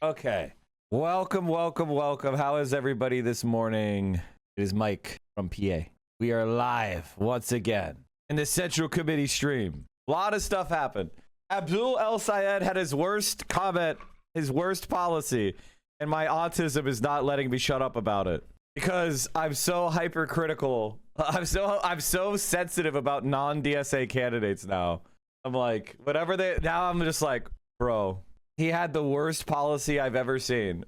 Okay. Welcome, welcome, welcome. How is everybody this morning? It is Mike from PA. We are live once again in the Central Committee stream. A lot of stuff happened. Abdul El Sayed had his worst comment, his worst policy, and my autism is not letting me shut up about it because I'm so hypercritical. I'm so sensitive about non-DSA candidates now. I'm like, whatever they, now I'm just like, bro, he had the worst policy I've ever seen.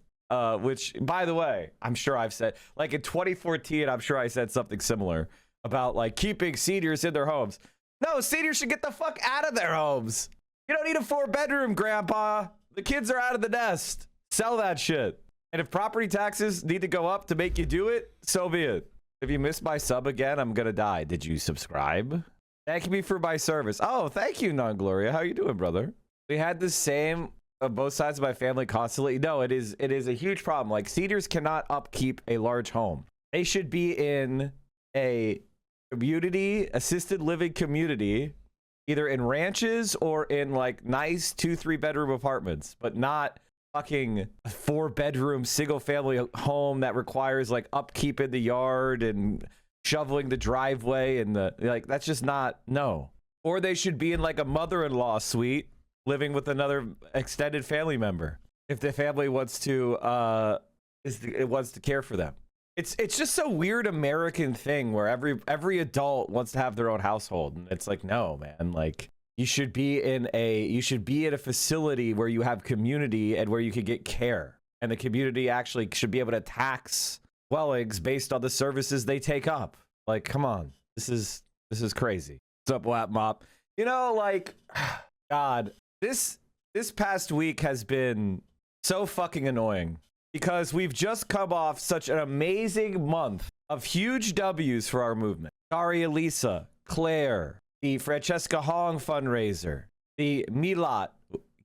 Which, by the way, I'm sure I've said, like in 2014, I'm sure I said something similar about like keeping seniors in their homes. No, seniors should get the fuck out of their homes. You don't need a 4-bedroom, grandpa. The kids are out of the nest. Sell that shit. And if property taxes need to go up to make you do it, so be it. If you missed my sub again, I'm gonna die. Did you subscribe? Thank me for my service. Oh, thank you, Non-Gloria. How you doing, brother? We had the same both sides of my family constantly. No, it is a huge problem. Like, seniors cannot upkeep a large home. They should be in a community, assisted living community, either in ranches or in like nice 2-3 bedroom apartments, but not fucking 4-bedroom single family home that requires like upkeep in the yard and shoveling the driveway and the like. That's just not, no. Or they should be in like a mother-in-law suite living with another extended family member if the family wants to care for them. It's just a weird American thing where every adult wants to have their own household, and it's like, no, man, like you should be in a facility where you have community and where you can get care, and the community actually should be able to tax dwellings based on the services they take up. Like, come on, this is crazy. What's up, Lap Mop? You know, like, God, this past week has been so fucking annoying because we've just come off such an amazing month of huge W's for our movement. Daria Lisa, Claire, the Francesca Hong fundraiser, the Milat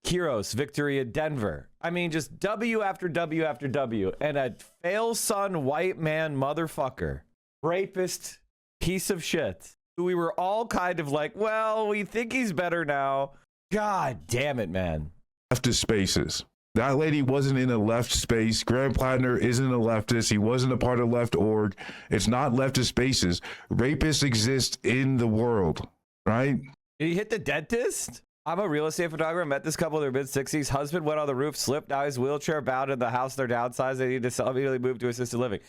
Kiros victory in Denver. I mean, just W after W after W. And a fail son white man motherfucker, rapist, piece of shit, who we were all kind of like, well, we think he's better now. God damn it, man. Leftist spaces. That lady wasn't in a left space. Graham Plattner isn't a leftist. He wasn't a part of left org. It's not leftist spaces. Rapists exist in the world, right? Did he hit the dentist? I'm a real estate photographer. Met this couple in their mid-60s. Husband went on the roof, slipped. Now his wheelchair bound in the house. They're downsized. They need to immediately move to assisted living.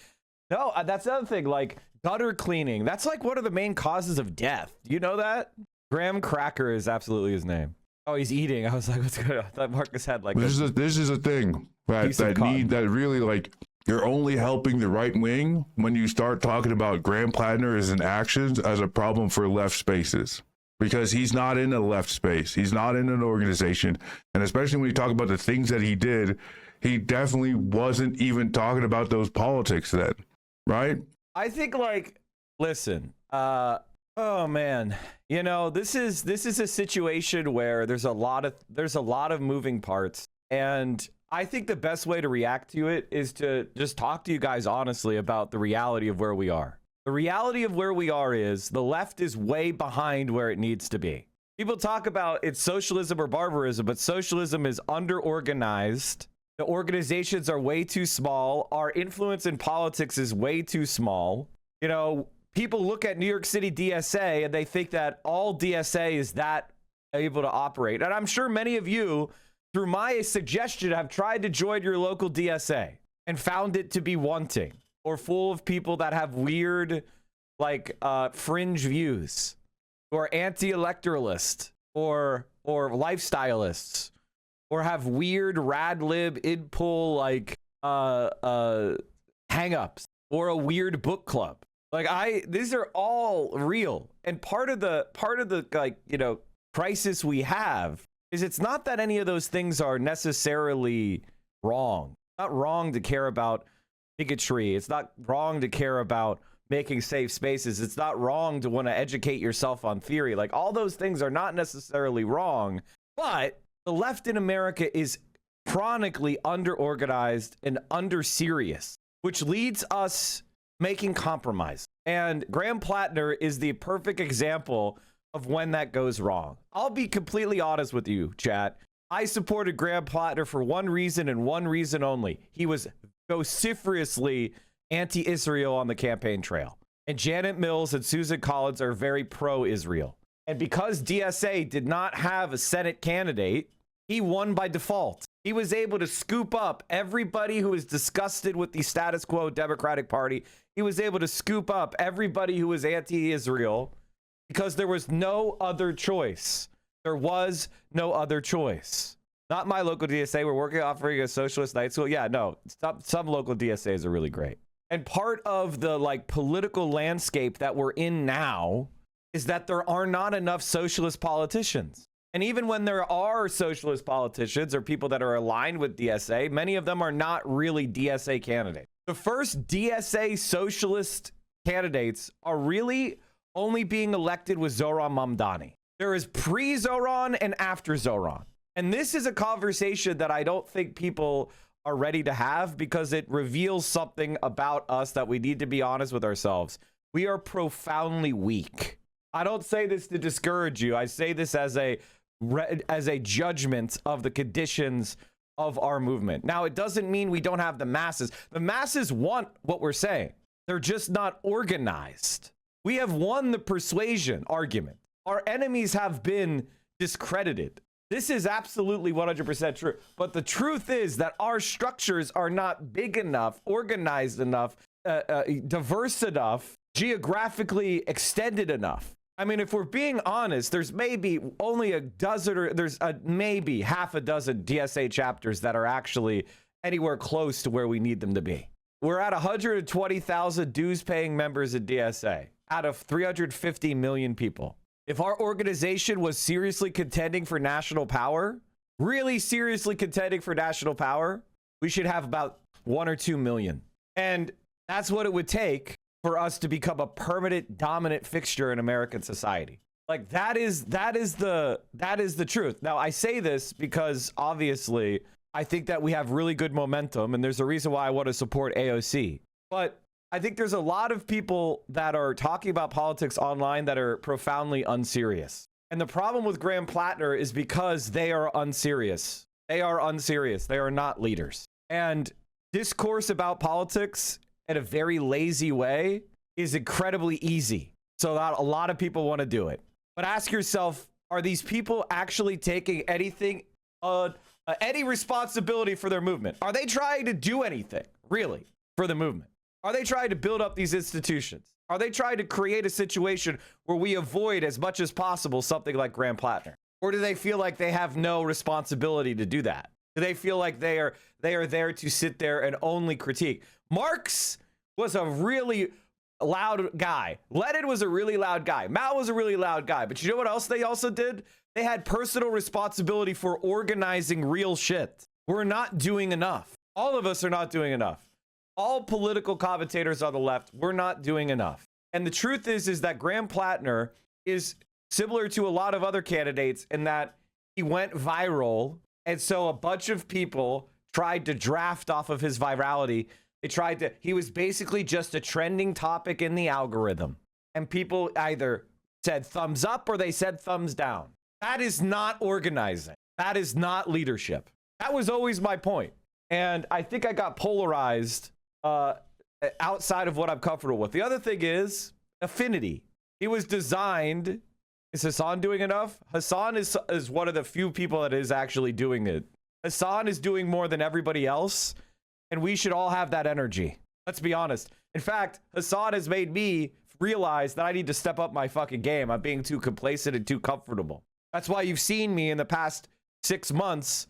No, that's the other thing. Like gutter cleaning. That's like one of the main causes of death. Do you know that? Graham Cracker is absolutely his name. Oh, he's eating. I was like, what's going on? I thought Marcus had like this is a thing that really, like, you're only helping the right wing when you start talking about Graham Plattner as an actions as a problem for left spaces, because he's not in a left space. He's not in an organization. And especially when you talk about the things that he did, he definitely wasn't even talking about those politics then, right? I think, like, listen, oh man, you know, this is a situation where there's a lot of moving parts, and I think the best way to react to it is to just talk to you guys honestly about the reality of where we are. The reality of where we are is the left is way behind where it needs to be. People talk about it's socialism or barbarism, but socialism is under-organized. The organizations are way too small. Our influence in politics is way too small. You know, people look at New York City DSA and they think that all DSA is that able to operate. And I'm sure many of you, through my suggestion, have tried to join your local DSA and found it to be wanting or full of people that have weird, like, fringe views, or anti-electoralist, or lifestyleists, or have weird rad lib id-pull, like, hang-ups, or a weird book club. Like, these are all real. And part of the like, you know, crisis we have is it's not that any of those things are necessarily wrong. It's not wrong to care about bigotry. It's not wrong to care about making safe spaces. It's not wrong to want to educate yourself on theory. Like, all those things are not necessarily wrong, but the left in America is chronically under-organized and under-serious, which leads us making compromise. And Graham Plattner is the perfect example of when that goes wrong. I'll be completely honest with you, chat. I supported Graham Plattner for one reason and one reason only. He was vociferously anti-Israel on the campaign trail. And Janet Mills and Susan Collins are very pro-Israel. And because DSA did not have a Senate candidate, he won by default. He was able to scoop up everybody who was disgusted with the status quo Democratic Party. He was able to scoop up everybody who was anti-Israel because there was no other choice. There was no other choice. Not my local DSA. We're working offering a socialist night school. Yeah, no, some local DSAs are really great. And part of the like political landscape that we're in now is that there are not enough socialist politicians. And even when there are socialist politicians or people that are aligned with DSA, many of them are not really DSA candidates. The first DSA socialist candidates are really only being elected with Zoran Mamdani. There is pre-Zoran and after Zoran. And this is a conversation that I don't think people are ready to have because it reveals something about us that we need to be honest with ourselves. We are profoundly weak. I don't say this to discourage you. I say this as a judgment of the conditions of our movement. Now, it doesn't mean we don't have the masses. The masses want what we're saying. They're just not organized. We have won the persuasion argument. Our enemies have been discredited. This is absolutely 100% true. But the truth is that our structures are not big enough, organized enough, diverse enough, geographically extended enough. I mean, if we're being honest, there's maybe only a dozen or there's maybe half a dozen DSA chapters that are actually anywhere close to where we need them to be. We're at 120,000 dues paying members in DSA out of 350 million people. If our organization was seriously contending for national power, really seriously contending for national power, we should have about 1 or 2 million. And that's what it would take for us to become a permanent dominant fixture in American society. Like that is the truth. Now I say this because obviously I think that we have really good momentum and there's a reason why I want to support AOC. But I think there's a lot of people that are talking about politics online that are profoundly unserious. And the problem with Graham Plattner is because they are unserious. They are unserious. They are not leaders. And discourse about politics in a very lazy way is incredibly easy. So that a lot of people want to do it. But ask yourself, are these people actually taking anything, any responsibility for their movement? Are they trying to do anything, really, for the movement? Are they trying to build up these institutions? Are they trying to create a situation where we avoid as much as possible something like Graham Plattner? Or do they feel like they have no responsibility to do that? Do they feel like they are there to sit there and only critique? Marx was a really loud guy. Lenin was a really loud guy. Mao was a really loud guy. But you know what else they also did? They had personal responsibility for organizing real shit. We're not doing enough. All of us are not doing enough. All political commentators on the left, we're not doing enough. And the truth is that Graham Plattner is similar to a lot of other candidates in that he went viral. And so a bunch of people tried to draft off of his virality. He was basically just a trending topic in the algorithm. And people either said thumbs up or they said thumbs down. That is not organizing. That is not leadership. That was always my point. And I think I got polarized outside of what I'm comfortable with. The other thing is affinity. He was designed. Is Hassan doing enough? Hassan is one of the few people that is actually doing it. Hassan is doing more than everybody else. And we should all have that energy. Let's be honest. In fact, Hassan has made me realize that I need to step up my fucking game. I'm being too complacent and too comfortable. That's why you've seen me in the past 6 months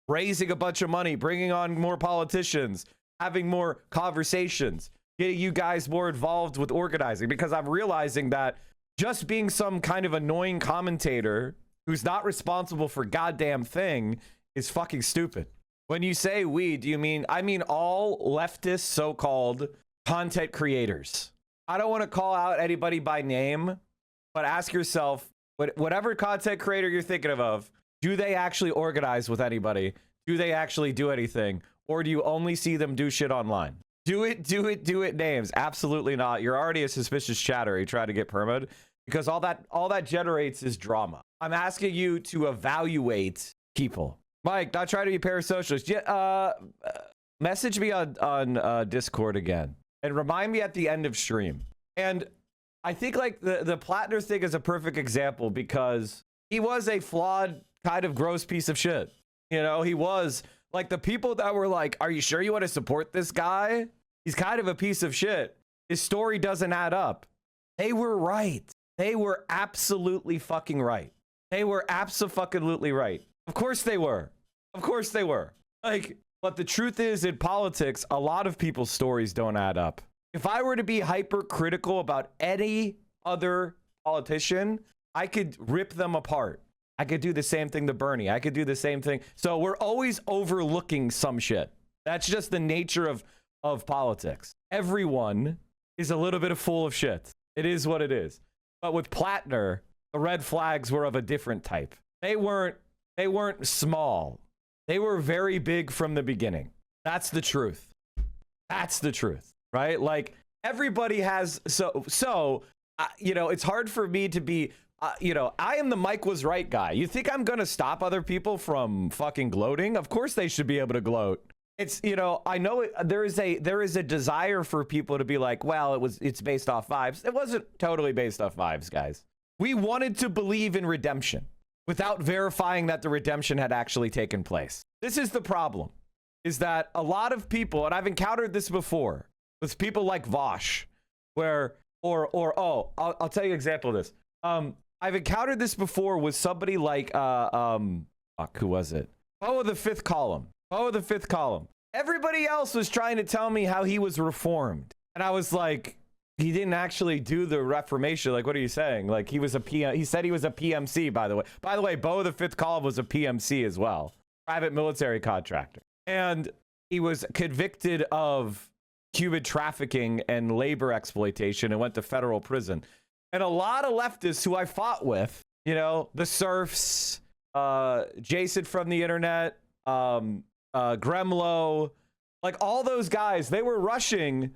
raising a bunch of money, bringing on more politicians, having more conversations, getting you guys more involved with organizing, because I'm realizing that just being some kind of annoying commentator who's not responsible for goddamn thing is fucking stupid. When you say we, do you mean, I mean all leftist so-called content creators. I don't want to call out anybody by name, but ask yourself, whatever content creator you're thinking of, do they actually organize with anybody? Do they actually do anything? Or do you only see them do shit online? Do it names. Absolutely not. You're already a suspicious chatter. You try to get permit because all that generates is drama. I'm asking you to evaluate people. Mike, not trying to be parasocialist. Yeah, message me on Discord again and remind me at the end of stream. And I think like the Plattner thing is a perfect example because he was a flawed, kind of gross piece of shit. You know, he was like the people that were like, are you sure you want to support this guy? He's kind of a piece of shit. His story doesn't add up. They were right. They were absolutely fucking right. They were absolutely right. Of course they were. Of course they were. Like, but the truth is in politics, a lot of people's stories don't add up. If I were to be hypercritical about any other politician, I could rip them apart. I could do the same thing to Bernie. I could do the same thing. So we're always overlooking some shit. That's just the nature of politics. Everyone is a little bit full of shit. It is what it is. But with Plattner, the red flags were of a different type. They weren't small. They were very big from the beginning. That's the truth. That's the truth, right? Like everybody has, you know, it's hard for me to be, you know, I am the Mike was right guy. You think I'm going to stop other people from fucking gloating? Of course they should be able to gloat. It's, you know, I know there is a desire for people to be like, well, it's based off vibes. It wasn't totally based off vibes, guys. We wanted to believe in redemption without verifying that the redemption had actually taken place. This is the problem, is that a lot of people, and I've encountered this before with people like Vosh, where, I'll tell you an example of this. I've encountered this before with somebody like, who was it? Of the fifth column. Everybody else was trying to tell me how he was reformed. And I was like, he didn't actually do the reformation. Like, what are you saying? Like, he was he said he was a PMC, by the way. By the way, Bo of the fifth column was a PMC as well. Private military contractor. And he was convicted of human trafficking and labor exploitation and went to federal prison. And a lot of leftists who I fought with, you know, the serfs, Jason from the internet, Gremlo, like all those guys, they were rushing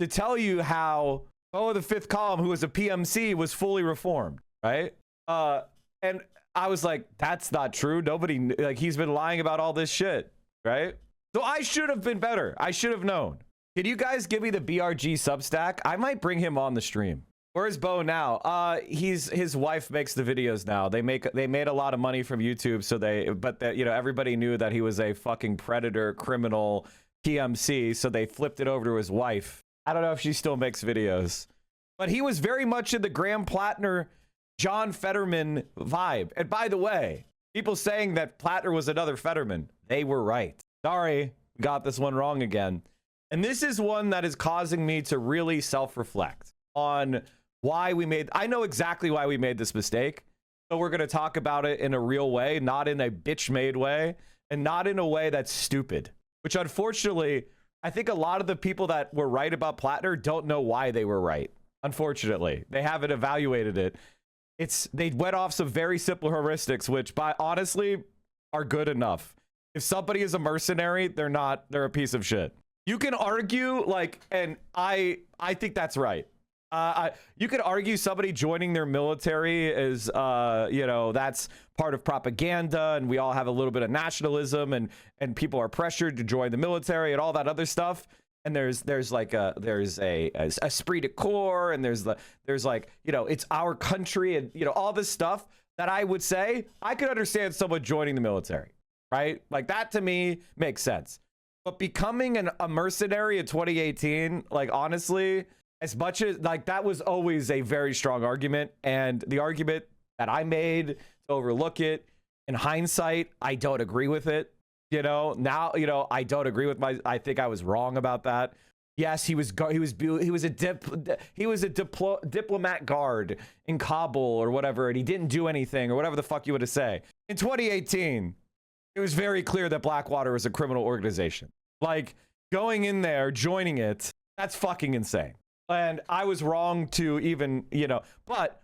to tell you how the fifth column, who was a PMC, was fully reformed, right? And I was like, that's not true. Nobody, like, he's been lying about all this shit, right? So I should have been better. I should have known. Can you guys give me the BRG Substack? I might bring him on the stream. Where's Bo now? His wife makes the videos now. They made a lot of money from YouTube, so you know, everybody knew that he was a fucking predator, criminal, PMC, so they flipped it over to his wife. I don't know if she still makes videos, but he was very much in the Graham Plattner, John Fetterman vibe. And by the way, people saying that Plattner was another Fetterman, they were right. Sorry, got this one wrong again. And this is one that is causing me to really self-reflect on why I know exactly why we made this mistake, but we're going to talk about it in a real way, not in a bitch-made way, and not in a way that's stupid, which unfortunately, I think a lot of the people that were right about Plattner don't know why they were right. Unfortunately, they haven't evaluated it. They went off some very simple heuristics, which honestly are good enough. If somebody is a mercenary, they're a piece of shit. You can argue and I think that's right. You could argue somebody joining their military is, you know, that's part of propaganda, and we all have a little bit of nationalism, and people are pressured to join the military and all that other stuff. And there's a esprit de corps, and there's like, you know, it's our country, and, you know, all this stuff that I would say I could understand someone joining the military, right? Like, that to me makes sense. But becoming a mercenary in 2018, like, honestly, as much as, like, that was always a very strong argument, and the argument that I made to overlook it, in hindsight, I don't agree with it. You know, now, you know, I don't agree with I think I was wrong about that. Yes, he was a diplomat guard in Kabul or whatever, and he didn't do anything or whatever the fuck you would say. In 2018, it was very clear that Blackwater was a criminal organization. Like, going in there, joining it, that's fucking insane. And I was wrong to even, you know, but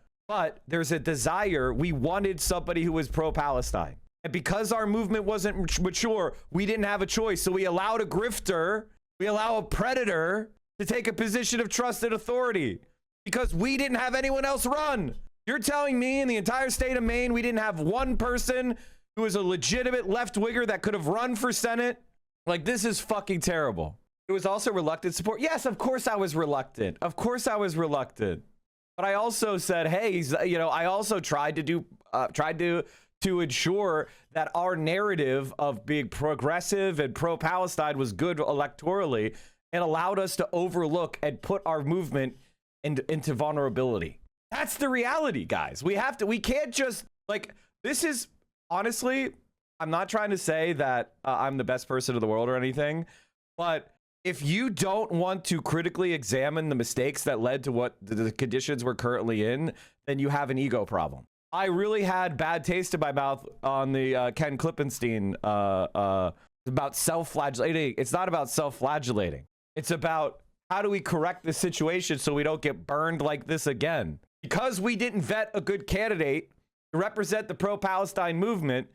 there's a desire. We wanted somebody who was pro-Palestine. And because our movement wasn't mature, we didn't have a choice. So we allowed a grifter, we allow a predator to take a position of trusted authority because we didn't have anyone else run. You're telling me in the entire state of Maine, we didn't have one person who is a legitimate left-winger that could have run for Senate. Like, this is fucking terrible. It was also reluctant support. Yes, of course I was reluctant. Of course I was reluctant. But I also said, hey, you know, I also tried to ensure that our narrative of being progressive and pro-Palestine was good electorally and allowed us to overlook and put our movement into vulnerability. That's the reality, guys. We can't just, like, this is, honestly, I'm not trying to say that I'm the best person in the world or anything, but if you don't want to critically examine the mistakes that led to what the conditions we're currently in, then you have an ego problem. I really had bad taste in my mouth on the Ken Klippenstein about self-flagellating. It's not about self-flagellating. It's about how do we correct the situation so we don't get burned like this again. Because we didn't vet a good candidate to represent the pro-Palestine movement,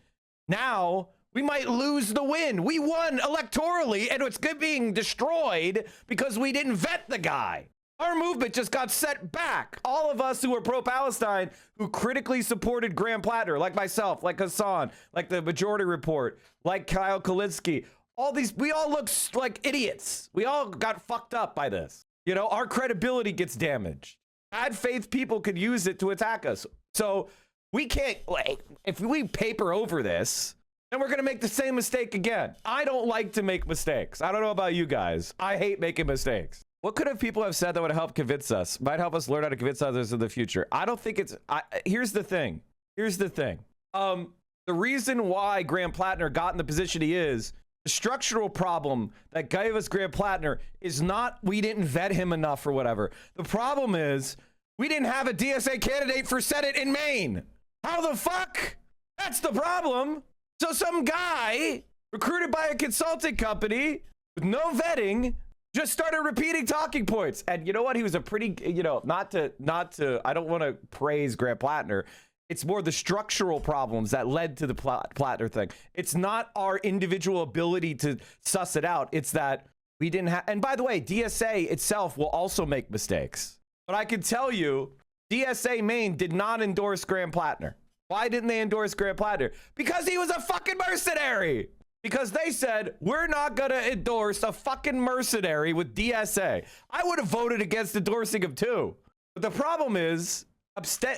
now we might lose the win. We won electorally, and it's being destroyed because we didn't vet the guy. Our movement just got set back. All of us who are pro-Palestine, who critically supported Graham Plattner, like myself, like Hassan, like the Majority Report, like Kyle Kulinski, all these, we all look like idiots. We all got fucked up by this. You know, our credibility gets damaged. Bad faith people could use it to attack us. So we can't, like, if we paper over this, then we're going to make the same mistake again. I don't like to make mistakes. I don't know about you guys. I hate making mistakes. What could have people have said that would help convince us? Might help us learn how to convince others in the future. I don't think it's, here's the thing. The reason why Graham Plattner got in the position he is, the structural problem that gave us Graham Plattner is not we didn't vet him enough or whatever. The problem is we didn't have a DSA candidate for Senate in Maine. How the fuck? That's the problem. So some guy recruited by a consulting company with no vetting just started repeating talking points. And you know what? He was a pretty, you know, not to, I don't want to praise Graham Plattner. It's more the structural problems that led to the Plattner thing. It's not our individual ability to suss it out. It's that we didn't have, and by the way, DSA itself will also make mistakes. But I can tell you, DSA Maine did not endorse Graham Plattner. Why didn't they endorse Graham Plattner? Because he was a fucking mercenary. Because they said, we're not going to endorse a fucking mercenary with DSA. I would have voted against endorsing him too. But the problem is,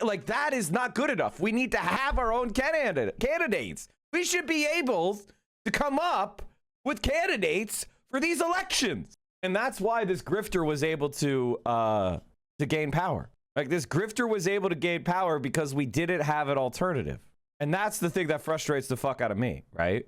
like, that is not good enough. We need to have our own candidates. We should be able to come up with candidates for these elections. And that's why this grifter was able to gain power. Like, this grifter was able to gain power because we didn't have an alternative. And that's the thing that frustrates the fuck out of me, right?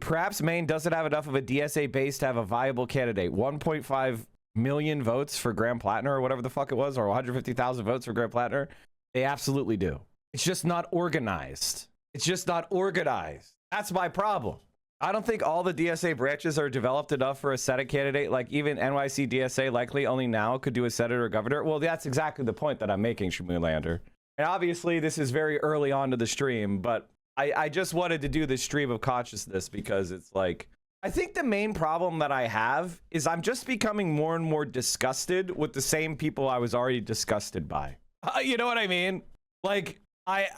Perhaps Maine doesn't have enough of a DSA base to have a viable candidate. 1.5 million votes for Graham Plattner or whatever the fuck it was, or 150,000 votes for Graham Plattner. They absolutely do. It's just not organized. It's just not organized. That's my problem. I don't think all the DSA branches are developed enough for a Senate candidate. Like, even NYC DSA likely only now could do a senator or governor. Well, that's exactly the point that I'm making, Shmoolander. And obviously this is very early on to the stream, but I just wanted to do this stream of consciousness because it's like, I think the main problem that I have is I'm just becoming more and more disgusted with the same people I was already disgusted by. You know what I mean? Like, I'm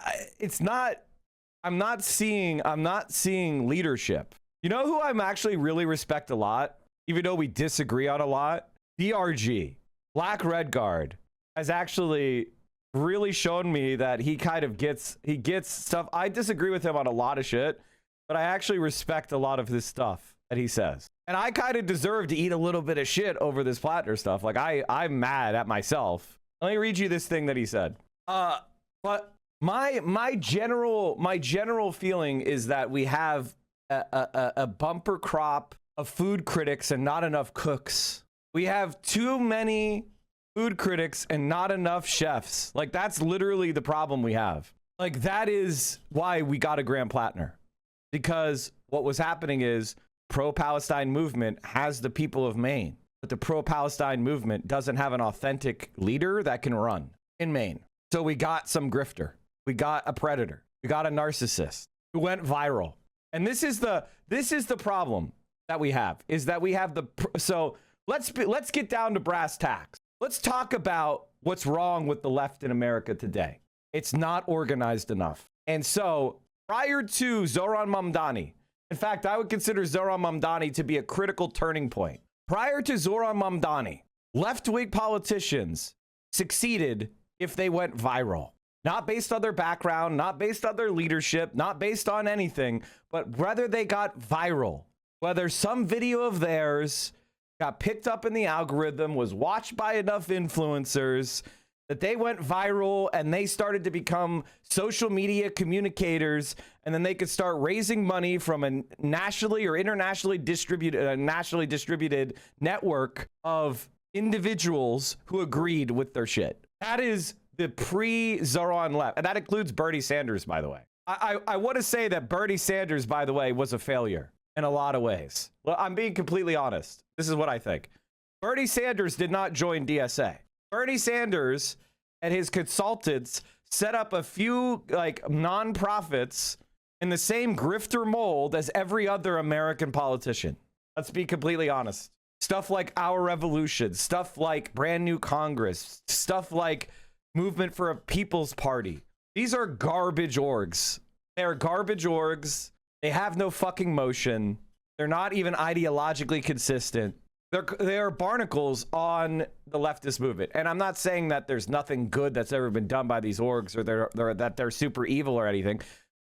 not seeing leadership. You know who I'm actually really respect a lot, even though we disagree on a lot? DRG, Black Red Guard, has actually really shown me that he kind of gets stuff. I disagree with him on a lot of shit, but I actually respect a lot of this stuff that he says. And I kind of deserve to eat a little bit of shit over this Plattner stuff. Like, I'm mad at myself. Let me read you this thing that he said. But my general feeling is that we have a bumper crop of food critics and not enough cooks. We have too many food critics and not enough chefs. Like, that's literally the problem we have. Like, that is why we got a Graham Plattner. Because what was happening is pro-Palestine movement has the people of Maine, but the pro-Palestine movement doesn't have an authentic leader that can run in Maine. So we got some grifter. We got a predator. We got a narcissist who went viral. And this is the problem that we have, is that we have so let's get down to brass tacks. Let's talk about what's wrong with the left in America today. It's not organized enough. And so prior to Zoran Mamdani. In fact, I would consider Zoran Mamdani to be a critical turning point. Prior to Zoran Mamdani, left-wing politicians succeeded if they went viral. Not based on their background, not based on their leadership, not based on anything, but whether they got viral, whether some video of theirs got picked up in the algorithm, was watched by enough influencers, that they went viral and they started to become social media communicators, and then they could start raising money from a nationally or internationally distributed network of individuals who agreed with their shit. That is the pre-Zoran left. And that includes Bernie Sanders, by the way. I want to say that Bernie Sanders, by the way, was a failure in a lot of ways. Well, I'm being completely honest. This is what I think. Bernie Sanders did not join DSA. Bernie Sanders and his consultants set up a few like nonprofits in the same grifter mold as every other American politician. Let's be completely honest. Stuff like Our Revolution, stuff like Brand New Congress, stuff like Movement for a People's Party. These are garbage orgs. They're garbage orgs. They have no fucking motion. They're not even ideologically consistent. They are barnacles on the leftist movement. And I'm not saying that there's nothing good that's ever been done by these orgs or that they're super evil or anything.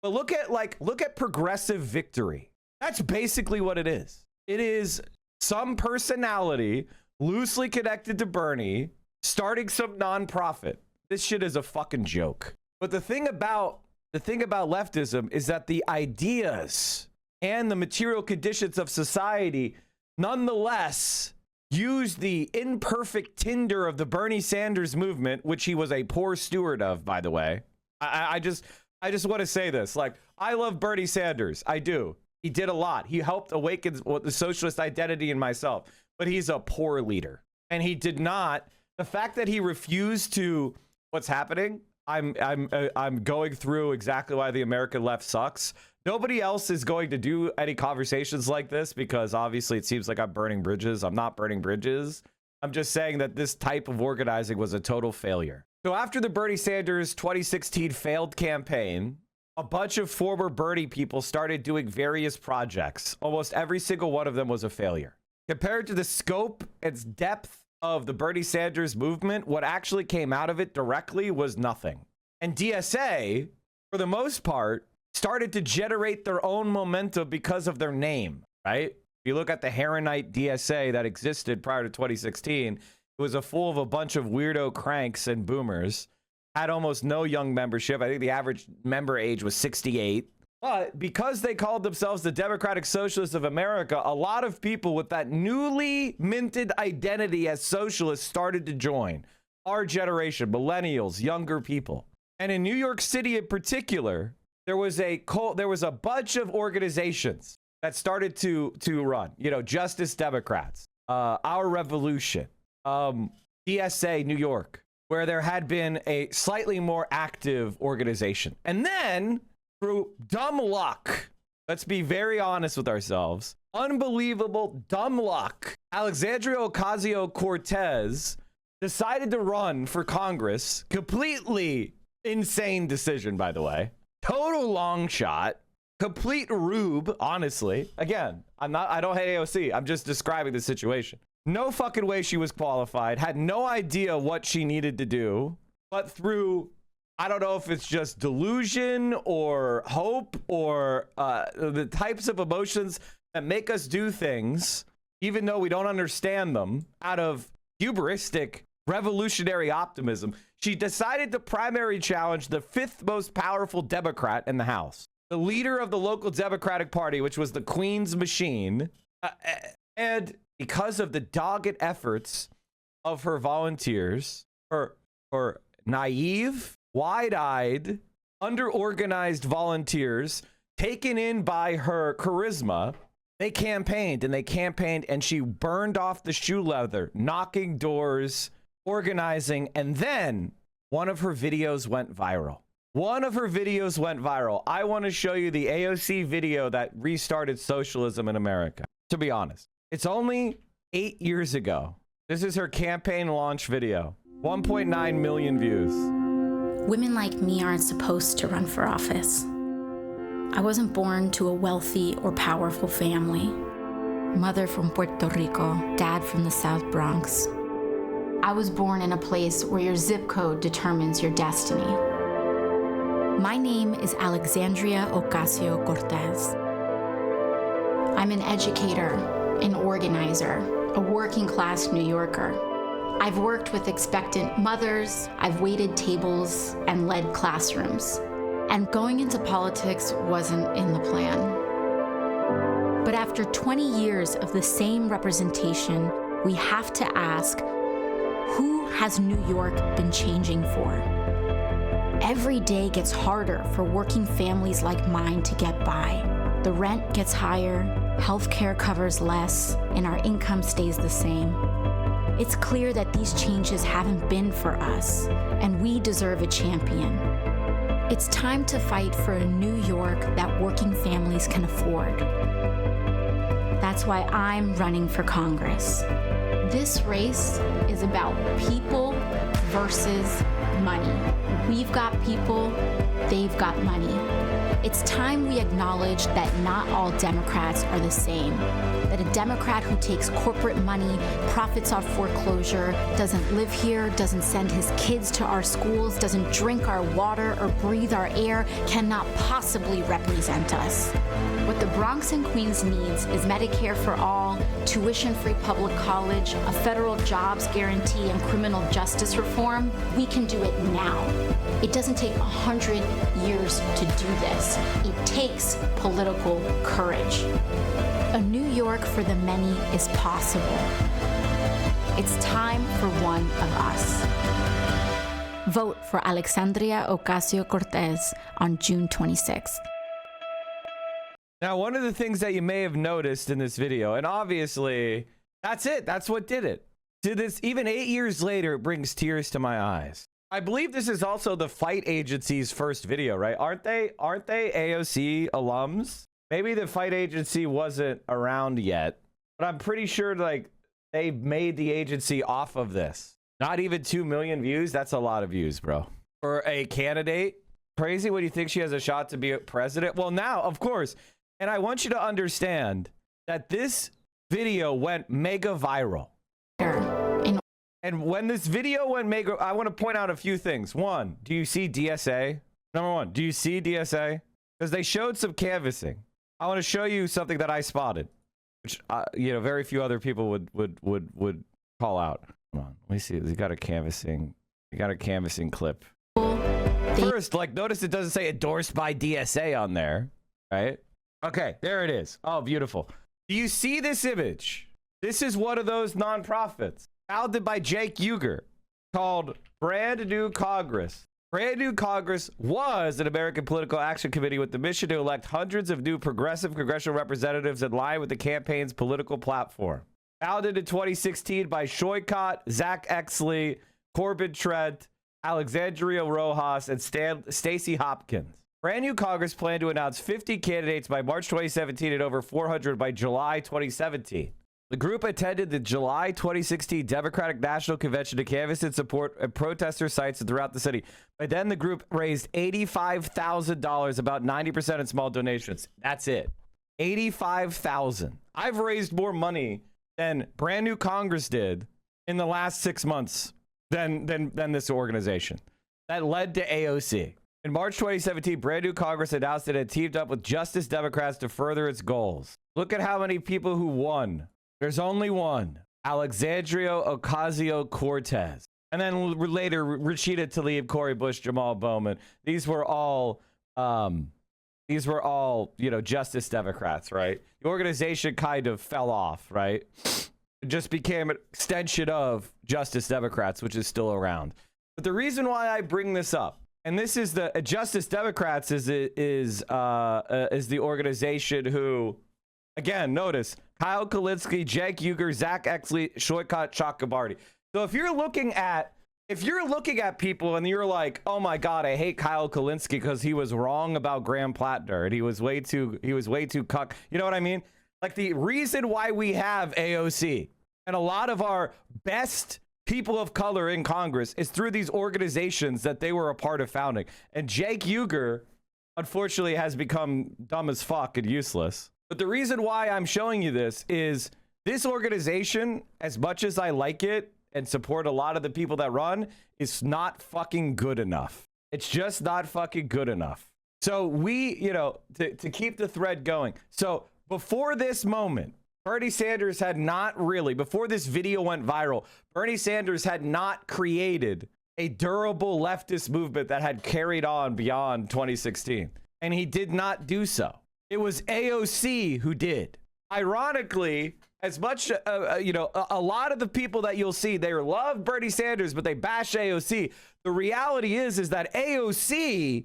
But look at Progressive Victory. That's basically what it is. It is some personality loosely connected to Bernie starting some nonprofit. This shit is a fucking joke. But the thing about leftism is that the ideas and the material conditions of society nonetheless use the imperfect tinder of the Bernie Sanders movement, which he was a poor steward of, by the way. I just want to say this. Like, I love Bernie Sanders. I do. He did a lot. He helped awaken the socialist identity in myself, but he's a poor leader. And he did not. The fact that he refused to, what's happening? I'm going through exactly why the American left sucks. Nobody else is going to do any conversations like this because obviously it seems like I'm burning bridges. I'm not burning bridges. I'm just saying that this type of organizing was a total failure. So after the Bernie Sanders 2016 failed campaign, a bunch of former Bernie people started doing various projects. Almost every single one of them was a failure. Compared to the scope and depth of the Bernie Sanders movement, what actually came out of it directly was nothing. And DSA, for the most part, started to generate their own momentum because of their name, right? If you look at the Heronite DSA that existed prior to 2016, it was full of a bunch of weirdo cranks and boomers, had almost no young membership. I think the average member age was 68. But because they called themselves the Democratic Socialists of America, a lot of people with that newly minted identity as socialists started to join. Our generation, millennials, younger people. And in New York City in particular, there was a bunch of organizations that started to run, Justice Democrats, Our Revolution, DSA New York, where there had been a slightly more active organization. And then through dumb luck, let's be very honest with ourselves, unbelievable dumb luck, Alexandria Ocasio-Cortez decided to run for Congress. Completely insane decision, by the way. Total long shot, complete rube, honestly. Again, I don't hate AOC. I'm just describing the situation. No fucking way she was qualified, had no idea what she needed to do, but through, I don't know if it's just delusion or hope or the types of emotions that make us do things, even though we don't understand them, out of hubristic revolutionary optimism, she decided to primary challenge the fifth most powerful Democrat in the House, the leader of the local Democratic Party, which was the Queen's Machine. And because of the dogged efforts of her volunteers, her naive, wide-eyed, under-organized volunteers taken in by her charisma, they campaigned and she burned off the shoe leather, knocking doors, organizing, and then one of her videos went viral. I want to show you the AOC video that restarted socialism in America. To be honest, it's only 8 years ago. This is her campaign launch video. 1.9 million views. Women like me aren't supposed to run for office. I wasn't born to a wealthy or powerful family. Mother from Puerto Rico, dad from the South Bronx. I was born in a place where your zip code determines your destiny. My name is Alexandria Ocasio-Cortez. I'm an educator, an organizer, a working-class New Yorker. I've worked with expectant mothers, I've waited tables and led classrooms. And going into politics wasn't in the plan. But after 20 years of the same representation, we have to ask, who has New York been changing for? Every day gets harder for working families like mine to get by. The rent gets higher, healthcare covers less, and our income stays the same. It's clear that these changes haven't been for us, and we deserve a champion. It's time to fight for a New York that working families can afford. That's why I'm running for Congress. This race is about people versus money. We've got people, they've got money. It's time we acknowledge that not all Democrats are the same. That a Democrat who takes corporate money, profits off foreclosure, doesn't live here, doesn't send his kids to our schools, doesn't drink our water or breathe our air, cannot possibly represent us. What the Bronx and Queens needs is Medicare for all, tuition-free public college, a federal jobs guarantee, and criminal justice reform. We can do it now. It doesn't take 100 years to do this. It takes political courage. A New York for the many is possible. It's time for one of us. Vote for Alexandria Ocasio-Cortez on June 26th. Now, one of the things that you may have noticed in this video, and obviously, that's it. That's what did it. To this, even 8 years later, it brings tears to my eyes. I believe this is also the Fight Agency's first video, right? Aren't they AOC alums? Maybe the Fight Agency wasn't around yet, but I'm pretty sure like they made the agency off of this. Not even 2 million views. That's a lot of views, bro. For a candidate, crazy when you think she has a shot to be a president. Well, now, of course, and I want you to understand that this video went mega viral. And when this video went mega, I want to point out a few things. One, do you see DSA? Number one, do you see DSA? Because they showed some canvassing. I want to show you something that I spotted, which very few other people would call out. Come on, let me see. You got a canvassing clip. First, like, notice it doesn't say endorsed by DSA on there, right? Okay, there it is. Oh, beautiful. Do you see this image? This is one of those nonprofits founded by Jake Uger called Brand New Congress. Brand New Congress was an American political action committee with the mission to elect hundreds of new progressive congressional representatives in line with the campaign's political platform. Founded in 2016 by Shoycott, Zach Exley, Corbin Trent, Alexandria Rojas, and Stacey Hopkins. Brand New Congress planned to announce 50 candidates by March 2017 and over 400 by July 2017. The group attended the July 2016 Democratic National Convention to canvass and support at protester sites throughout the city. By then, the group raised $85,000, about 90% in small donations. That's it. $85,000. I've raised more money than Brand New Congress did in the last 6 months than this organization. That led to AOC. In March 2017, Brand New Congress announced it had teamed up with Justice Democrats to further its goals. Look at how many people who won. There's only one, Alexandria Ocasio-Cortez. And then later, Rashida Tlaib, Cori Bush, Jamal Bowman. These were all, Justice Democrats, right? The organization kind of fell off, right? It just became an extension of Justice Democrats, which is still around. But the reason why I bring this up, and this is the Justice Democrats is the organization who, again, notice Kyle Kulinski, Jake Uger, Zach Exley, Shoycott Chakrabarty. So if you're looking at people and you're like, oh my God, I hate Kyle Kulinski because he was wrong about Graham Plattner and he was way too cuck. You know what I mean? Like, the reason why we have AOC and a lot of our best people of color in Congress is through these organizations that they were a part of founding. And Jake Uger unfortunately has become dumb as fuck and useless. But the reason why I'm showing you this is this organization, as much as I like it and support a lot of the people that run, is not fucking good enough. It's just not fucking good enough. So we, you know, to keep the thread going. So before this moment, Bernie Sanders had not really, before this video went viral, Bernie Sanders had not created a durable leftist movement that had carried on beyond 2016. And he did not do so. It was AOC who did. Ironically, as much, you know, a lot of the people that you'll see, they love Bernie Sanders, but they bash AOC. The reality is that AOC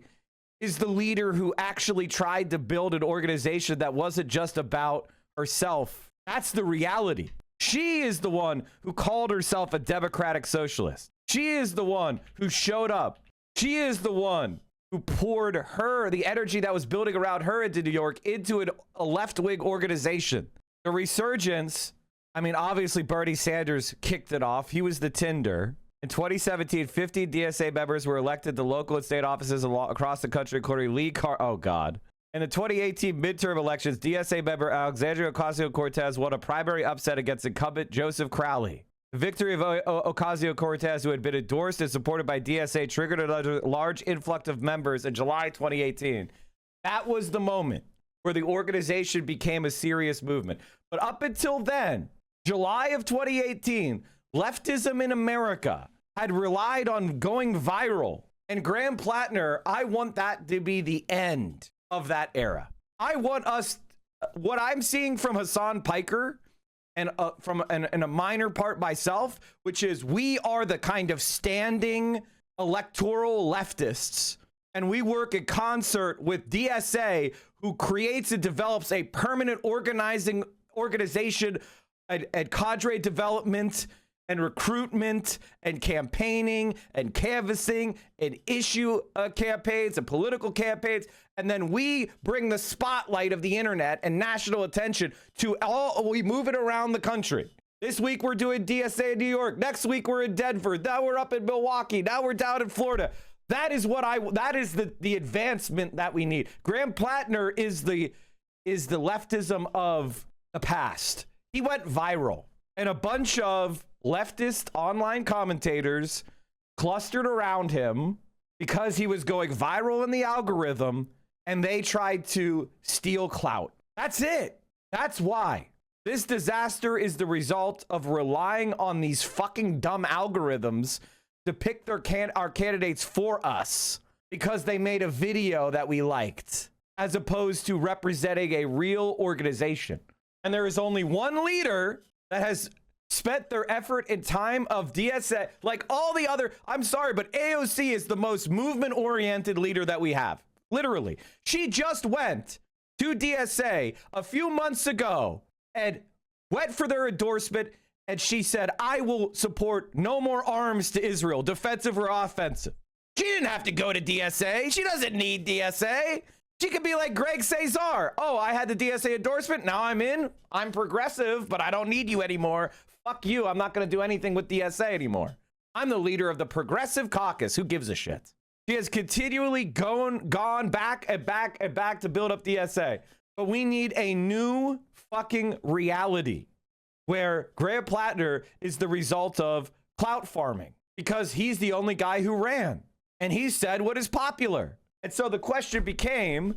is the leader who actually tried to build an organization that wasn't just about herself. That's the reality. She is the one who called herself a democratic socialist. She is the one who showed up. She is the one who poured the energy that was building around her into New York into a left-wing organization. The resurgence, I mean, obviously Bernie Sanders kicked it off. He was the tinder. In 2017, 50 DSA members were elected to local and state offices across the country, including Lee oh God. In the 2018 midterm elections, DSA member Alexandria Ocasio-Cortez won a primary upset against incumbent Joseph Crowley. The victory of Ocasio-Cortez, who had been endorsed and supported by DSA, triggered a large influx of members in July 2018. That was the moment where the organization became a serious movement. But up until then, July of 2018, leftism in America had relied on going viral. And Graham Plattner, I want that to be the end of that era. I want us, what I'm seeing from Hassan Piker, and from a minor part myself, which is we are the kind of standing electoral leftists, and we work in concert with DSA, who creates and develops a permanent organization and cadre development and recruitment and campaigning and canvassing and issue campaigns and political campaigns. And then we bring the spotlight of the internet and national attention to we move it around the country. This week we're doing DSA in New York. Next week we're in Denver. Now we're up in Milwaukee. Now we're down in Florida. That is the advancement that we need. Graham Plattner is the leftism of the past. He went viral, and a bunch of leftist online commentators clustered around him because he was going viral in the algorithm, and they tried to steal clout. That's it. That's why. This disaster is the result of relying on these fucking dumb algorithms to pick our candidates for us because they made a video that we liked, as opposed to representing a real organization. And there is only one leader that has spent their effort and time of DSA, like all the other, I'm sorry, but AOC is the most movement-oriented leader that we have. Literally. She just went to DSA a few months ago and went for their endorsement, and she said, I will support no more arms to Israel, defensive or offensive. She didn't have to go to DSA. She doesn't need DSA. She could be like Greg Cesar. Oh, I had the DSA endorsement. Now I'm in. I'm progressive, but I don't need you anymore. Fuck you. I'm not going to do anything with DSA anymore. I'm the leader of the Progressive Caucus. Who gives a shit? She has continually gone back and back and back to build up DSA. But we need a new fucking reality where Graham Plattner is the result of clout farming because he's the only guy who ran and he said what is popular. And so the question became,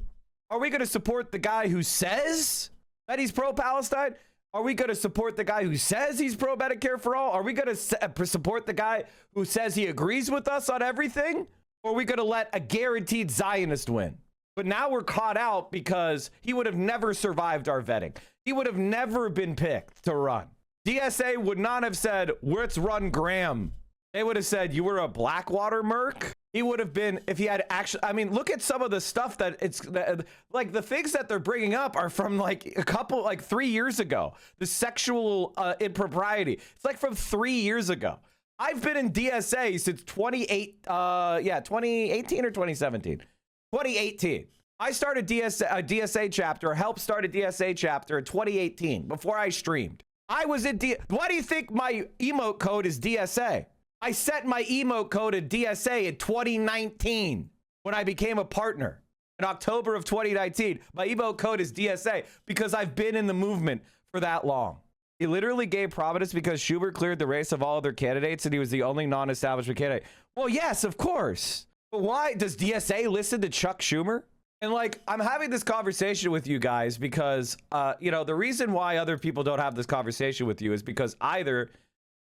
are we going to support the guy who says that he's pro-Palestine? Are we going to support the guy who says he's pro-Medicare for all? Are we going to support the guy who says he agrees with us on everything? Or are we going to let a guaranteed Zionist win? But now we're caught out because he would have never survived our vetting. He would have never been picked to run. DSA would not have said, let's run Graham. They would have said, you were a Blackwater merc. He would have been, if he had actually, I mean, look at some of the stuff that like the things that they're bringing up are from like 3 years ago. The sexual impropriety. It's like from 3 years ago. I've been in DSA since 2018 or 2017. 2018. I started a DSA chapter, helped start a DSA chapter in 2018 before I streamed. I was in why do you think my emote code is DSA? I set my emote code in DSA in 2019 when I became a partner. in October of 2019. My emo code is DSA because I've been in the movement for that long. He literally gave prominence because Schumer cleared the race of all other candidates and he was the only non-establishment candidate. Well, yes, of course. But why does DSA listen to Chuck Schumer? And like, I'm having this conversation with you guys because, the reason why other people don't have this conversation with you is because either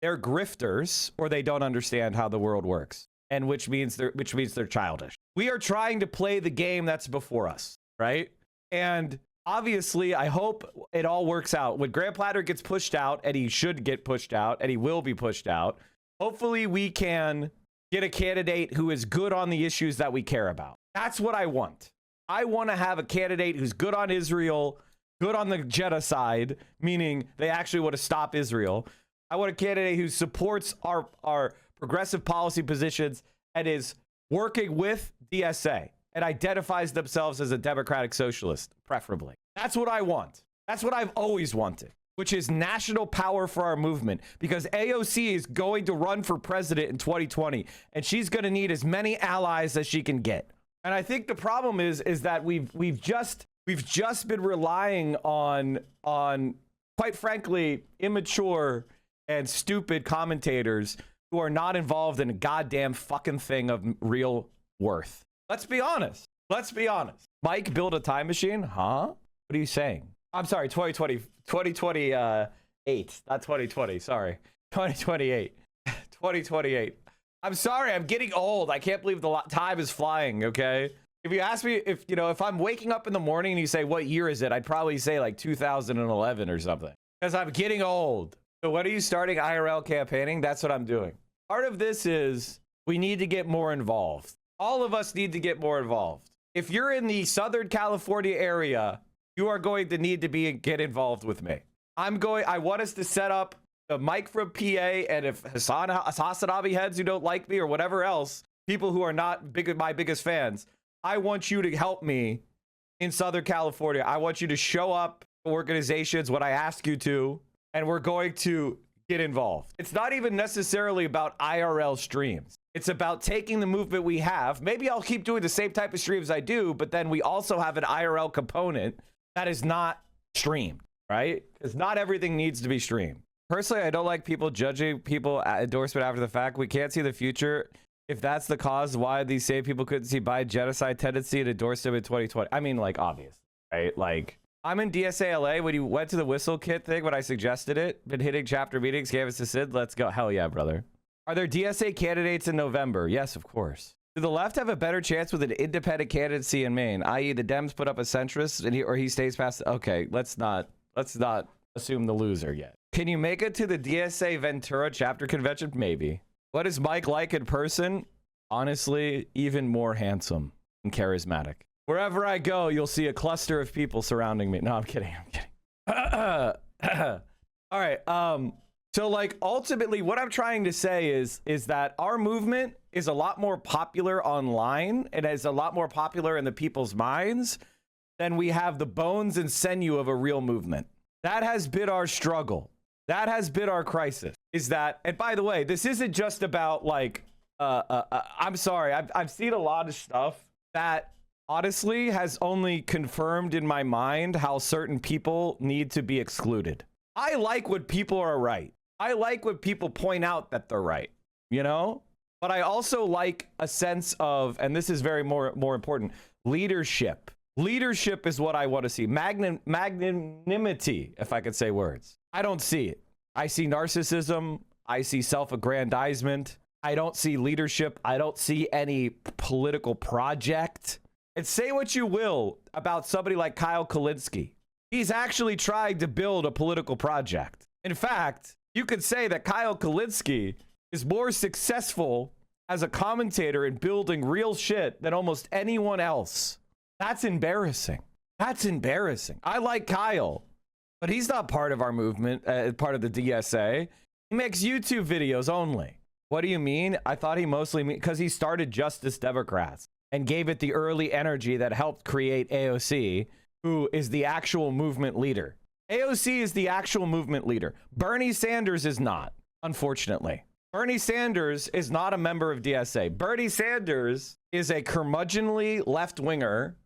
they're grifters or they don't understand how the world works, and which means they're childish. We are trying to play the game that's before us, right? And obviously, I hope it all works out. When Graham Platter gets pushed out, and he should get pushed out, and he will be pushed out, hopefully we can get a candidate who is good on the issues that we care about. That's what I want. I want to have a candidate who's good on Israel, good on the genocide, meaning they actually want to stop Israel. I want a candidate who supports our progressive policy positions and is working with DSA and identifies themselves as a democratic socialist, preferably. That's what I want. That's what I've always wanted, which is national power for our movement, because AOC is going to run for president in 2020, and she's going to need as many allies as she can get. And I think the problem is that we've just been relying on quite frankly immature and stupid commentators who are not involved in a goddamn fucking thing of real worth. Let's be honest. Mike built a time machine? Huh? What are you saying? I'm sorry, 2028, not 2020, sorry. 2028. 2028. I'm sorry, I'm getting old. I can't believe the time is flying, okay? If you ask me if I'm waking up in the morning and you say, what year is it? I'd probably say like 2011 or something, because I'm getting old. So when are you starting IRL campaigning? That's what I'm doing. Part of this is we need to get more involved. All of us need to get more involved. If you're in the Southern California area, you are going to need to get involved with me. I want us to set up a mic from PA, and if Hassanabi heads who don't like me or whatever else, people who are not my biggest fans, I want you to help me in Southern California. I want you to show up to organizations when I ask you to, and we're going to get involved. It's not even necessarily about IRL streams. It's about taking the movement we have. Maybe I'll keep doing the same type of streams I do, but then we also have an IRL component that is not streamed, right? Because not everything needs to be streamed. Personally, I don't like people judging people endorsement after the fact. We can't see the future. If that's the cause, why these same people couldn't see Biden genocide tendency and endorse them in 2020? I mean, like, obvious, right? Like, I'm in DSA LA when you went to the whistle kit thing when I suggested it. Been hitting chapter meetings, gave us a Sid. Let's go. Hell yeah, brother. Are there DSA candidates in November? Yes, of course. Do the left have a better chance with an independent candidacy in Maine, i.e. the Dems put up a centrist and he stays past? Okay, let's not assume the loser yet. Can you make it to the DSA Ventura chapter convention? Maybe. What is Mike like in person? Honestly, even more handsome and charismatic. Wherever I go, you'll see a cluster of people surrounding me. No, I'm kidding. All right. So like ultimately what I'm trying to say is that our movement is a lot more popular online and is a lot more popular in the people's minds than we have the bones and sinew of a real movement. That has been our struggle. That has been our crisis. Is that, and by the way, this isn't just about like, I'm sorry, I've seen a lot of stuff that honestly has only confirmed in my mind how certain people need to be excluded. I like when people are right. I like when people point out that they're right, you know? But I also like a sense of, and this is very more important, leadership. Leadership is what I want to see. Magnanimity, if I could say words. I don't see it. I see narcissism. I see self-aggrandizement. I don't see leadership. I don't see any political project. And say what you will about somebody like Kyle Kulinski. He's actually trying to build a political project. In fact, you could say that Kyle Kulinski is more successful as a commentator in building real shit than almost anyone else. That's embarrassing. That's embarrassing. I like Kyle, but he's not part of our movement, part of the DSA. He makes YouTube videos only. What do you mean? I thought he mostly because he started Justice Democrats and gave it the early energy that helped create AOC, who is the actual movement leader. AOC is the actual movement leader. Bernie Sanders is not, unfortunately. Bernie Sanders is not a member of DSA. Bernie Sanders is a curmudgeonly left-winger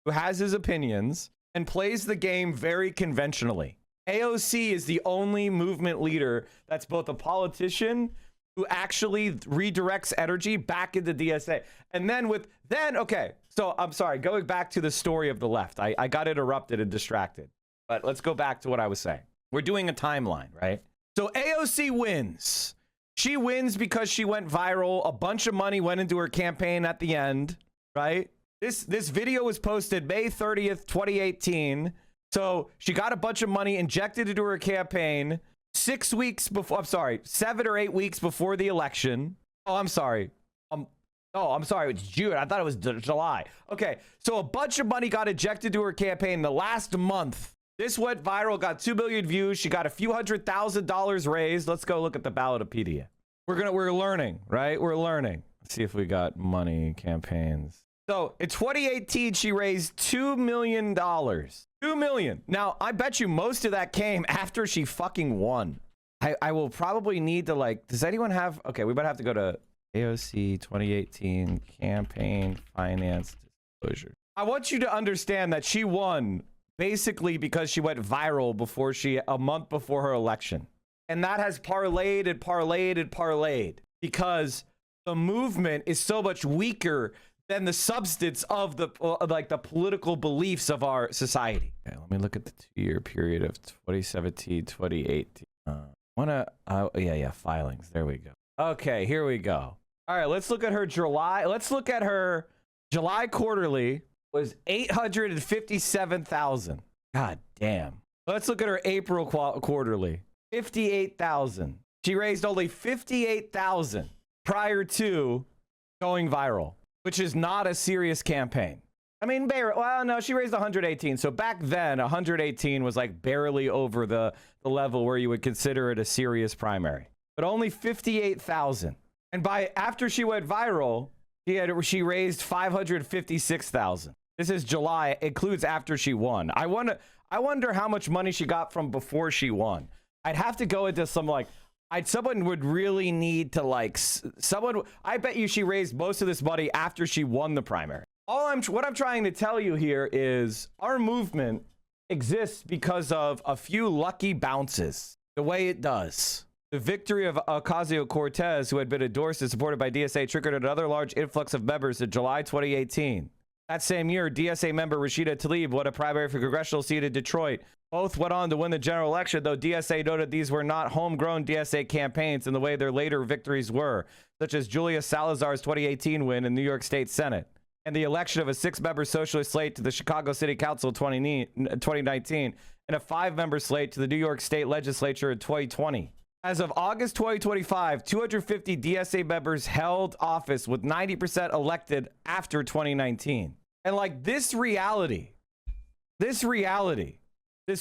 who has his opinions and plays the game very conventionally. AOC is the only movement leader that's both a politician who actually redirects energy back into DSA. And then okay, so I'm sorry, going back to the story of the left. I got interrupted and distracted, but let's go back to what I was saying. We're doing a timeline, right? So AOC wins. She wins because she went viral. A bunch of money went into her campaign at the end, right? This video was posted May 30th, 2018. So she got a bunch of money injected into her campaign 7 or 8 weeks before the election. Oh, I'm sorry. I'm sorry. It's June. I thought it was July. Okay. So a bunch of money got injected to her campaign the last month. This went viral, got 2 million views. She got a few $100,000 raised. Let's go look at the Ballotopedia. We're learning, right? We're learning. Let's see if we got money campaigns. So in 2018, she raised $2 million. $2 million. Now, I bet you most of that came after she fucking won. I will probably need to does anyone have, okay, we better have to go to AOC 2018 campaign finance disclosure. I want you to understand that she won basically because she went viral a month before her election. And that has parlayed and parlayed and parlayed because the movement is so much weaker than the substance of the political beliefs of our society. Okay, let me look at the 2-year period of 2017, 2018. Filings. There we go. Okay, here we go. All right, let's look at her July. Let's look at her July quarterly was 857,000. God damn. Let's look at her April quarterly. 58,000. She raised only 58,000 prior to going viral, which is not a serious campaign. I mean, she raised 118. So back then, 118 was barely over the level where you would consider it a serious primary. But only 58,000. And after she went viral, she raised 556,000. This is July. Includes after she won. I wonder how much money she got from before she won. I'd have to go into some someone would really need to I bet you she raised most of this money after she won the primary. What I'm trying to tell you here is our movement exists because of a few lucky bounces. The way it does. The victory of Ocasio-Cortez, who had been endorsed and supported by DSA, triggered another large influx of members in July 2018. That same year, DSA member Rashida Tlaib won a primary for congressional seat in Detroit. Both went on to win the general election, though DSA noted these were not homegrown DSA campaigns in the way their later victories were, such as Julia Salazar's 2018 win in New York State Senate, and the election of a 6-member socialist slate to the Chicago City Council in 2019, and a 5-member slate to the New York State Legislature in 2020. As of August 2025, 250 DSA members held office, with 90% elected after 2019. And this reality, this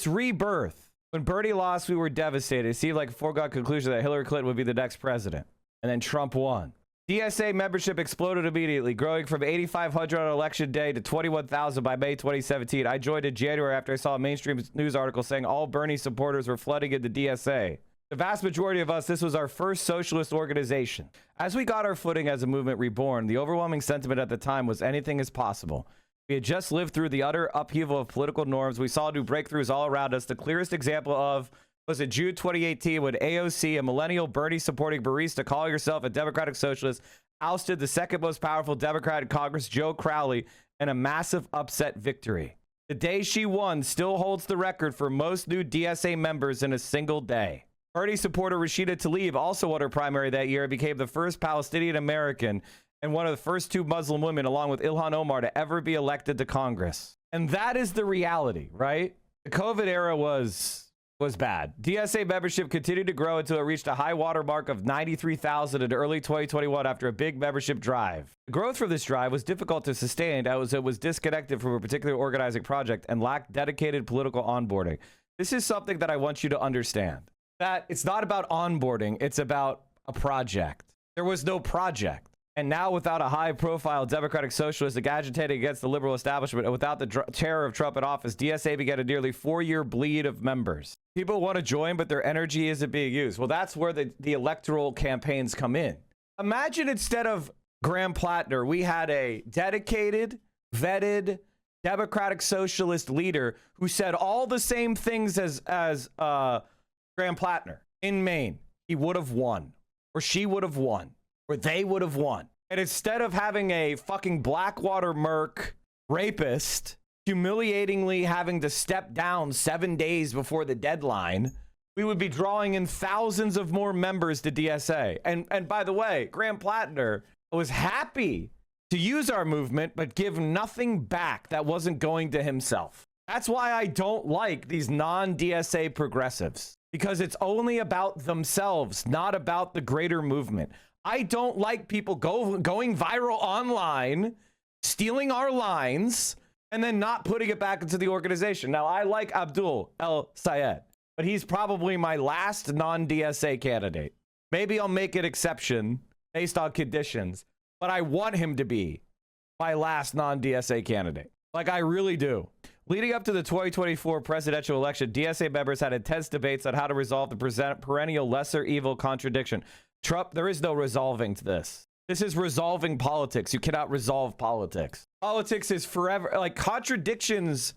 rebirth, when Bernie lost, we were devastated. It seemed like a foregone conclusion that Hillary Clinton would be the next president. And then Trump won. DSA membership exploded immediately, growing from 8,500 on election day to 21,000 by May 2017. I joined in January after I saw a mainstream news article saying all Bernie supporters were flooding into DSA. The vast majority of us, this was our first socialist organization. As we got our footing as a movement reborn, the overwhelming sentiment at the time was anything is possible. We had just lived through the utter upheaval of political norms. We saw new breakthroughs all around us. The clearest example was in June 2018 when AOC, a millennial Bernie-supporting barista calling herself a democratic socialist, ousted the second most powerful Democrat in Congress, Joe Crowley, in a massive upset victory. The day she won still holds the record for most new DSA members in a single day. Bernie supporter Rashida Tlaib also won her primary that year and became the first Palestinian American and one of the first 2 Muslim women, along with Ilhan Omar, to ever be elected to Congress. And that is the reality, right? The COVID era was bad. DSA membership continued to grow until it reached a high water mark of 93,000 in early 2021 after a big membership drive. The growth from this drive was difficult to sustain as it was disconnected from a particular organizing project and lacked dedicated political onboarding. This is something that I want you to understand. That it's not about onboarding, it's about a project. There was no project. And now, without a high-profile Democratic socialist agitating against the liberal establishment, and without the terror of Trump in office, DSA began a nearly 4-year bleed of members. People want to join, but their energy isn't being used. Well, that's where the electoral campaigns come in. Imagine instead of Graham Plattner, we had a dedicated, vetted, Democratic Socialist leader who said all the same things as Graham Plattner in Maine, he would have won, or she would have won, or they would have won. And instead of having a fucking Blackwater Merc rapist humiliatingly having to step down 7 days before the deadline, we would be drawing in thousands of more members to DSA. And by the way, Graham Plattner was happy to use our movement, but give nothing back that wasn't going to himself. That's why I don't like these non-DSA progressives, because it's only about themselves, not about the greater movement. I don't like people going viral online, stealing our lines, and then not putting it back into the organization. Now, I like Abdul El Sayed, but he's probably my last non-DSA candidate. Maybe I'll make an exception based on conditions, but I want him to be my last non-DSA candidate. Like, I really do. Leading up to the 2024 presidential election, DSA members had intense debates on how to resolve the perennial lesser evil contradiction. Trump, there is no resolving to this. This is resolving politics. You cannot resolve politics. Politics is forever. Like, contradictions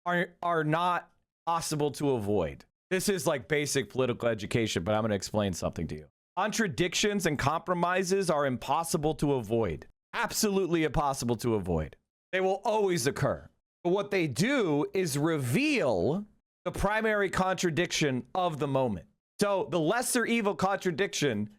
are not possible to avoid. This is like basic political education, but I'm going to explain something to you. Contradictions and compromises are impossible to avoid. Absolutely impossible to avoid. They will always occur. But what they do is reveal the primary contradiction of the moment. So the lesser evil contradiction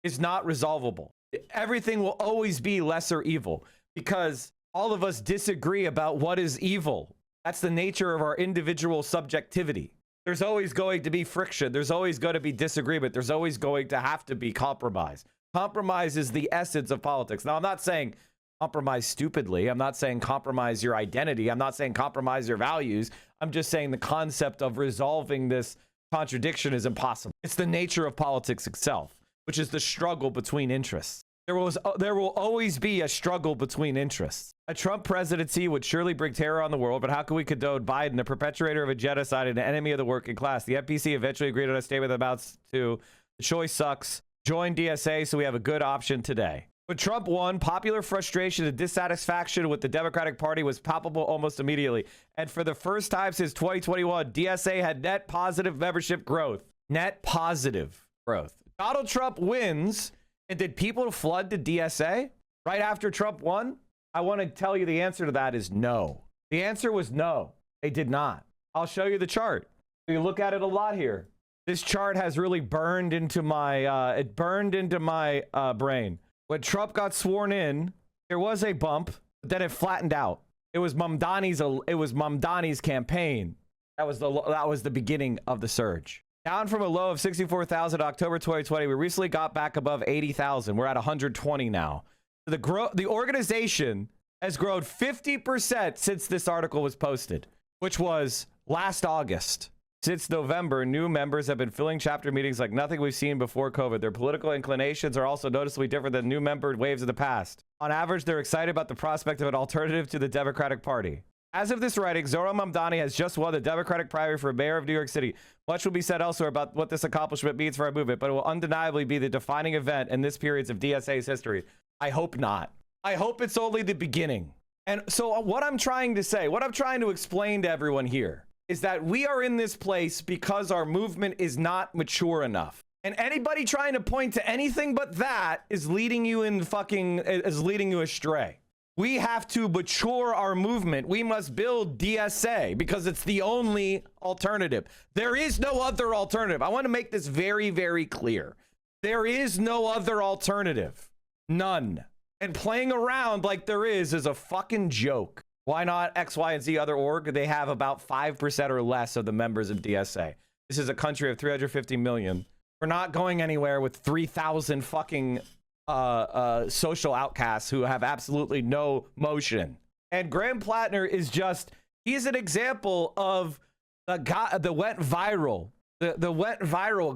is not resolvable. Everything will always be lesser evil because all of us disagree about what is evil. That's the nature of our individual subjectivity. There's always going to be friction. There's always going to be disagreement. There's always going to have to be compromise. Compromise is the essence of politics. Now, I'm not saying compromise stupidly. I'm not saying compromise your identity. I'm not saying compromise your values. I'm just saying the concept of resolving this contradiction is impossible. It's the nature of politics itself, which is the struggle between interests. There will always be a struggle between interests. A Trump presidency would surely bring terror on the world, but how can we condone Biden, the perpetrator of a genocide and an enemy of the working class? The NPC eventually agreed on a statement that amounts to, the choice sucks. Join DSA so we have a good option today. When Trump won, popular frustration and dissatisfaction with the Democratic Party was palpable almost immediately. And for the first time since 2021, DSA had net positive membership growth. Net positive growth. Donald Trump wins, and did people flood to DSA right after Trump won? I want to tell you the answer to that is no. The answer was no. They did not. I'll show you the chart. You look at it a lot here. This chart has really burned into my brain. When Trump got sworn in, there was a bump, but then it flattened out. It was Mamdani's campaign. That was the beginning of the surge. Down from a low of 64,000 October 2020, we recently got back above 80,000. We're at 120 now. The organization has grown 50% since this article was posted, which was last August. Since November, new members have been filling chapter meetings like nothing we've seen before COVID. Their political inclinations are also noticeably different than new member waves of the past. On average, they're excited about the prospect of an alternative to the Democratic Party. As of this writing, Zohran Mamdani has just won the Democratic primary for mayor of New York City. Much will be said elsewhere about what this accomplishment means for our movement, but it will undeniably be the defining event in this period of DSA's history. I hope not. I hope it's only the beginning. And so what I'm trying to say, what I'm trying to explain to everyone here is that we are in this place because our movement is not mature enough. And anybody trying to point to anything but that is leading you astray. We have to mature our movement. We must build DSA because it's the only alternative. There is no other alternative. I want to make this very, very clear. There is no other alternative. None. And playing around like there is a fucking joke. Why not X, Y, and Z other org? They have about 5% or less of the members of DSA. This is a country of 350 million. We're not going anywhere with 3,000 fucking social outcasts who have absolutely no motion. And Graham Plattner is he's an example of the guy, the went viral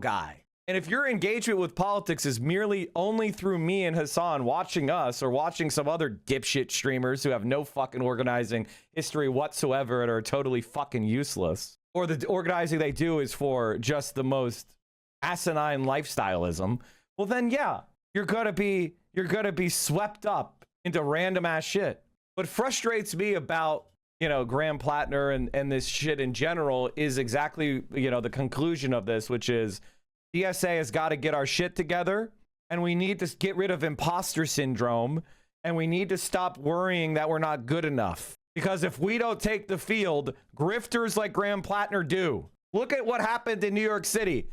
guy. And if your engagement with politics is merely only through me and Hassan watching us or watching some other dipshit streamers who have no fucking organizing history whatsoever and are totally fucking useless, or the organizing they do is for just the most asinine lifestyleism, well then yeah, you're gonna be swept up into random ass shit. What frustrates me about you know, Graham Plattner and this shit in general is exactly, you know, the conclusion of this, which is DSA has got to get our shit together, and we need to get rid of imposter syndrome, and we need to stop worrying that we're not good enough. Because if we don't take the field, grifters like Graham Plattner do. Look at what happened in New York City.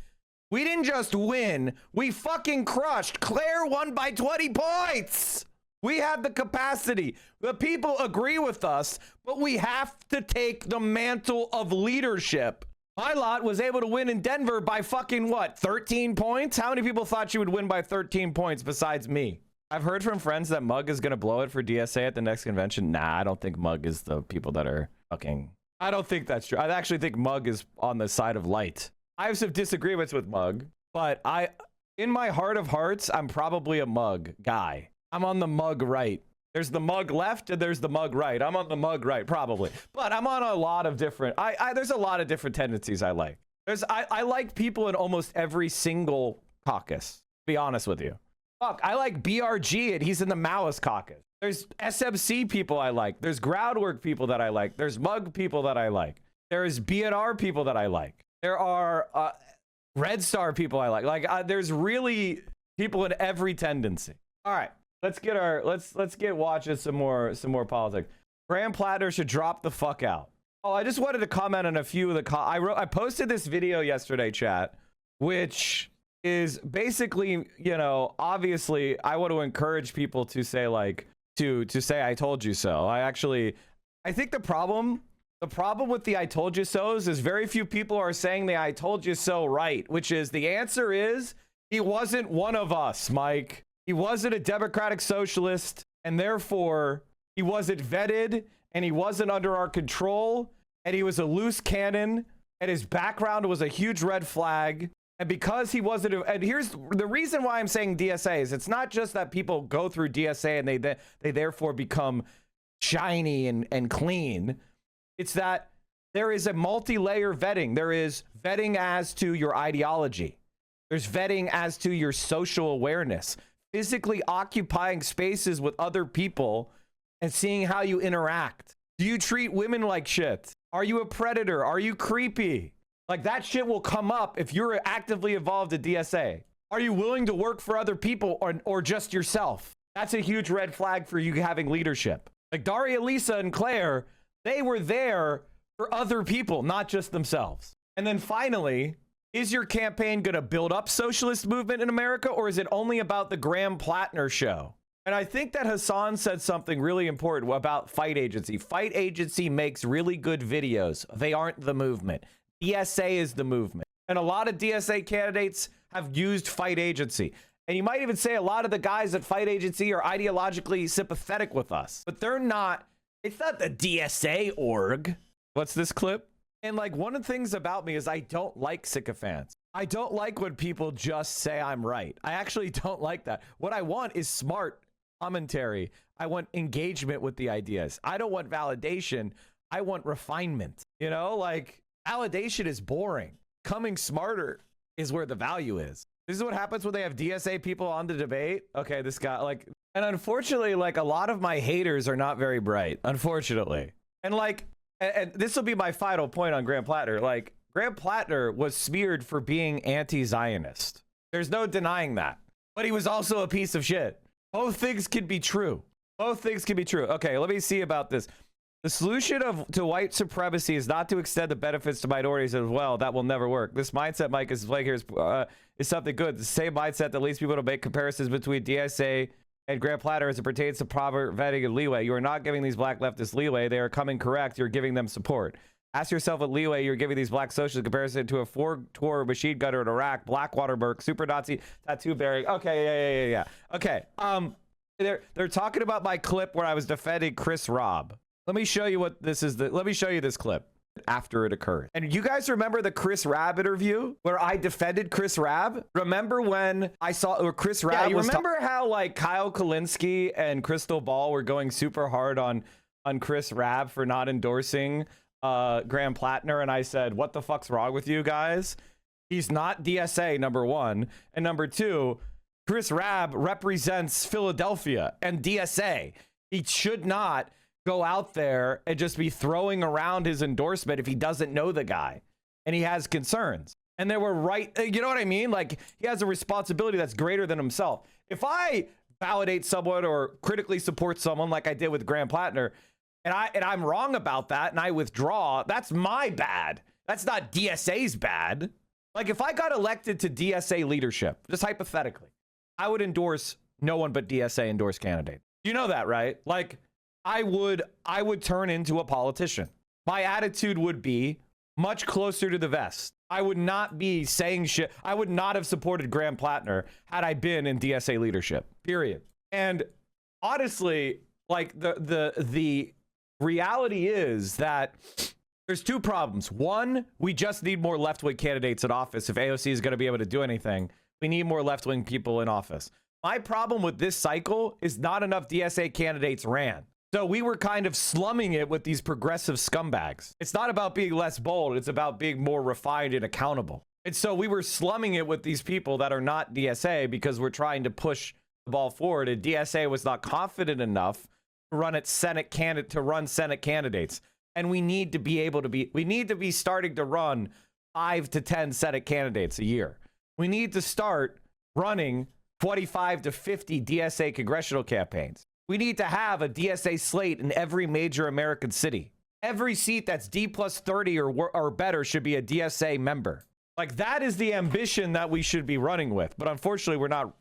We didn't just win, we fucking crushed. Claire won by 20 points. We have the capacity. The people agree with us, but we have to take the mantle of leadership. My lot was able to win in Denver by fucking what, 13 points? How many people thought she would win by 13 points besides me? I've heard from friends that Mug is going to blow it for DSA at the next convention. Nah, I don't think Mug is the people that are fucking... I don't think that's true. I actually think Mug is on the side of light. I have some disagreements with Mug, but in my heart of hearts, I'm probably a Mug guy. I'm on the Mug right. There's the Mug left and there's the Mug right. I'm on the Mug right, probably. But I'm on a lot of different... there's a lot of different tendencies I like. I like people in almost every single caucus, to be honest with you. Fuck, I like BRG and he's in the Maoist caucus. There's SMC people I like. There's groundwork people that I like. There's Mug people that I like. There's BNR people that I like. There are Red Star people I like. There's really people in every tendency. All right. Let's get watching some more politics. Graham Plattner should drop the fuck out. Oh, I just wanted to comment on a few of the I posted this video yesterday, chat, which is basically, you know, obviously I want to encourage people to say like to say I told you so. I think the problem with the I told you so's is very few people are saying the I told you so right, which is the answer is he wasn't one of us, Mike. He wasn't a democratic socialist, and therefore he wasn't vetted, and he wasn't under our control, and he was a loose cannon, and his background was a huge red flag. And because he wasn't, and here's the reason why I'm saying DSA is it's not just that people go through DSA and they therefore become shiny and clean. It's that there is a multi-layer vetting. There is vetting as to your ideology. There's vetting as to your social awareness. Physically occupying spaces with other people and seeing how you interact. Do you treat women like shit? Are you a predator? Are you creepy? Like that shit will come up if you're actively involved at DSA. Are you willing to work for other people or just yourself? That's a huge red flag for you having leadership. Like Daria, Lisa, and Claire, they were there for other people, not just themselves. And then finally, is your campaign going to build up socialist movement in America, or is it only about the Graham Plattner show? And I think that Hassan said something really important about Fight Agency. Fight Agency makes really good videos. They aren't the movement. DSA is the movement. And a lot of DSA candidates have used Fight Agency. And you might even say a lot of the guys at Fight Agency are ideologically sympathetic with us. But they're not. It's not the DSA org. What's this clip? And like one of the things about me is I don't like sycophants. I don't like when people just say I'm right. I actually don't like that. What I want is smart commentary. I want engagement with the ideas. I don't want validation. I want refinement. You know, like validation is boring. Coming smarter is where the value is. This is what happens when they have DSA people on the debate. Okay, this guy like, and unfortunately, like a lot of my haters are not very bright, unfortunately. And like, and this will be my final point on Graham Plattner. Like, Graham Plattner was smeared for being anti-Zionist. There's no denying that. But he was also a piece of shit. Both things can be true. Both things can be true. Okay, let me see about this. The solution to white supremacy is not to extend the benefits to minorities as well. That will never work. This mindset, Mike, is like here is something good. The same mindset that leads people to make comparisons between DSA and Graham Plattner as it pertains to proper vetting and leeway. You are not giving these black leftists leeway. They are coming correct. You're giving them support. Ask yourself what leeway you're giving these black socialists in comparison to a 4-tour machine gunner in Iraq, Blackwater Merc, super Nazi tattoo bearing. Okay, yeah. Okay. They're talking about my clip where I was defending Chris Robb. Let me show you what this is. Let me show you this clip after it occurred. And you guys remember the Chris Rabb interview where I defended Chris Rabb? Remember when I saw Chris Rabb? Yeah, you remember how like Kyle Kulinski and Crystal Ball were going super hard on Chris Rabb for not endorsing Graham Plattner, and I said, what the fuck's wrong with you guys? He's not DSA, number one, and number two, Chris Rabb represents Philadelphia and DSA. He should not go out there and just be throwing around his endorsement if he doesn't know the guy and he has concerns. And they were right. You know what I mean? Like, he has a responsibility that's greater than himself. If I validate someone or critically support someone like I did with Graham Plattner, and I'm wrong about that and I withdraw, that's my bad. That's not DSA's bad. Like, if I got elected to DSA leadership, just hypothetically, I would endorse no one but DSA endorsed candidate. You know that, right? Like, I would turn into a politician. My attitude would be much closer to the vest. I would not be saying shit. I would not have supported Graham Plattner had I been in DSA leadership, period. And honestly, like, the reality is that there's two problems. One, we just need more left-wing candidates in office. If AOC is going to be able to do anything, we need more left-wing people in office. My problem with this cycle is not enough DSA candidates ran. So we were kind of slumming it with these progressive scumbags. It's not about being less bold. It's about being more refined and accountable. And so we were slumming it with these people that are not DSA because we're trying to push the ball forward. And DSA was not confident enough to run Senate candidates. And we need to be starting to run 5 to 10 Senate candidates a year. We need to start running 25 to 50 DSA congressional campaigns. We need to have a DSA slate in every major American city. Every seat that's D+30 or better should be a DSA member. Like, that is the ambition that we should be running with. But unfortunately,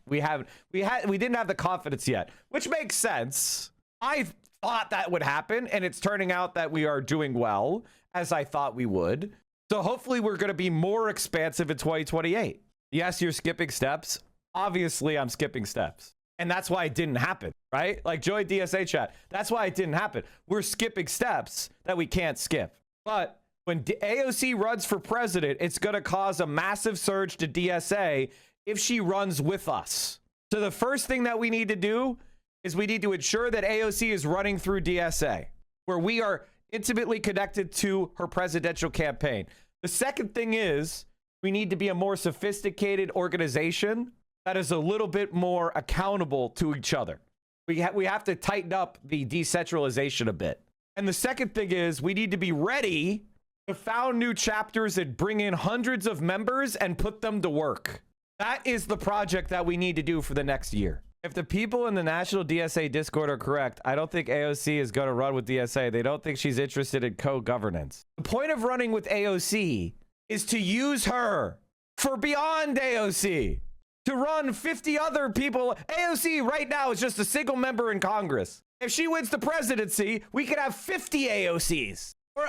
we didn't have the confidence yet, which makes sense. I thought that would happen, and it's turning out that we are doing well, as I thought we would. So hopefully we're going to be more expansive in 2028. Yes, you're skipping steps. Obviously, I'm skipping steps. And that's why it didn't happen, right? Like, join DSA chat. That's why it didn't happen. We're skipping steps that we can't skip. But when AOC runs for president, it's going to cause a massive surge to DSA if she runs with us. So the first thing that we need to do is we need to ensure that AOC is running through DSA, where we are intimately connected to her presidential campaign. The second thing is we need to be a more sophisticated organization that is a little bit more accountable to each other. We have to tighten up the decentralization a bit. And the second thing is we need to be ready to found new chapters and bring in hundreds of members and put them to work. That is the project that we need to do for the next year. If the people in the National DSA Discord are correct, I don't think AOC is going to run with DSA. They don't think she's interested in co-governance. The point of running with AOC is to use her for beyond AOC. To run 50 other people. AOC right now is just a single member in Congress. If she wins the presidency, we could have 50 AOCs. Or,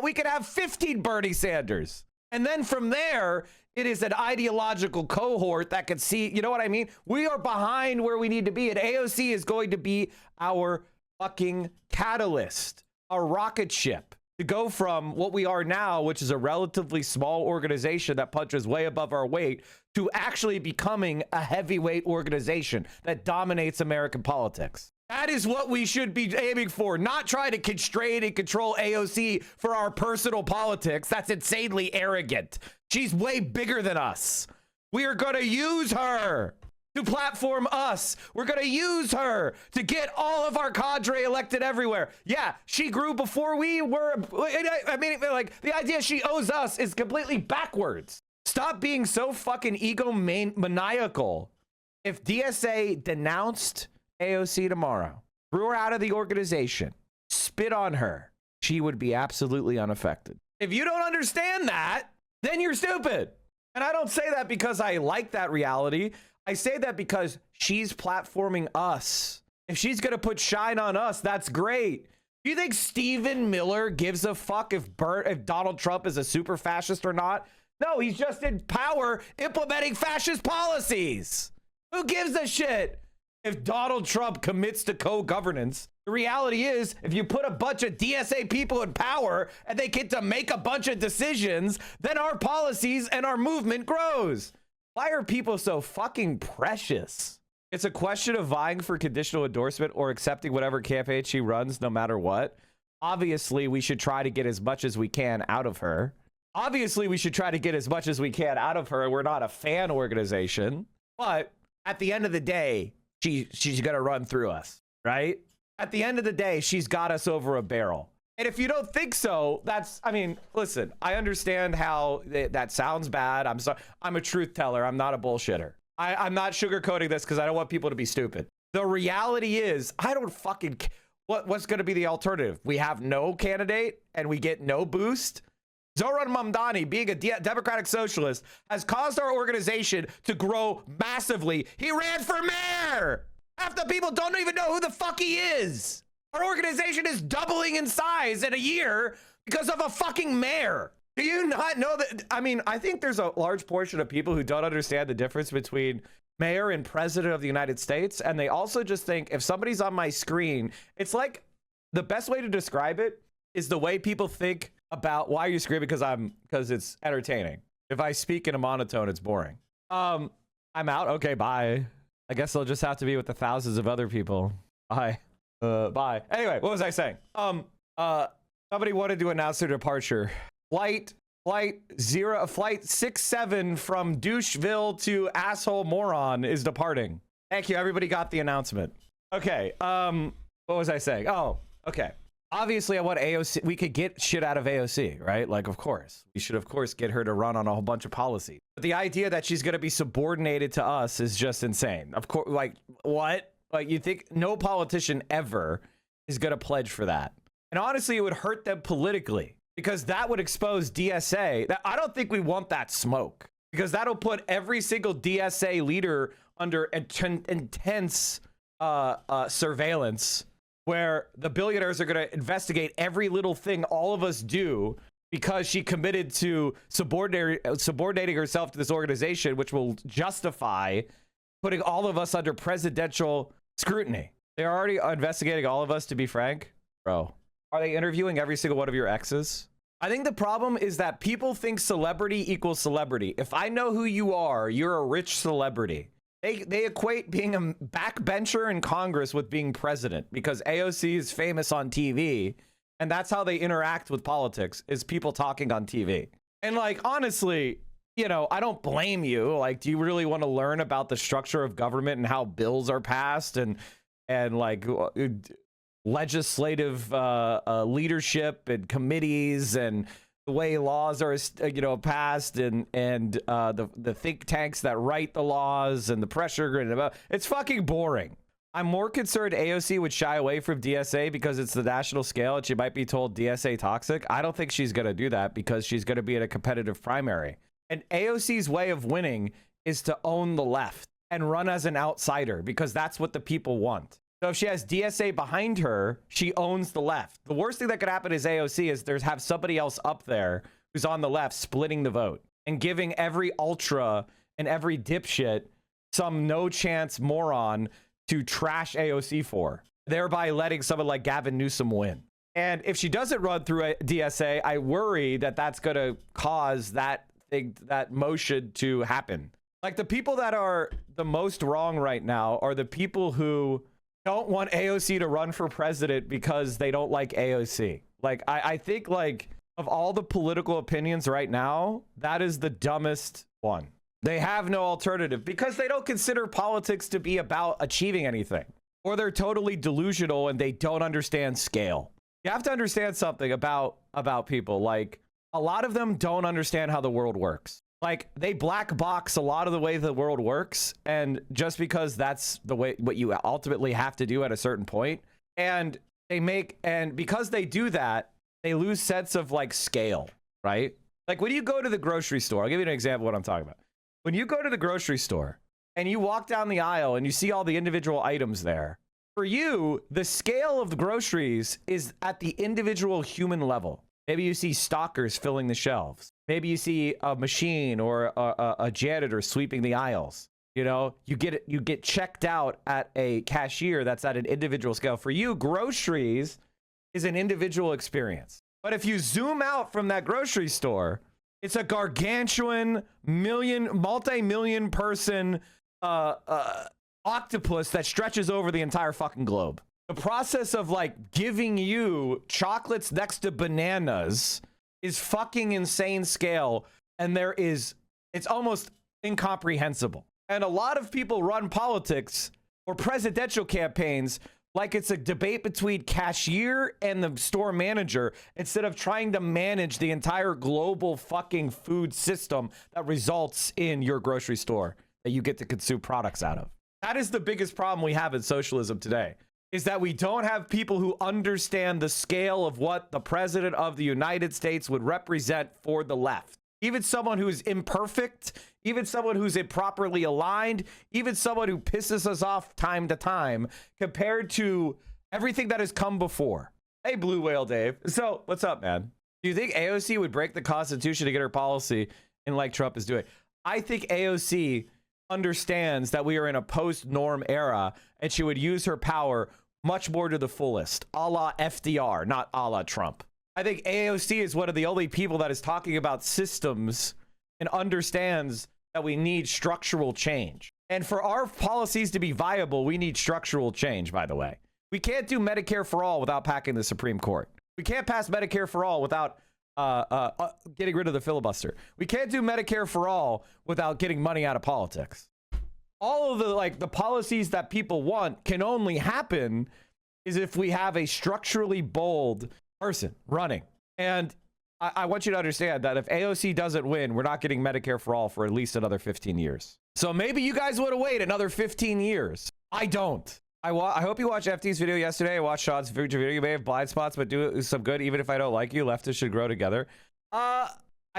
we could have 15 Bernie Sanders. And then from there, it is an ideological cohort that could see, you know what I mean? We are behind where we need to be. And AOC is going to be our fucking catalyst, our rocket ship, to go from what we are now, which is a relatively small organization that punches way above our weight, to actually becoming a heavyweight organization that dominates American politics. That is what we should be aiming for, not try to constrain and control AOC for our personal politics. That's insanely arrogant. She's way bigger than us. We are going to use her to platform us. We're going to use her to get all of our cadre elected everywhere. Yeah, she grew before we were. I mean, like, the idea she owes us is completely backwards. Stop being so fucking maniacal. If DSA denounced AOC tomorrow, threw her out of the organization, spit on her, she would be absolutely unaffected. If you don't understand that, then you're stupid. And I don't say that because I like that reality. I say that because she's platforming us. If she's going to put shine on us, that's great. Do you think Stephen Miller gives a fuck if Donald Trump is a super fascist or not? No, he's just in power implementing fascist policies. Who gives a shit if Donald Trump commits to co-governance? The reality is, if you put a bunch of DSA people in power and they get to make a bunch of decisions, then our policies and our movement grows. Why are people so fucking precious? It's a question of vying for conditional endorsement or accepting whatever campaign she runs, no matter what. Obviously, we should try to get as much as we can out of her. We're not a fan organization, but at the end of the day, she's going to run through us, right? at the end of the day, she's got us over a barrel. And if you don't think so, I mean, listen, I understand how that sounds bad. I'm sorry. I'm a truth teller. I'm not a bullshitter. I'm not sugarcoating this because I don't want people to be stupid. The reality is, I don't fucking what's going to be the alternative? We have no candidate and we get no boost. Zoran Mamdani, being a democratic socialist, has caused our organization to grow massively. He ran for mayor. Half the people don't even know who the fuck he is. Our organization is doubling in size in a year because of a fucking mayor. Do you not know that? I mean, I think there's a large portion of people who don't understand the difference between mayor and president of the United States. And they also just think if somebody's on my screen, it's like the best way to describe it is the way people think about why you screaming because it's entertaining. If I speak in a monotone, it's boring. I'm out. Okay, bye. I guess I'll just have to be with the thousands of other people. Bye. Bye. Anyway, what was I saying? Somebody wanted to announce their departure. Flight 67 from Doucheville to Asshole Moron is departing. Thank you. Everybody got the announcement. Okay. What was I saying? Oh, okay. Obviously, I want AOC. We could get shit out of AOC, right? Like, of course. We should, of course, get her to run on a whole bunch of policies. But the idea that she's going to be subordinated to us is just insane. Of course, like, what? Like, you think no politician ever is going to pledge for that. And honestly, it would hurt them politically because that would expose DSA. I don't think we want that smoke because that'll put every single DSA leader under intense surveillance where the billionaires are going to investigate every little thing all of us do because she committed to subordinating herself to this organization, which will justify putting all of us under presidential scrutiny. They're already investigating all of us, to be frank. Bro, are they interviewing every single one of your exes? I think the problem is that people think celebrity equals celebrity. If I know who you are, you're a rich celebrity. They equate being a backbencher in Congress with being president because AOC is famous on TV. And that's how they interact with politics, is people talking on TV. And like, honestly, you know, I don't blame you. Like, do you really want to learn about the structure of government and how bills are passed and like legislative leadership and committees and the way laws are, you know, passed and the think tanks that write the laws and the pressure and it's fucking boring. I'm more concerned AOC would shy away from DSA because it's the national scale and she might be told DSA toxic. I don't think she's going to do that because she's going to be in a competitive primary. And AOC's way of winning is to own the left and run as an outsider because that's what the people want. So if she has DSA behind her, she owns the left. The worst thing that could happen is AOC is have somebody else up there who's on the left splitting the vote and giving every ultra and every dipshit some no chance moron to trash AOC for, thereby letting someone like Gavin Newsom win. And if she doesn't run through a DSA, I worry that that's going to cause that motion to happen. Like the people that are the most wrong right now are the people who don't want AOC to run for president because they don't like AOC. Like, I think like of all the political opinions right now, that is the dumbest one. They have no alternative because they don't consider politics to be about achieving anything, or they're totally delusional and they don't understand scale. You have to understand something about people. Like a lot of them don't understand how the world works. Like they black box a lot of the way the world works. And just because that's the way, what you ultimately have to do at a certain point. And because they do that, they lose sense of like scale, right? Like when you go to the grocery store, I'll give you an example of what I'm talking about. When you go to the grocery store and you walk down the aisle and you see all the individual items there, for you, the scale of the groceries is at the individual human level. Maybe you see stockers filling the shelves. Maybe you see a machine or a janitor sweeping the aisles. You know, you get checked out at a cashier that's at an individual scale. For you, groceries is an individual experience. But if you zoom out from that grocery store, it's a gargantuan multi-million person octopus that stretches over the entire fucking globe. The process of like giving you chocolates next to bananas is fucking insane scale. And it's almost incomprehensible. And a lot of people run politics or presidential campaigns like it's a debate between cashier and the store manager instead of trying to manage the entire global fucking food system that results in your grocery store that you get to consume products out of. That is the biggest problem we have in socialism today, is that we don't have people who understand the scale of what the president of the United States would represent for the left. Even someone who's imperfect, even someone who's improperly aligned, even someone who pisses us off time to time compared to everything that has come before. Hey, Blue Whale Dave. So what's up, man? Do you think AOC would break the Constitution to get her policy in like Trump is doing? I think AOC understands that we are in a post-norm era and she would use her power much more to the fullest, a la FDR, not a la Trump. I think AOC is one of the only people that is talking about systems and understands that we need structural change. And for our policies to be viable, we need structural change, by the way. We can't do Medicare for all without packing the Supreme Court. We can't pass Medicare for all without getting rid of the filibuster. We can't do Medicare for all without getting money out of politics. All of the policies that people want can only happen is if we have a structurally bold person running. And I want you to understand that if AOC doesn't win, we're not getting Medicare for all for at least another 15 years. So maybe you guys want to wait another 15 years. I don't. I hope you watched FT's video yesterday. I watched Sean's video. You may have blind spots, but do some good. Even if I don't like you, leftists should grow together. I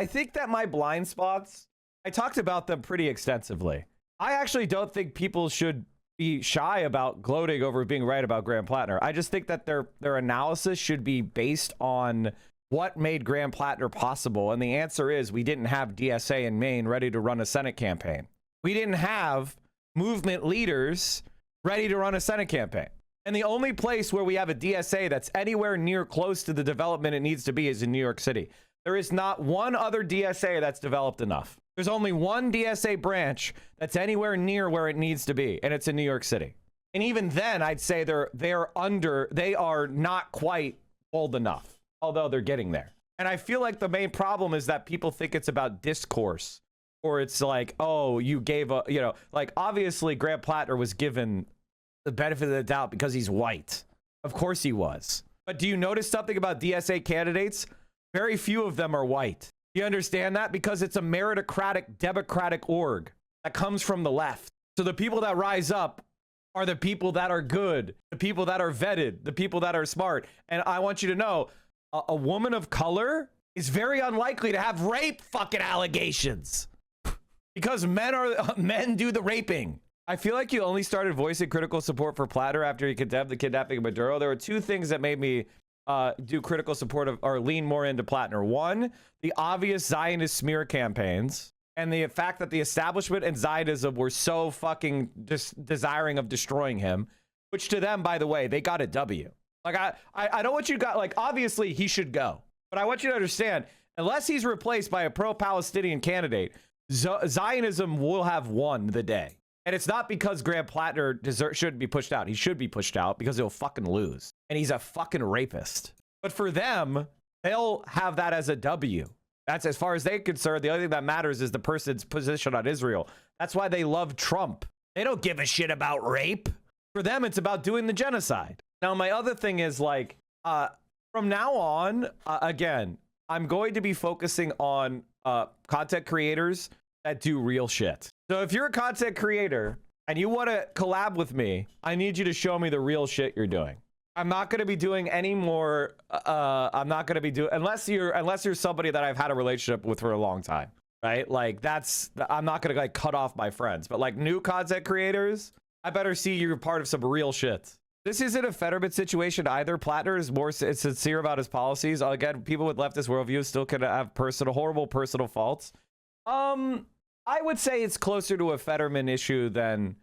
think that my blind spots, I talked about them pretty extensively. I actually don't think people should be shy about gloating over being right about Graham Plattner. I just think that their analysis should be based on what made Graham Plattner possible. And the answer is we didn't have DSA in Maine ready to run a Senate campaign. We didn't have movement leaders ready to run a Senate campaign. And the only place where we have a DSA that's anywhere near close to the development it needs to be is in New York City. There is not one other DSA that's developed enough. There's only one DSA branch that's anywhere near where it needs to be, and it's in New York City. And even then, I'd say they are not quite bold enough, although they're getting there. And I feel like the main problem is that people think it's about discourse, or it's like, oh, you gave like obviously Graham Plattner was given the benefit of the doubt because he's white. Of course he was. But do you notice something about DSA candidates? Very few of them are white. You understand that? Because it's a meritocratic, democratic org that comes from the left. So the people that rise up are the people that are good, the people that are vetted, the people that are smart. And I want you to know, a woman of color is very unlikely to have rape fucking allegations because men do the raping. I feel like you only started voicing critical support for Platter after he condemned the kidnapping of Maduro. There were two things that made me do critical support of or lean more into Plattner. One, the obvious Zionist smear campaigns and the fact that the establishment and Zionism were so fucking desiring of destroying him, which to them, by the way, they got a W. Like I don't want you to got like obviously he should go, but I want you to understand unless he's replaced by a pro-Palestinian candidate, Zionism will have won the day. And it's not because Graham Plattner shouldn't be pushed out. He should be pushed out because he'll fucking lose. And he's a fucking rapist. But for them, they'll have that as a W. That's as far as they're concerned. The only thing that matters is the person's position on Israel. That's why they love Trump. They don't give a shit about rape. For them, it's about doing the genocide. Now, my other thing is like, from now on, again, I'm going to be focusing on content creators that do real shit. So if you're a content creator and you want to collab with me, I need you to show me the real shit you're doing. I'm not going to be doing any more. I'm not going to be doing unless you're somebody that I've had a relationship with for a long time, right? Like I'm not going to like cut off my friends, but like new content creators, I better see you're part of some real shit. This isn't a Fetterman situation either. Plattner is more sincere about his policies. Again, people with leftist worldviews still can have horrible personal faults. I would say it's closer to a Fetterman issue than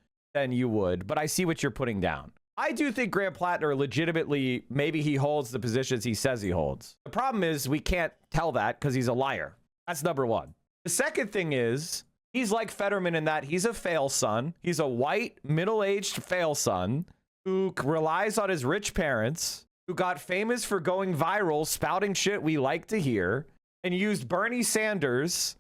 you would, but I see what you're putting down. I do think Graham Plattner legitimately, maybe he holds the positions he says he holds. The problem is we can't tell that because he's a liar. That's number one. The second thing is he's like Fetterman in that he's a fail son. He's a white, middle-aged fail son who relies on his rich parents, who got famous for going viral, spouting shit we like to hear, and used Bernie Sanders'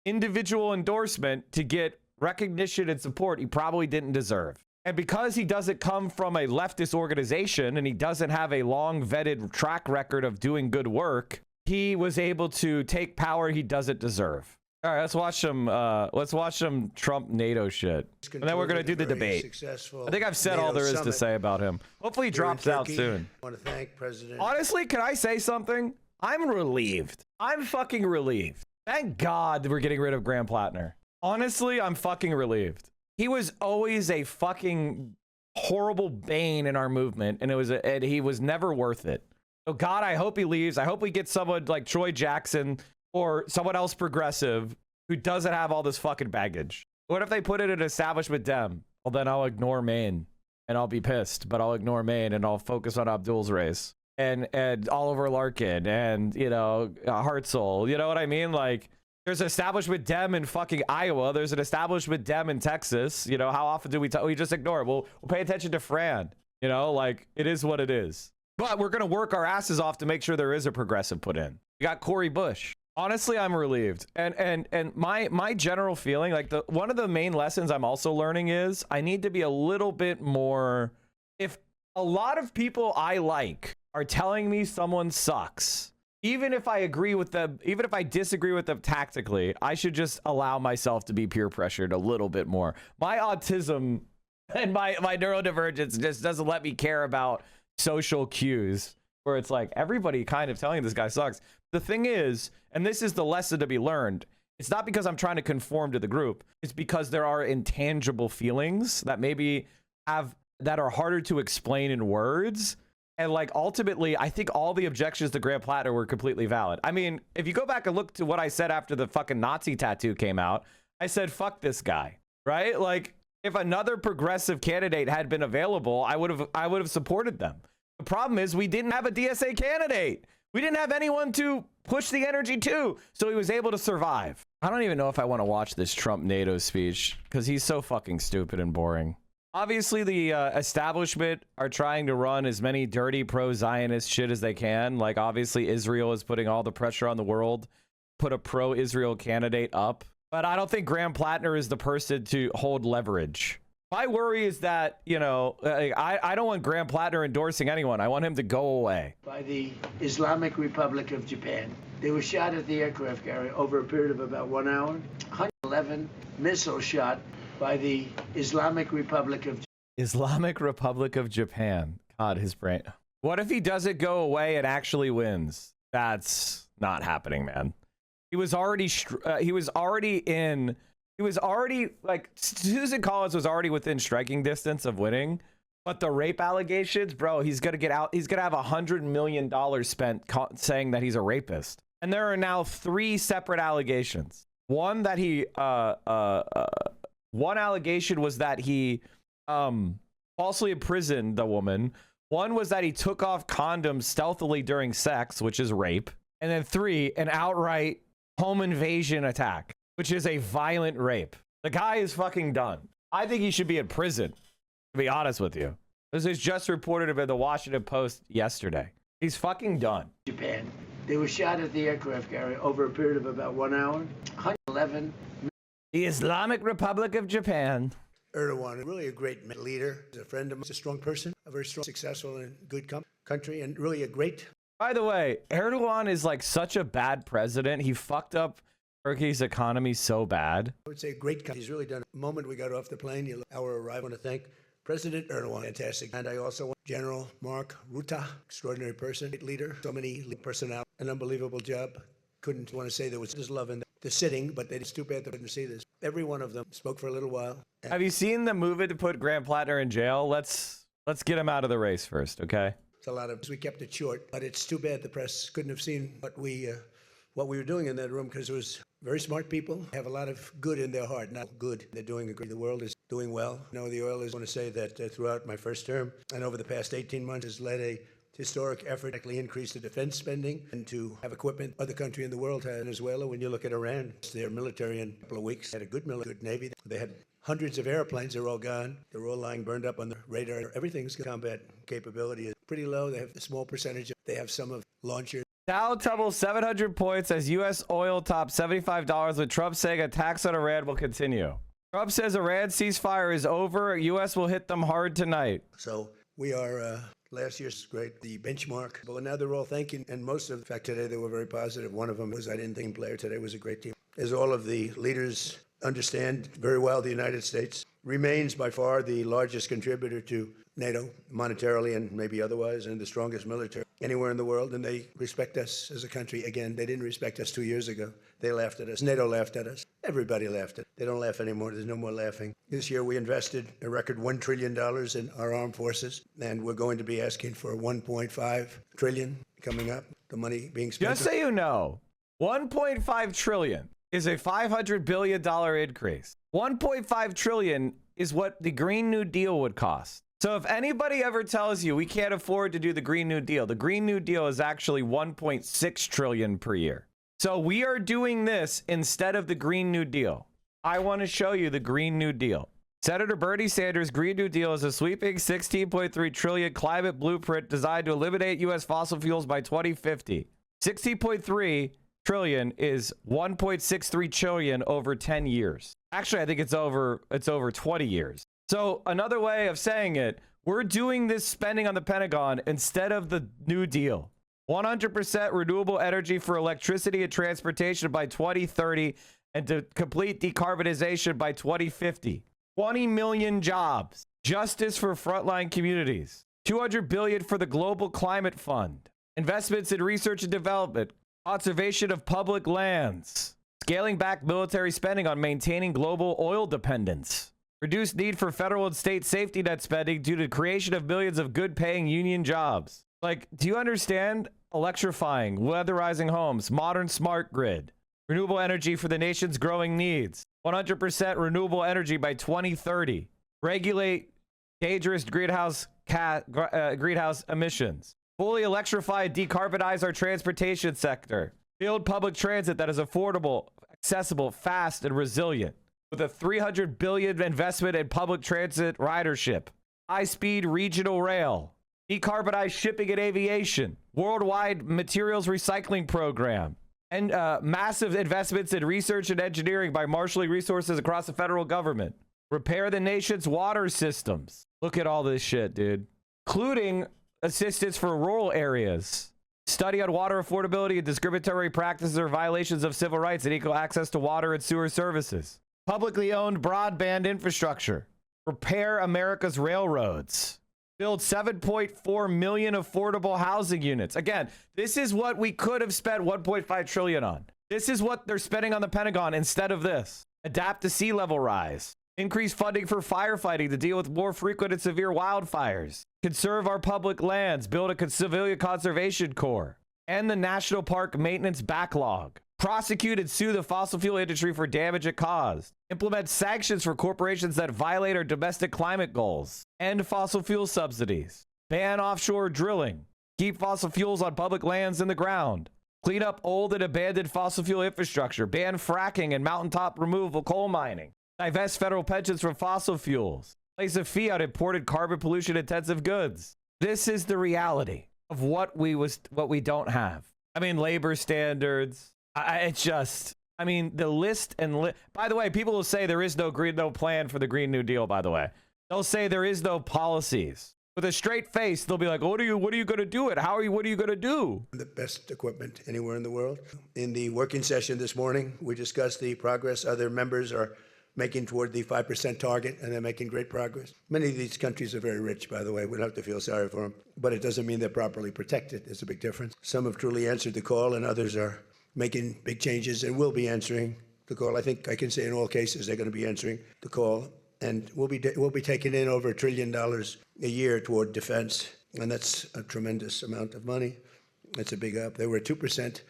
individual endorsement to get recognition and support he probably didn't deserve. And because he doesn't come from a leftist organization and he doesn't have a long vetted track record of doing good work, he was able to take power he doesn't deserve. All right, let's watch some Trump NATO shit. And then we're going to do the debate. I think I've said all there is to say about him. Hopefully he drops out soon. I want to thank President. Honestly, can I say something? I'm relieved. I'm fucking relieved. Thank God we're getting rid of Graham Plattner. Honestly, I'm fucking relieved. He was always a fucking horrible bane in our movement, and he was never worth it. So God, I hope he leaves. I hope we get someone like Troy Jackson or someone else progressive who doesn't have all this fucking baggage. What if they put it in establishment Dem? Well, then I'll ignore Maine and I'll be pissed, but I'll ignore Maine and I'll focus on Abdul's race and Oliver Larkin and, you know, Hartzell. You know what I mean? Like, there's an establishment Dem in fucking Iowa. There's an establishment Dem in Texas. You know, how often do we just ignore it? We'll pay attention to Fran. You know, like, it is what it is. But we're going to work our asses off to make sure there is a progressive put in. We got Cori Bush. Honestly, I'm relieved. And my general feeling, like one of the main lessons I'm also learning is I need to be a little bit more, if a lot of people I like are telling me someone sucks, even if I agree with them, even if I disagree with them tactically, I should just allow myself to be peer pressured a little bit more. My autism and my neurodivergence just doesn't let me care about social cues where it's like everybody kind of telling this guy sucks. The thing is, and this is the lesson to be learned, it's not because I'm trying to conform to the group. It's because there are intangible feelings that maybe that are harder to explain in words. And like, ultimately, I think all the objections to Graham Plattner were completely valid. I mean, if you go back and look to what I said after the fucking Nazi tattoo came out, I said, fuck this guy, right? Like, if another progressive candidate had been available, I would have supported them. The problem is we didn't have a DSA candidate. We didn't have anyone to push the energy to, so he was able to survive. I don't even know if I want to watch this Trump NATO speech because he's so fucking stupid and boring. Obviously, the establishment are trying to run as many dirty pro-Zionist shit as they can. Like, obviously, Israel is putting all the pressure on the world, put a pro-Israel candidate up. But I don't think Graham Plattner is the person to hold leverage. My worry is that, you know, I don't want Graham Plattner endorsing anyone. I want him to go away. By the Islamic Republic of Japan. They were shot at the aircraft carrier over a period of about 1 hour. 111 missiles shot by the Islamic Republic of Japan. Islamic Republic of Japan. God, his brain. What if he doesn't go away and actually wins? That's not happening, man. He was already like, Susan Collins was already within striking distance of winning, but the rape allegations, bro, he's gonna get out. He's gonna have $100 million spent saying that he's a rapist. And there are now 3 separate allegations. One that he, one allegation was that he falsely imprisoned the woman. One was that he took off condoms stealthily during sex, which is rape. And then 3, an outright home invasion attack, which is a violent rape. The guy is fucking done. I think he should be in prison, to be honest with you. This is just reported in the Washington Post yesterday. He's fucking done. Japan. They were shot at the aircraft carrier over a period of about 1 hour. 111. The Islamic Republic of Japan. Erdogan, really a great leader, a friend of mine, a strong person, a very strong, successful, and good country, and really a great. By the way, Erdogan is like such a bad president. He fucked up Turkey's economy so bad. I would say a great country. He's really done. The moment we got off the plane, our arrival, I want to thank President Erdogan, fantastic. And I also want General Mark Rutte, extraordinary person, great leader, so many personnel, an unbelievable job. Couldn't want to say there was just love in the sitting, but it's too bad they didn't see this. Every one of them spoke for a little while. Have you seen the movement to put Graham Plattner in jail? Let's get him out of the race first, okay? It's a lot of, we kept it short, but it's too bad the press couldn't have seen what we were doing in that room, because it was very smart people, have a lot of good in their heart, not good. They're doing a great, the world is doing well. You know, the oil is, I want to say that throughout my first term and over the past 18 months has led a historic effort to actually increase the defense spending and to have equipment other country in the world had. Venezuela, when you look at Iran, their military in a couple of weeks had a good military, good navy. They had hundreds of airplanes. They're all gone. They're all lying burned up on the radar. Everything's combat capability is pretty low. They have a small percentage. They have some of launchers. Dow tumbles 700 points as U.S. oil tops $75 with Trump saying a tax on Iran will continue. Trump says Iran ceasefire is over. U.S. will hit them hard tonight. So we are, last year's great, the benchmark. But now they're all thanking, and most of, in fact, today they were very positive. One of them was, I didn't think player today was a great team. As all of the leaders understand very well, the United States remains by far the largest contributor to NATO, monetarily and maybe otherwise, and the strongest military anywhere in the world. And they respect us as a country. Again, they didn't respect us 2 years ago. They laughed at us. NATO laughed at us. Everybody laughed at us. They don't laugh anymore. There's no more laughing. This year we invested a record $1 trillion in our armed forces, and we're going to be asking for $1.5 trillion coming up, the money being spent. Just so you know, $1.5 trillion is a $500 billion increase. $1.5 trillion is what the Green New Deal would cost. So if anybody ever tells you we can't afford to do the Green New Deal is actually $1.6 trillion per year. So we are doing this instead of the Green New Deal. I want to show you the Green New Deal. Senator Bernie Sanders' Green New Deal is a sweeping $16.3 trillion climate blueprint designed to eliminate U.S. fossil fuels by 2050. $16.3 trillion is $1.63 trillion over 10 years. Actually, I think it's over 20 years. So another way of saying it, we're doing this spending on the Pentagon instead of the New Deal. 100% renewable energy for electricity and transportation by 2030 and to complete decarbonization by 2050. 20 million jobs. Justice for frontline communities. $200 billion for the Global Climate Fund. Investments in research and development. Conservation of public lands. Scaling back military spending on maintaining global oil dependence. Reduced need for federal and state safety net spending due to creation of millions of good-paying union jobs. Like, do you understand? Electrifying, weatherizing homes, modern smart grid, renewable energy for the nation's growing needs, 100% renewable energy by 2030, regulate dangerous greenhouse emissions, fully electrify, decarbonize our transportation sector, build public transit that is affordable, accessible, fast, and resilient, with a $300 billion investment in public transit ridership, high-speed regional rail, decarbonize shipping and aviation, worldwide materials recycling program, and massive investments in research and engineering by marshaling resources across the federal government, repair the nation's water systems. Look at all this shit, dude. Including assistance for rural areas, study on water affordability and discriminatory practices or violations of civil rights and equal access to water and sewer services, publicly owned broadband infrastructure, repair America's railroads, build 7.4 million affordable housing units. Again, this is what we could have spent 1.5 trillion on. This is what they're spending on the Pentagon instead of this. Adapt to sea level rise. Increase funding for firefighting to deal with more frequent and severe wildfires. Conserve our public lands. Build a civilian conservation corps. End the national park maintenance backlog. Prosecute and sue the fossil fuel industry for damage it caused. Implement sanctions for corporations that violate our domestic climate goals. End fossil fuel subsidies. Ban offshore drilling. Keep fossil fuels on public lands in the ground. Clean up old and abandoned fossil fuel infrastructure. Ban fracking and mountaintop removal coal mining. Divest federal pensions from fossil fuels. Place a fee on imported carbon pollution intensive goods. This is the reality of what we don't have. I mean, labor standards. The list and by the way, people will say there is no plan for the Green New Deal, by the way. They'll say there is no policies. With a straight face, they'll be like, what are you going to do it? What are you going to do? The best equipment anywhere in the world. In the working session this morning, we discussed the progress other members are making toward the 5% target, and they're making great progress. Many of these countries are very rich, by the way. We don't have to feel sorry for them. But it doesn't mean they're properly protected. There's a big difference. Some have truly answered the call, and others are making big changes and will be answering the call. I think I can say in all cases they're going to be answering the call. And we'll be taking in over $1 trillion a year toward defense. And that's a tremendous amount of money. That's a big up. They were at 2%.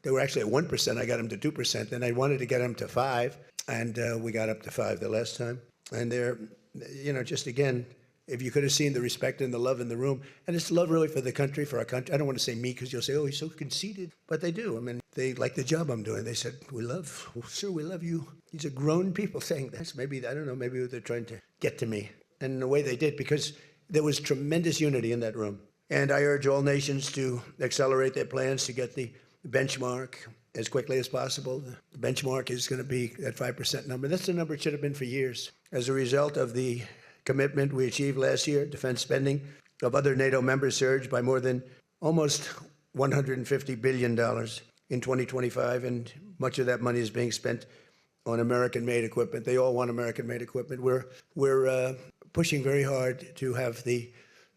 They were actually at 1%. I got them to 2%. Then I wanted to get them to 5%. And we got up to 5% the last time. And they're, just again, if you could have seen the respect and the love in the room, and it's love really for the country, for our country. I don't want to say me because you'll say, oh, he's so conceited. But they do. I mean, they like the job I'm doing. They said, we love you. These are grown people saying that. Maybe, I don't know, maybe they're trying to get to me. And in a way they did, because there was tremendous unity in that room. And I urge all nations to accelerate their plans to get the benchmark as quickly as possible. The benchmark is going to be that 5% number. That's the number it should have been for years. As a result of the commitment we achieved last year, defense spending of other NATO members surged by more than almost $150 billion in 2025, and much of that money is being spent on American-made equipment. They all want American-made equipment. We're pushing very hard to have the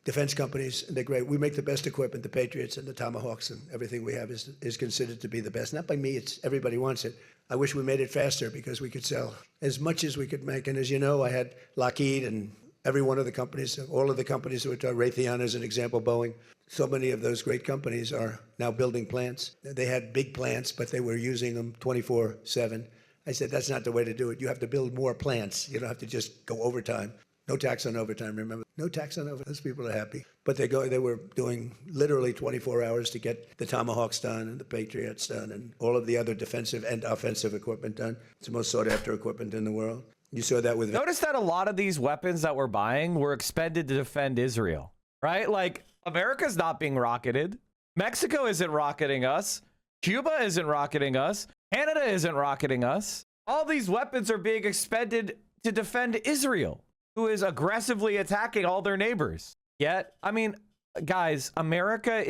defense companies, and they're great. We make the best equipment, the Patriots and the Tomahawks, and everything we have is considered to be the best. Not by me, it's everybody wants it. I wish we made it faster because we could sell as much as we could make. And as you know, I had Lockheed and every one of the companies, all of the companies that were Raytheon as an example, Boeing. So many of those great companies are now building plants. They had big plants, but they were using them 24/7. I said, that's not the way to do it. You have to build more plants. You don't have to just go overtime. No tax on overtime, remember? No tax on overtime. Those people are happy. But they were doing literally 24 hours to get the Tomahawks done and the Patriots done and all of the other defensive and offensive equipment done. It's the most sought after equipment in the world. You saw that with... Notice that a lot of these weapons that we're buying were expended to defend Israel, right? Like, America's not being rocketed. Mexico isn't rocketing us. Cuba isn't rocketing us. Canada isn't rocketing us. All these weapons are being expended to defend Israel, who is aggressively attacking all their neighbors. Yet, I mean, guys, America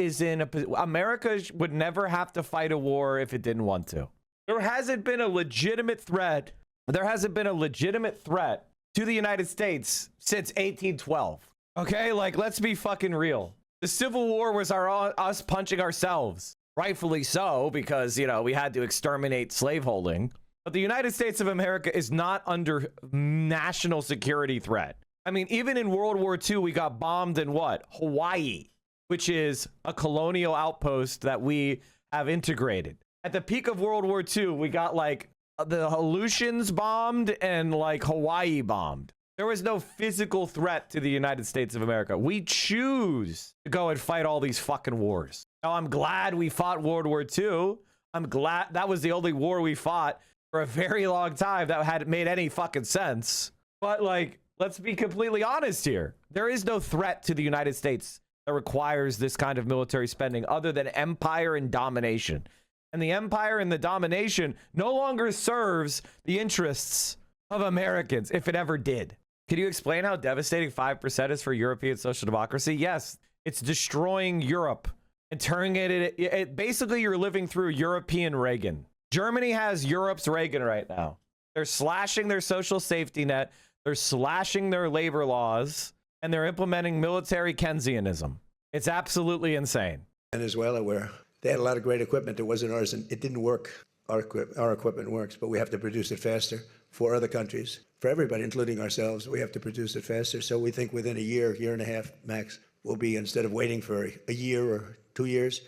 would never have to fight a war if it didn't want to. There hasn't been a legitimate threat. There hasn't been a legitimate threat to the United States since 1812. Okay, like, let's be fucking real. The Civil War was us punching ourselves. Rightfully so, because, you know, we had to exterminate slaveholding. But the United States of America is not under national security threat. I mean, even in World War II, we got bombed in what? Hawaii, which is a colonial outpost that we have integrated. At the peak of World War II, we got like the Aleutians bombed and like Hawaii bombed. There was no physical threat to the United States of America. We choose to go and fight all these fucking wars. Now, I'm glad we fought World War II. I'm glad that was the only war we fought for a very long time that had made any fucking sense. But like, let's be completely honest here. There is no threat to the United States that requires this kind of military spending other than empire and domination. And the empire and the domination no longer serves the interests of Americans, if it ever did. Can you explain how devastating 5% is for European social democracy? Yes, it's destroying Europe and turning it basically you're living through European Reagan. Germany has Europe's Reagan right now. They're slashing their social safety net. They're slashing their labor laws, and they're implementing military Keynesianism. It's absolutely insane. Venezuela, where they had a lot of great equipment that wasn't ours, and it didn't work. Our equipment works, but we have to produce it faster for other countries, for everybody, including ourselves. We have to produce it faster. So we think within a year and a half max, we'll be, instead of waiting for a year or 2 years,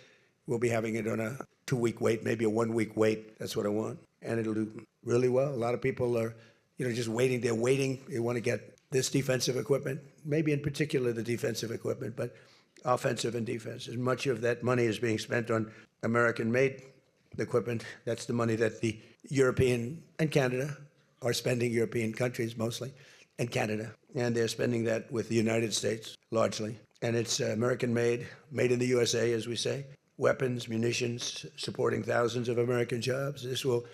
we'll be having it on a 2-week wait, maybe a 1-week wait. That's what I want. And it'll do really well. A lot of people are, just waiting. They're waiting. They want to get this defensive equipment, maybe in particular the defensive equipment, but offensive and defense. As much of that money is being spent on American-made equipment. That's the money that the European and Canada are spending, European countries mostly, and Canada. And they're spending that with the United States, largely. And it's American-made, made in the USA, as we say. Weapons, munitions, supporting thousands of American jobs. This will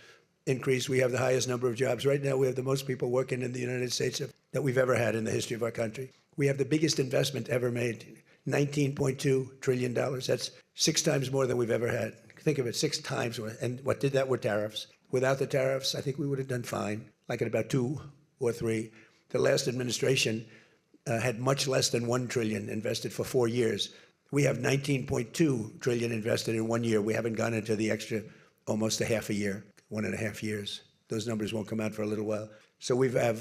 increase. We have the highest number of jobs. Right now, we have the most people working in the United States that we've ever had in the history of our country. We have the biggest investment ever made, $19.2 trillion. That's 6 times more than we've ever had. Think of it, 6 times more. And what did that were tariffs. Without the tariffs, I think we would have done fine, like at about 2 or 3. The last administration had much less than $1 trillion invested for 4 years. We have $19.2 trillion invested in 1 year. We haven't gone into the extra almost a half a year, 1.5 years. Those numbers won't come out for a little while. So we have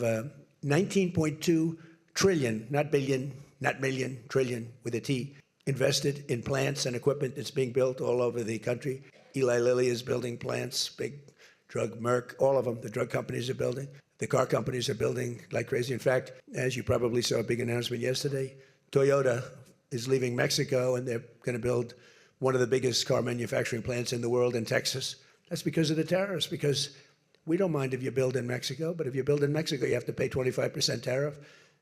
$19.2 trillion, not billion, not million, trillion with a T, invested in plants and equipment that's being built all over the country. Eli Lilly is building plants, big drug, Merck, all of them, the drug companies are building. The car companies are building like crazy. In fact, as you probably saw a big announcement yesterday, Toyota is leaving Mexico and they're going to build one of the biggest car manufacturing plants in the world in Texas. That's because of the tariffs, because we don't mind if you build in Mexico, but if you build in Mexico, you have to pay 25% tariff.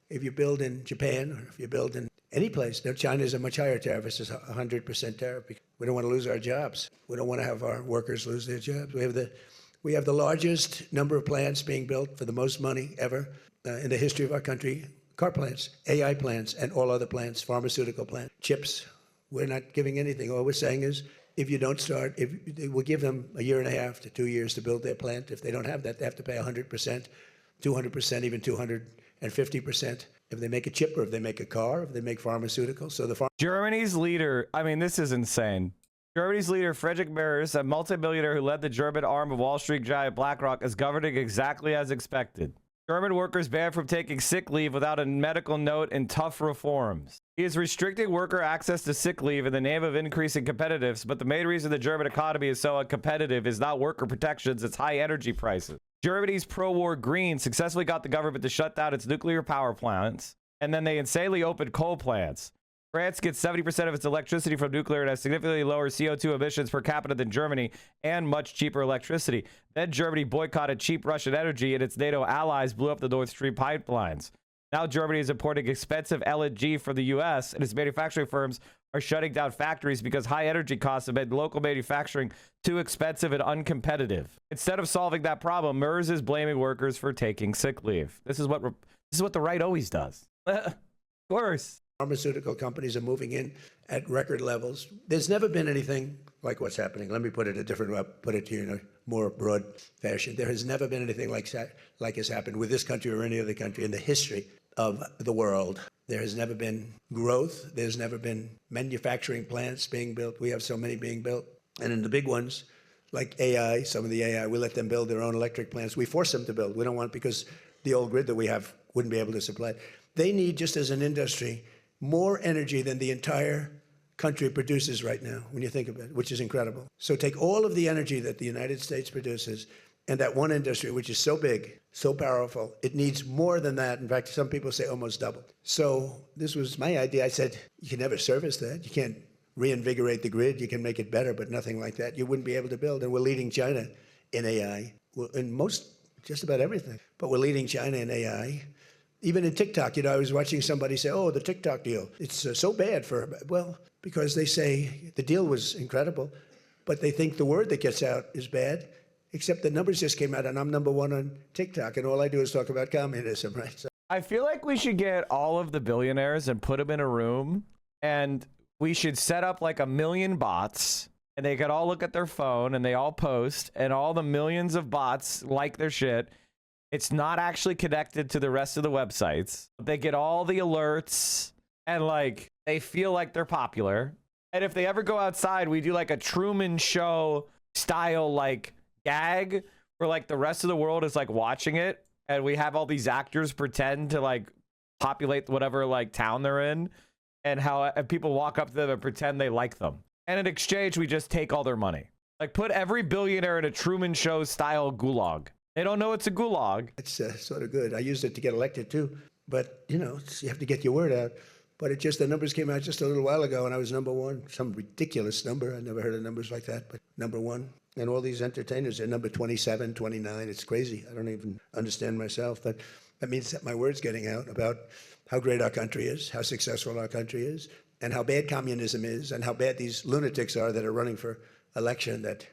If you build in Japan or if you build in any place. Now, China is a much higher tariff. It's a 100% tariff. We don't want to lose our jobs. We don't want to have our workers lose their jobs. We have the largest number of plants being built for the most money ever in the history of our country. Car plants, AI plants, and all other plants, pharmaceutical plants, chips. We're not giving anything. All we're saying is, if you don't start, we'll give them a year and a half to 2 years to build their plant. If they don't have that, they have to pay 100%, 200%, even 250% if they make a chip, or if they make a car, if they make pharmaceuticals. So Germany's leader, I mean, this is insane. Germany's leader, Friedrich Merz, a multimillionaire who led the German arm of Wall Street giant BlackRock, is governing exactly as expected. German workers banned from taking sick leave without a medical note and tough reforms. He is restricting worker access to sick leave in the name of increasing competitiveness, but the main reason the German economy is so uncompetitive is not worker protections, it's high energy prices. Germany's pro-war Greens successfully got the government to shut down its nuclear power plants, and then they insanely opened coal plants. France gets 70% of its electricity from nuclear and has significantly lower CO2 emissions per capita than Germany and much cheaper electricity. Then Germany boycotted cheap Russian energy and its NATO allies blew up the Nord Stream pipelines. Now Germany is importing expensive LNG from the US and its manufacturing firms are shutting down factories because high energy costs have made local manufacturing too expensive and uncompetitive. Instead of solving that problem, Merz is blaming workers for taking sick leave. This is what the right always does. Of course. Pharmaceutical companies are moving in at record levels. There's never been anything like what's happening. Let me put it a different way, put it to you in a more broad fashion. There has never been anything like has happened with this country or any other country in the history of the world. There has never been growth. There's never been manufacturing plants being built. We have so many being built. And in the big ones, like AI, some of the AI, we let them build their own electric plants. We force them to build. We don't want, because the old grid that we have wouldn't be able to supply. They need, just as an industry, more energy than the entire country produces right now, when you think of it, which is incredible. So take all of the energy that the United States produces, and that one industry, which is so big, so powerful, it needs more than that. In fact, some people say almost double. So this was my idea. I said, you can never service that. You can't reinvigorate the grid. You can make it better, but nothing like that. You wouldn't be able to build. And we're leading China in AI, in just about everything. But we're leading China in AI. Even in TikTok, I was watching somebody say, oh, the TikTok deal, it's so bad well, because they say the deal was incredible, but they think the word that gets out is bad, except the numbers just came out, and I'm #1 on TikTok, and all I do is talk about communism, right? So I feel like we should get all of the billionaires and put them in a room, and we should set up like 1 million bots, and they could all look at their phone, and they all post, and all the millions of bots like their shit. It's not actually connected to the rest of the websites. They get all the alerts and like they feel like they're popular. And if they ever go outside, we do like a Truman Show style like gag where like the rest of the world is like watching it. And we have all these actors pretend to like populate whatever like town they're in, and and people walk up to them and pretend they like them. And in exchange, we just take all their money. Like put every billionaire in a Truman Show style gulag. They don't know it's a gulag. It's sort of good. I used it to get elected too, but you have to get your word out. But the numbers came out just a little while ago, and I was #1, some ridiculous number. I never heard of numbers like that, but #1. And all these entertainers are number 27, 29. It's crazy. I don't even understand myself, but that means that my word's getting out about how great our country is, how successful our country is, and how bad communism is, and how bad these lunatics are that are running for election that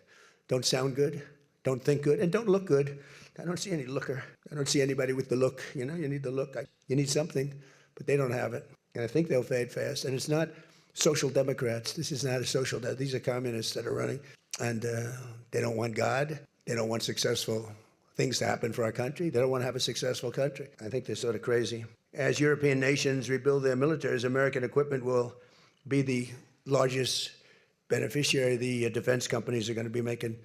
don't sound good, don't think good, and don't look good. I don't see any looker. I don't see anybody with the look. You need the look. You need something, but they don't have it. And I think they'll fade fast. And it's not social democrats. This is not a social democrat. These are communists that are running. And they don't want God. They don't want successful things to happen for our country. They don't want to have a successful country. I think they're sort of crazy. As European nations rebuild their militaries, American equipment will be the largest beneficiary. The defense companies are going to be making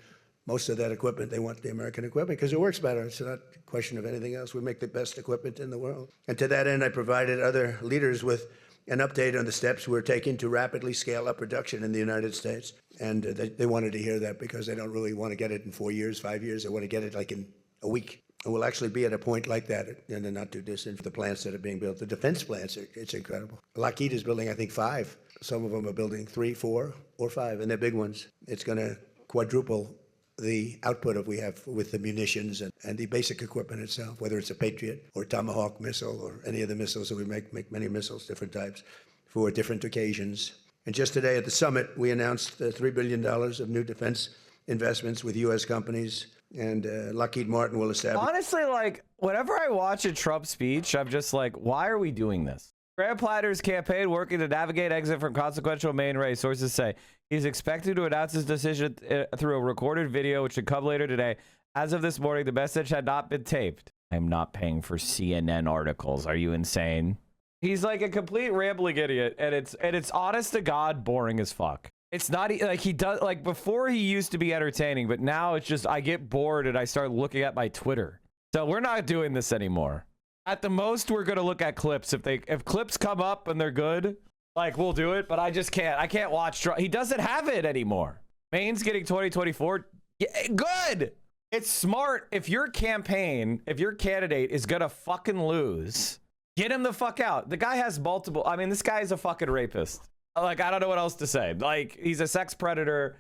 most of that equipment. They want the American equipment because it works better. It's not a question of anything else. We make the best equipment in the world. And to that end, I provided other leaders with an update on the steps we're taking to rapidly scale up production in the United States. And they wanted to hear that because they don't really want to get it in 4 years, 5 years. They want to get it like in a week. And we'll actually be at a point like that in the not too distant. The plants that are being built, the defense plants, it's incredible. Lockheed is building, I think, 5. Some of them are building 3, 4, or 5, and they're big ones. It's going to quadruple the output we have with the munitions and the basic equipment itself, whether it's a Patriot or Tomahawk missile or any of the missiles that we make many missiles, different types. for different occasions. And just today at the summit, we announced $3 billion of new defense investments with U.S. companies, and Lockheed Martin will establish. Honestly, like, whenever I watch a Trump speech, I'm just like, why are we doing this? Graham Platner's campaign working to navigate exit from consequential main race. Sources say he's expected to announce his decision through a recorded video, which should come later today. As of this morning, the message had not been taped. I'm not paying for CNN articles. Are you insane? He's like a complete rambling idiot, and it's honest to God boring as fuck. It's not like he does, like, before he used to be entertaining, but now it's just I get bored and I start looking at my Twitter. So we're not doing this anymore. At the most, we're gonna look at clips. If clips come up and they're good, like, we'll do it. But I just can't. I can't watch Trump. He doesn't have it anymore. Maine's getting 2024. Yeah, good. It's smart. If your campaign, if your candidate is gonna fucking lose, get him the fuck out. The guy has multiple. I mean, this guy is a fucking rapist. Like, I don't know what else to say. Like, he's a sex predator.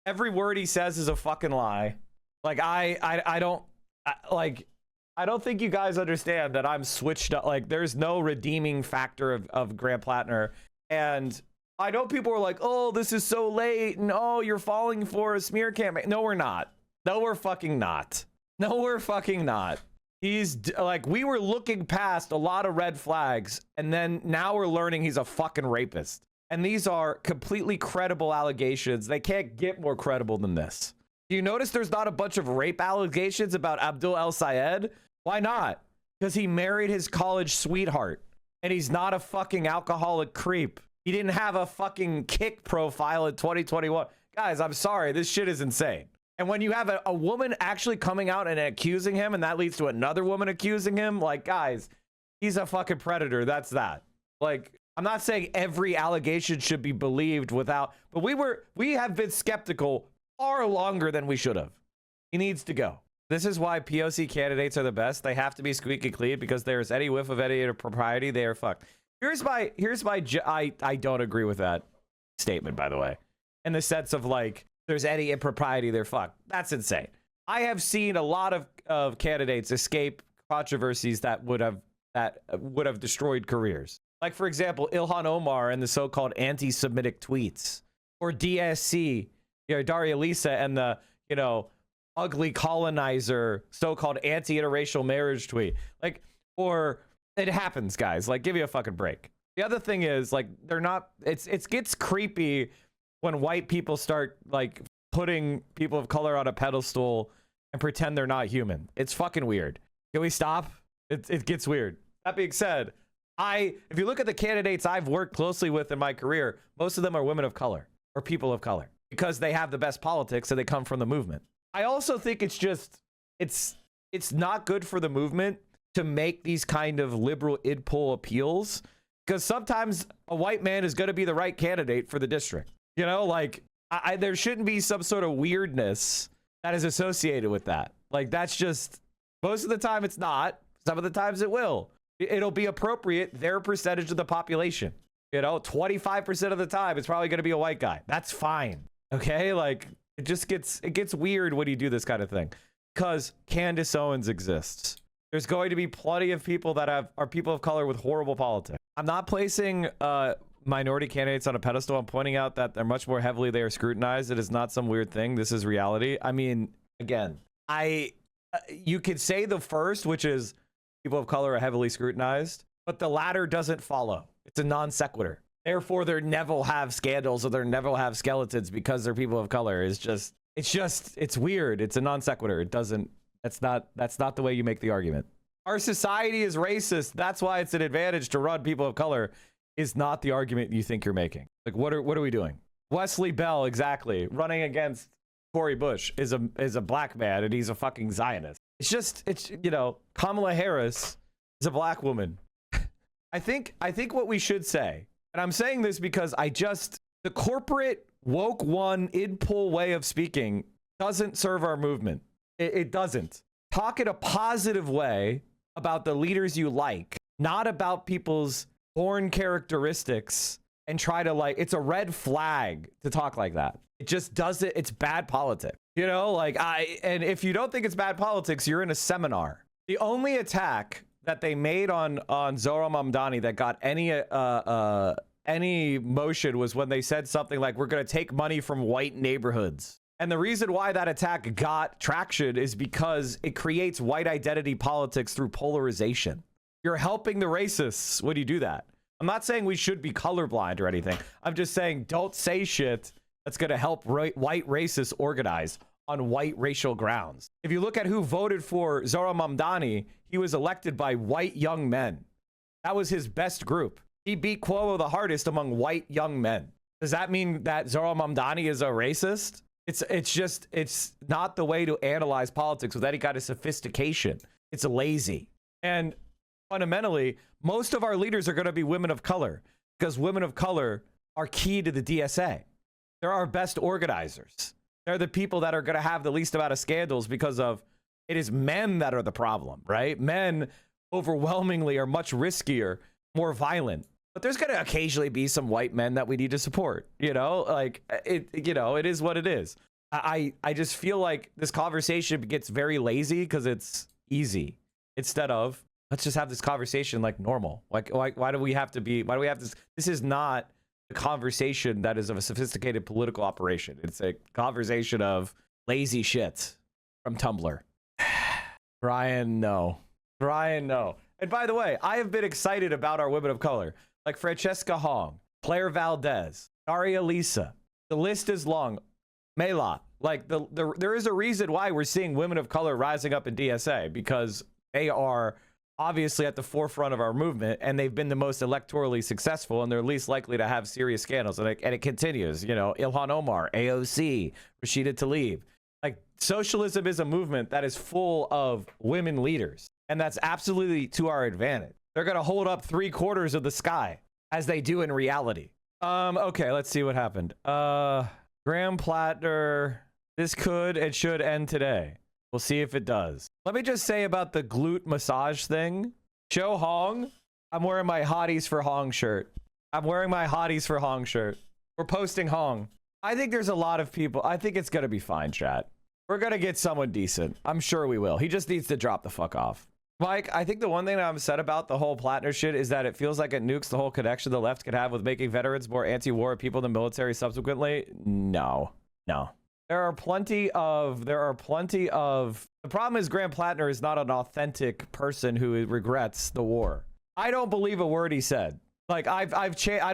Every word he says is a fucking lie. Like, I don't think you guys understand that I'm switched up. Like, there's no redeeming factor of Graham Plattner. And I know people are like, oh, this is so late. And oh, you're falling for a smear campaign. No, we're not. No, we're fucking not. No, we're fucking not. He's like, we were looking past a lot of red flags. And then now we're learning he's a fucking rapist. And these are completely credible allegations. They can't get more credible than this. Do you notice there's not a bunch of rape allegations about Abdul El-Sayed? Why not? Because he married his college sweetheart. And he's not a fucking alcoholic creep. He didn't have a fucking kick profile in 2021. Guys, I'm sorry. This shit is insane. And when you have a woman actually coming out and accusing him, and that leads to another woman accusing him, like, guys, he's a fucking predator. That's that. Like, I'm not saying every allegation should be believed without, but we have been skeptical far longer than we should have. He needs to go. This is why POC candidates are the best. They have to be squeaky clean, because there's any whiff of any propriety, they are fucked. I don't agree with that statement, by the way, in the sense of, like, there's any impropriety, they're fucked. That's insane. I have seen a lot of candidates escape controversies that would have destroyed careers. Like, for example, Ilhan Omar and the so-called anti-Semitic tweets, or DSC, Daria Lisa and the, ugly colonizer, so-called anti-interracial marriage tweet. Like, or it happens, guys. Like, give you a fucking break. The other thing is, like, it gets creepy when white people start, like, putting people of color on a pedestal and pretend they're not human. It's fucking weird. Can we stop? It gets weird. That being said, if you look at the candidates I've worked closely with in my career, most of them are women of color or people of color, because they have the best politics and they come from the movement. I also think it's not good for the movement to make these kind of liberal id poll appeals, because sometimes a white man is going to be the right candidate for the district. Like, there shouldn't be some sort of weirdness that is associated with that. Like, that's just, most of the time it's not. Some of the times it will. It'll be appropriate, their percentage of the population. 25% of the time, it's probably going to be a white guy. That's fine. Okay? Like, it gets weird when you do this kind of thing. Because Candace Owens exists. There's going to be plenty of people that are people of color with horrible politics. I'm not placing minority candidates on a pedestal. I'm pointing out that they're much more heavily they are scrutinized. It is not some weird thing. This is reality. I mean, again, you could say the first, which is people of color are heavily scrutinized, but the latter doesn't follow. It's a non sequitur. Therefore, they never have scandals, or they never have skeletons because they're people of color. It's weird. It's a non sequitur. That's not the way you make the argument. Our society is racist. That's why it's an advantage to run people of color, is not the argument you think you're making. Like, what are we doing? Wesley Bell, exactly, running against Cori Bush is a black man, and he's a fucking Zionist. It's Kamala Harris is a black woman. I think what we should say, and I'm saying this because the corporate woke one id poll way of speaking doesn't serve our movement. It doesn't. Talk in a positive way about the leaders you like, not about people's born characteristics, and try to, like, it's a red flag to talk like that. It just doesn't. It's bad politics. And if you don't think it's bad politics, you're in a seminar. The only attack that they made on Zohran Mamdani that got any any motion was when they said something like, we're going to take money from white neighborhoods. And the reason why that attack got traction is because it creates white identity politics through polarization. You're helping the racists when you do that. I'm not saying we should be colorblind or anything. I'm just saying don't say shit that's going to help white racists organize on white racial grounds. If you look at who voted for Zohran Mamdani, he was elected by white young men. That was his best group. He beat Cuomo the hardest among white young men. Does that mean that Zohran Mamdani is a racist? It's not the way to analyze politics with any kind of sophistication. It's lazy. And fundamentally, most of our leaders are going to be women of color because women of color are key to the DSA. They're our best organizers. They're the people that are going to have the least amount of scandals because of it is men that are the problem, right? Men overwhelmingly are much riskier, more violent. But there's going to occasionally be some white men that we need to support, you know, like it is what it is. I just feel like this conversation gets very lazy because it's easy instead of let's just have this conversation like normal. Like why do we have to this is not a conversation that is of a sophisticated political operation. It's a conversation of lazy shit from Tumblr. Brian, no. And by the way, I have been excited about our women of color. Like Francesca Hong, Claire Valdez, Daria Lisa. The list is long. Mela. Like there is a reason why we're seeing women of color rising up in DSA because they are obviously at the forefront of our movement and they've been the most electorally successful and they're least likely to have serious scandals. And it continues, you know, Ilhan Omar, AOC, Rashida Tlaib. Like socialism is a movement that is full of women leaders. And that's absolutely to our advantage. They're going to hold up 3/4 of the sky as they do in reality. Okay, let's see what happened. Graham Plattner, this could and should end today. We'll see if it does. Let me just say about the glute massage thing. Show Hong. I'm wearing my Hotties for Hong shirt. We're posting Hong. I think there's a lot of people. I think it's going to be fine, chat. We're going to get someone decent. I'm sure we will. He just needs to drop the fuck off. Mike, I think the one thing that I'm upset about the whole Plattner shit is that it feels like it nukes the whole connection the left could have with making veterans more anti-war people in the military subsequently. No. There are plenty of the problem is Graham Plattner is not an authentic person who regrets the war. I don't believe a word he said. Like I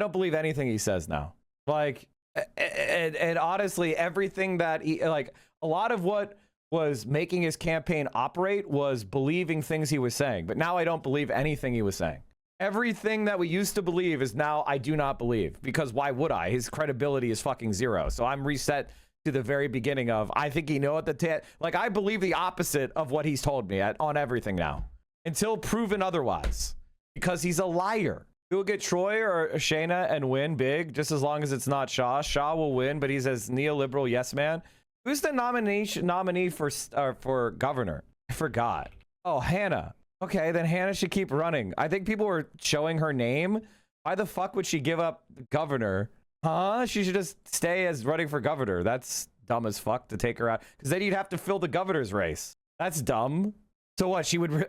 don't believe anything he says now. Like and honestly, everything that he like a lot of what was making his campaign operate was believing things he was saying. But now I don't believe anything he was saying. Everything that we used to believe is now I do not believe. Because why would I? His credibility is fucking zero. So I'm reset to the very beginning of, I think he know at the like I believe the opposite of what he's told me on everything now. Until proven otherwise. Because he's a liar. We will get Troy or Shayna and win big, just as long as it's not Shaw. Shaw will win, but he's as neoliberal yes man. Who's the nominee for governor? I forgot. Oh, Hannah. Okay, then Hannah should keep running. I think people were showing her name. Why the fuck would she give up governor? Huh? She should just stay as running for governor. That's dumb as fuck to take her out. Because then you'd have to fill the governor's race. That's dumb. So what? She would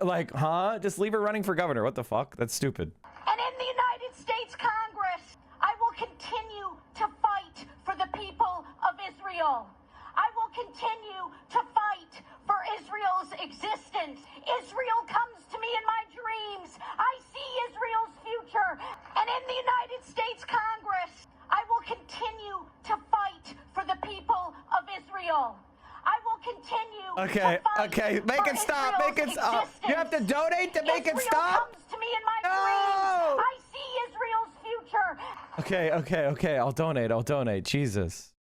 just leave her running for governor. What the fuck? That's stupid. And in the United States Congress, I will continue to fight for the people of Israel. I will continue to fight for Israel's existence. Israel comes to me in my dreams. I see Israel's future. And in the United States Congress, I will continue to fight for the people of Israel. I will continue to fight make it stop. Make it stop. You have to donate to make it stop. Israel comes to me in my dreams. I see Israel's future. Okay. I'll donate. Jesus.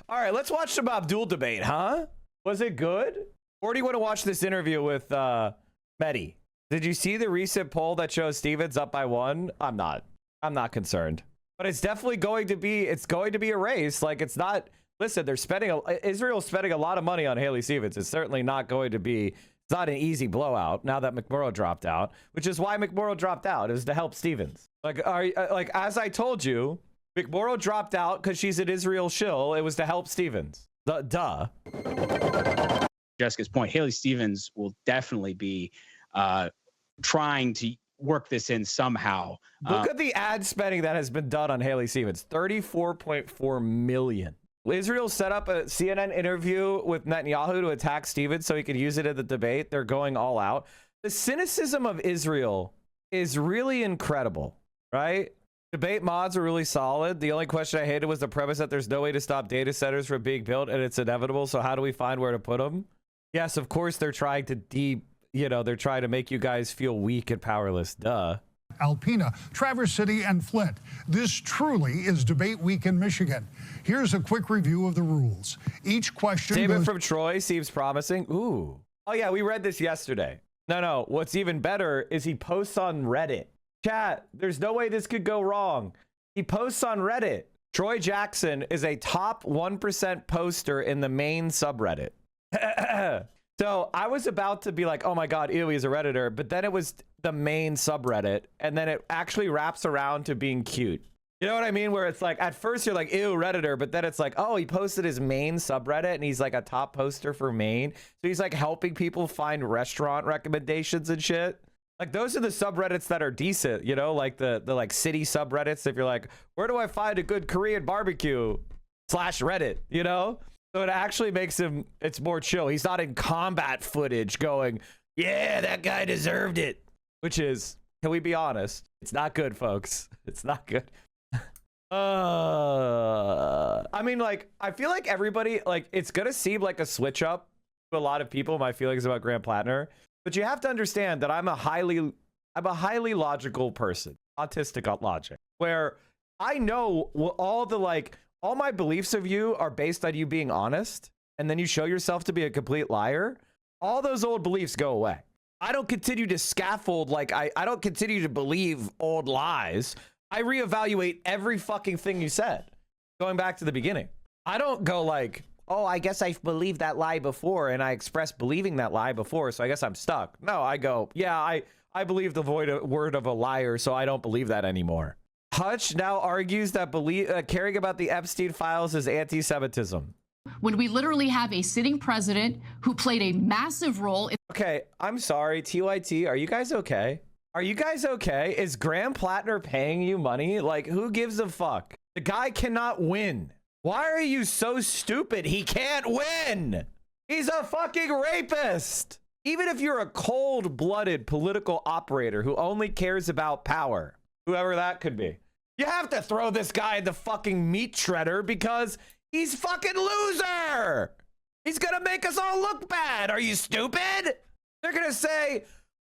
All right, let's watch some Abdul debate, huh? Was it good? Or do you want to watch this interview with Mehdi? Did you see the recent poll that shows Stevens up by 1? I'm not concerned. But it's definitely going to be a race. Like it's not, listen, Israel's spending a lot of money on Haley Stevens. It's certainly not going to be, it's not an easy blowout now that McMurrow dropped out, which is why McMurrow dropped out. It was to help Stevens. Like as I told you, McMurrow dropped out because she's an Israel shill. It was to help Stevens. Duh. Jessica's point, Haley Stevens will definitely be trying to work this in somehow. Look at the ad spending that has been done on Haley Stevens, $34.4 million. Israel set up a CNN interview with Netanyahu to attack Stevens so he could use it in the debate. They're going all out. The cynicism of Israel is really incredible, right? Debate mods are really solid. The only question I hated was the premise that there's no way to stop data centers from being built and it's inevitable. So how do we find where to put them? Yes, of course they're trying to they're trying to make you guys feel weak and powerless. Duh. Alpena, Traverse City, and Flint. This truly is debate week in Michigan. Here's a quick review of the rules. Each question David from Troy seems promising. Ooh. Oh yeah, we read this yesterday. No, what's even better is he posts on Reddit. Chat, there's no way this could go wrong. He posts on Reddit. Troy Jackson is a top 1% poster in the main subreddit. So I was about to be like, oh my God, ew, he's a Redditor. But then it was the main subreddit. And then it actually wraps around to being cute. You know what I mean? Where it's like, at first you're like, ew, Redditor. But then it's like, oh, he posted his main subreddit and he's like a top poster for Maine. So he's like helping people find restaurant recommendations and shit. Like those are the subreddits that are decent, you know, like the like city subreddits. If you're like, where do I find a good Korean barbecue /Reddit, you know? So it actually makes him, it's more chill. He's not in combat footage going, yeah, that guy deserved it. Which is, can we be honest? It's not good, folks. It's not good. I mean, like, I feel like everybody, like, it's going to seem like a switch up to a lot of people, my feelings about Grant Plattner. But you have to understand that I'm a highly logical person, autistic logic, where I know all my beliefs of you are based on you being honest, and then you show yourself to be a complete liar. All those old beliefs go away. I don't continue to scaffold, like I don't continue to believe old lies. I reevaluate every fucking thing you said, going back to the beginning. I don't go like, oh, I guess I've believed that lie before, and I expressed believing that lie before, so I guess I'm stuck. No, I go, yeah, I believe the word of a liar, so I don't believe that anymore. Hutch now argues that caring about the Epstein files is anti-Semitism. When we literally have a sitting president who played a massive role in— Okay, I'm sorry, TYT, are you guys okay? Are you guys okay? Is Graham Plattner paying you money? Like, who gives a fuck? The guy cannot win. Why are you so stupid? He can't win. He's a fucking rapist. Even if you're a cold-blooded political operator who only cares about power, whoever that could be, you have to throw this guy in the fucking meat shredder because he's fucking loser. He's gonna make us all look bad. Are you stupid? They're gonna say,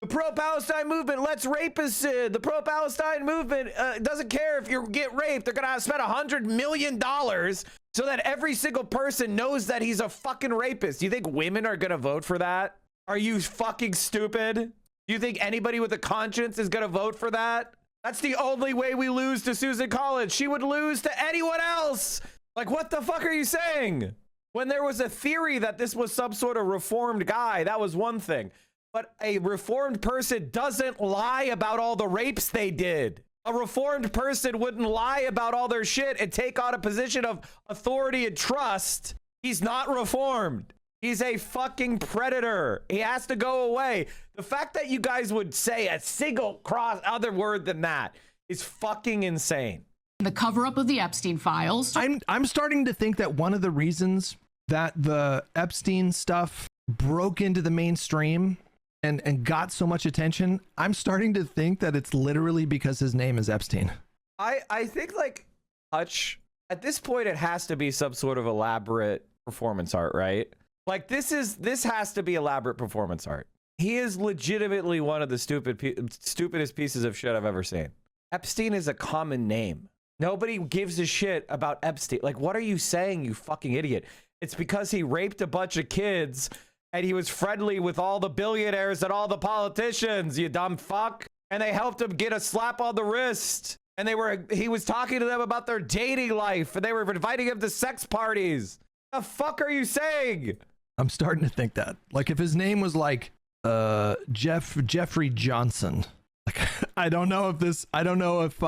the pro-Palestine movement lets rapists in. The pro-Palestine movement doesn't care if you get raped. They're gonna spend $100 million so that every single person knows that he's a fucking rapist. Do you think women are gonna vote for that? Are you fucking stupid? Do you think anybody with a conscience is gonna vote for that? That's the only way we lose to Susan Collins. She would lose to anyone else. Like, what the fuck are you saying? When there was a theory that this was some sort of reformed guy, that was one thing. But a reformed person doesn't lie about all the rapes they did. A reformed person wouldn't lie about all their shit and take on a position of authority and trust. He's not reformed. He's a fucking predator. He has to go away. The fact that you guys would say a single cross other word than that is fucking insane. the cover-up of the Epstein files. I'm starting to think that one of the reasons that the Epstein stuff broke into the mainstream and got so much attention, I'm starting to think that it's literally because his name is Epstein. I think, like, Hutch, at this point it has to be some sort of elaborate performance art, right? Like, this has to be elaborate performance art. He is legitimately one of the stupidest pieces of shit I've ever seen. Epstein is a common name. Nobody gives a shit about Epstein. Like, what are you saying, you fucking idiot? It's because he raped a bunch of kids and he was friendly with all the billionaires and all the politicians, you dumb fuck. And they helped him get a slap on the wrist. And he was talking to them about their dating life and they were inviting him to sex parties. The fuck are you saying? I'm starting to think that. Like, if his name was like Jeffrey Johnson. Like, I don't know if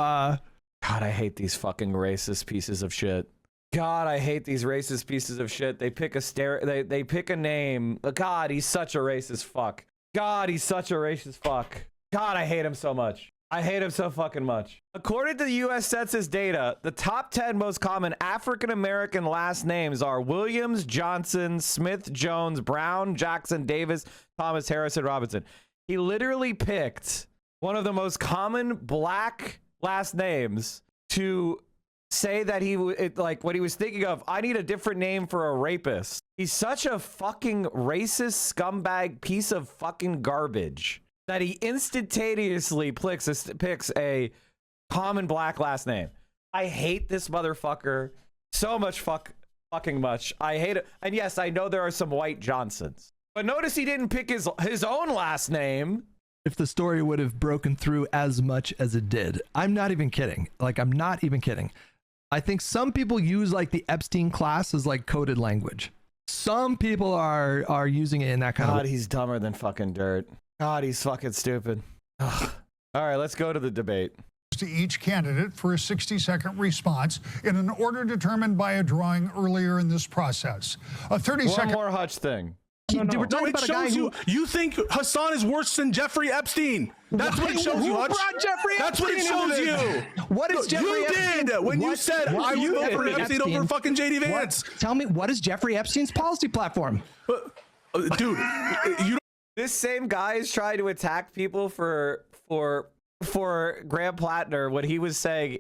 God, I hate these fucking racist pieces of shit. God, I hate these racist pieces of shit. They pick they pick a name. God, he's such a racist fuck. God, he's such a racist fuck. God, I hate him so much. I hate him so fucking much. According to the U.S. Census data, the top 10 most common African-American last names are Williams, Johnson, Smith, Jones, Brown, Jackson, Davis, Thomas, Harrison, Robinson. He literally picked one of the most common black last names to say that like what he was thinking of. I need a different name for a rapist. He's such a fucking racist scumbag piece of fucking garbage that he instantaneously picks a common black last name. I hate this motherfucker so much fucking much. I hate it. And yes, I know there are some white Johnsons, but notice he didn't pick his own last name. If the story would have broken through as much as it did. I'm not even kidding. Like, I'm not even kidding. I think some people use like the Epstein class as like coded language. Some people are using it in that kind of. God, he's dumber than fucking dirt. God, he's fucking stupid. Ugh. All right, let's go to the debate. To each candidate for a 60-second response in an order determined by a drawing earlier in this process. A 30-second. One more Hutch thing. We're talking about a guy who you think Hassan is worse than Jeffrey Epstein. That's what it shows you, Hutch. That's what it shows you. What is Jeffrey Epstein? You did when you said I would vote for Epstein over fucking JD Vance. Tell me, what is Jeffrey Epstein's policy platform? Dude, you. This same guy is trying to attack people for Graham Plattner when he was saying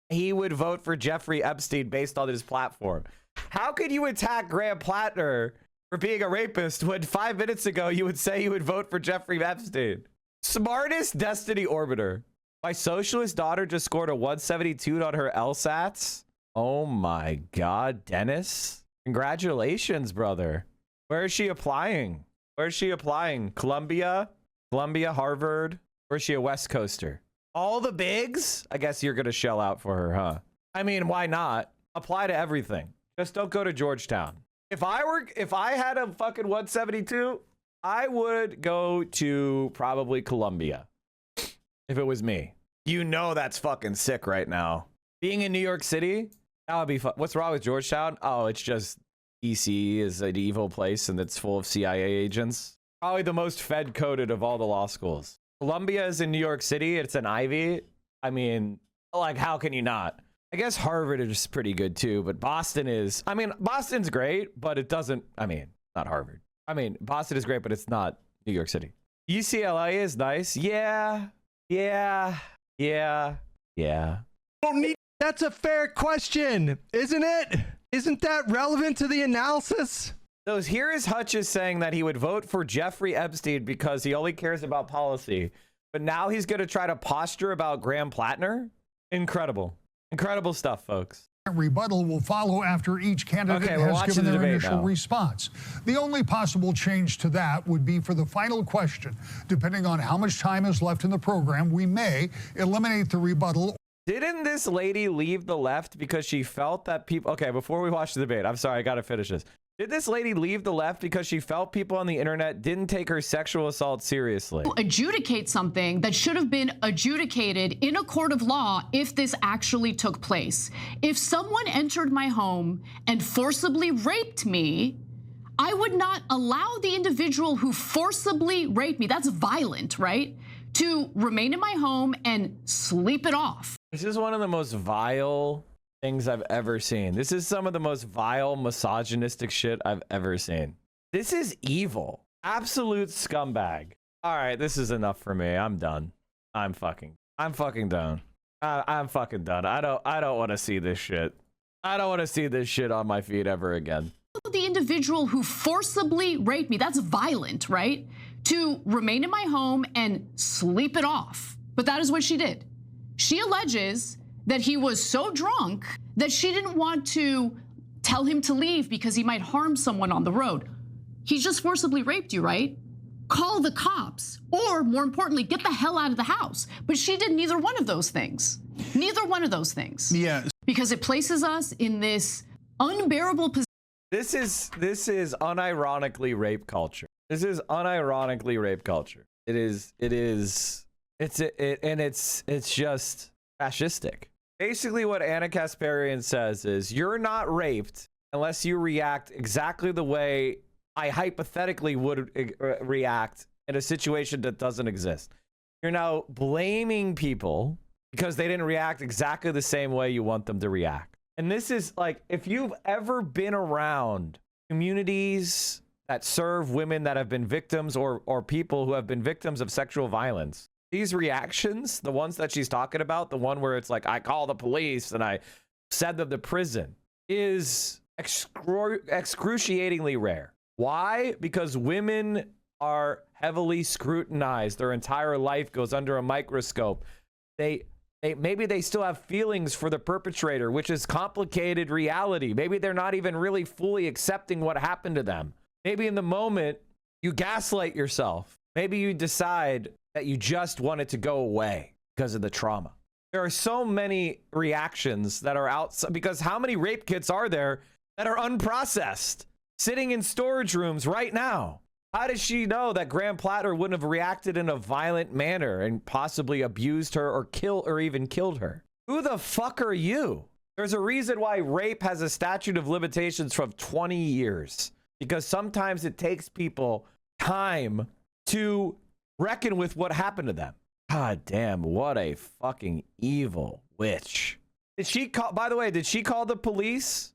he would vote for Jeffrey Epstein based on his platform. How could you attack Graham Plattner for being a rapist when 5 minutes ago you would say you would vote for Jeffrey Epstein? Smartest Destiny Orbiter. My socialist daughter just scored a 172 on her LSATs. Oh my God, Dennis. Congratulations, brother. Where is she applying? Where is she applying? Columbia, Harvard. Or is she a West Coaster? All the bigs? I guess you're going to shell out for her, huh? I mean, why not? Apply to everything. Just don't go to Georgetown. If I had a fucking 172, I would go to probably Columbia. If it was me. You know that's fucking sick right now. Being in New York City, that would be fun. What's wrong with Georgetown? Oh, it's just DC is an evil place and it's full of CIA agents. Probably the most Fed-coded of all the law schools. Columbia is in New York City. It's an Ivy. I mean, like, how can you not? I guess Harvard is pretty good too, but Boston is, I mean, Boston's great, but it doesn't, I mean, not Harvard. I mean, Boston is great, but it's not New York City. UCLA is nice. Yeah. Don't need. That's a fair question, isn't it? Isn't that relevant to the analysis? So here is Hutchins saying that he would vote for Jeffrey Epstein because he only cares about policy. But now he's going to try to posture about Graham Plattner? Incredible. Incredible stuff, folks. Rebuttal will follow after each candidate has given their initial response. The only possible change to that would be for the final question. Depending on how much time is left in the program, we may eliminate the rebuttal. Didn't this lady leave the left because she felt that people... Okay, before we watch the debate, I'm sorry, I got to finish this. Did this lady leave the left because she felt people on the internet didn't take her sexual assault seriously? Adjudicate something that should have been adjudicated in a court of law if this actually took place. If someone entered my home and forcibly raped me, I would not allow the individual who forcibly raped me, that's violent, right, to remain in my home and sleep it off. This is one of the most vile things I've ever seen. This is some of the most vile, misogynistic shit I've ever seen. This is evil. Absolute scumbag. All right, this is enough for me. I'm done. I'm fucking done. I'm fucking done. I don't want to see this shit. I don't want to see this shit on my feed ever again. The individual who forcibly raped me, that's violent, right? To remain in my home and sleep it off. But that is what she did. She alleges that he was so drunk that she didn't want to tell him to leave because he might harm someone on the road. He just forcibly raped you, right? Call the cops, or more importantly, get the hell out of the house. But she did neither one of those things. Neither one of those things. Yeah. Because it places us in this unbearable position. This is unironically rape culture. This is unironically rape culture. It's just fascistic. Basically what Anna Kasparian says is you're not raped unless you react exactly the way I hypothetically would react in a situation that doesn't exist. You're now blaming people because they didn't react exactly the same way you want them to react. And this is like, if you've ever been around communities that serve women that have been victims or people who have been victims of sexual violence, these reactions, the ones that she's talking about, the one where it's like, I call the police and I send them to prison, is excruciatingly rare. Why? Because women are heavily scrutinized. Their entire life goes under a microscope. Maybe they still have feelings for the perpetrator, which is complicated reality. Maybe they're not even really fully accepting what happened to them. Maybe in the moment you gaslight yourself. Maybe you decide that you just want it to go away because of the trauma. There are so many reactions that are outside, because how many rape kits are there that are unprocessed, sitting in storage rooms right now? How does she know that Graham Plattner wouldn't have reacted in a violent manner and possibly abused her or even killed her? Who the fuck are you? There's a reason why rape has a statute of limitations from 20 years, because sometimes it takes people time to reckon with what happened to them. God damn, what a fucking evil witch. Did she call, by the way, did she call the police?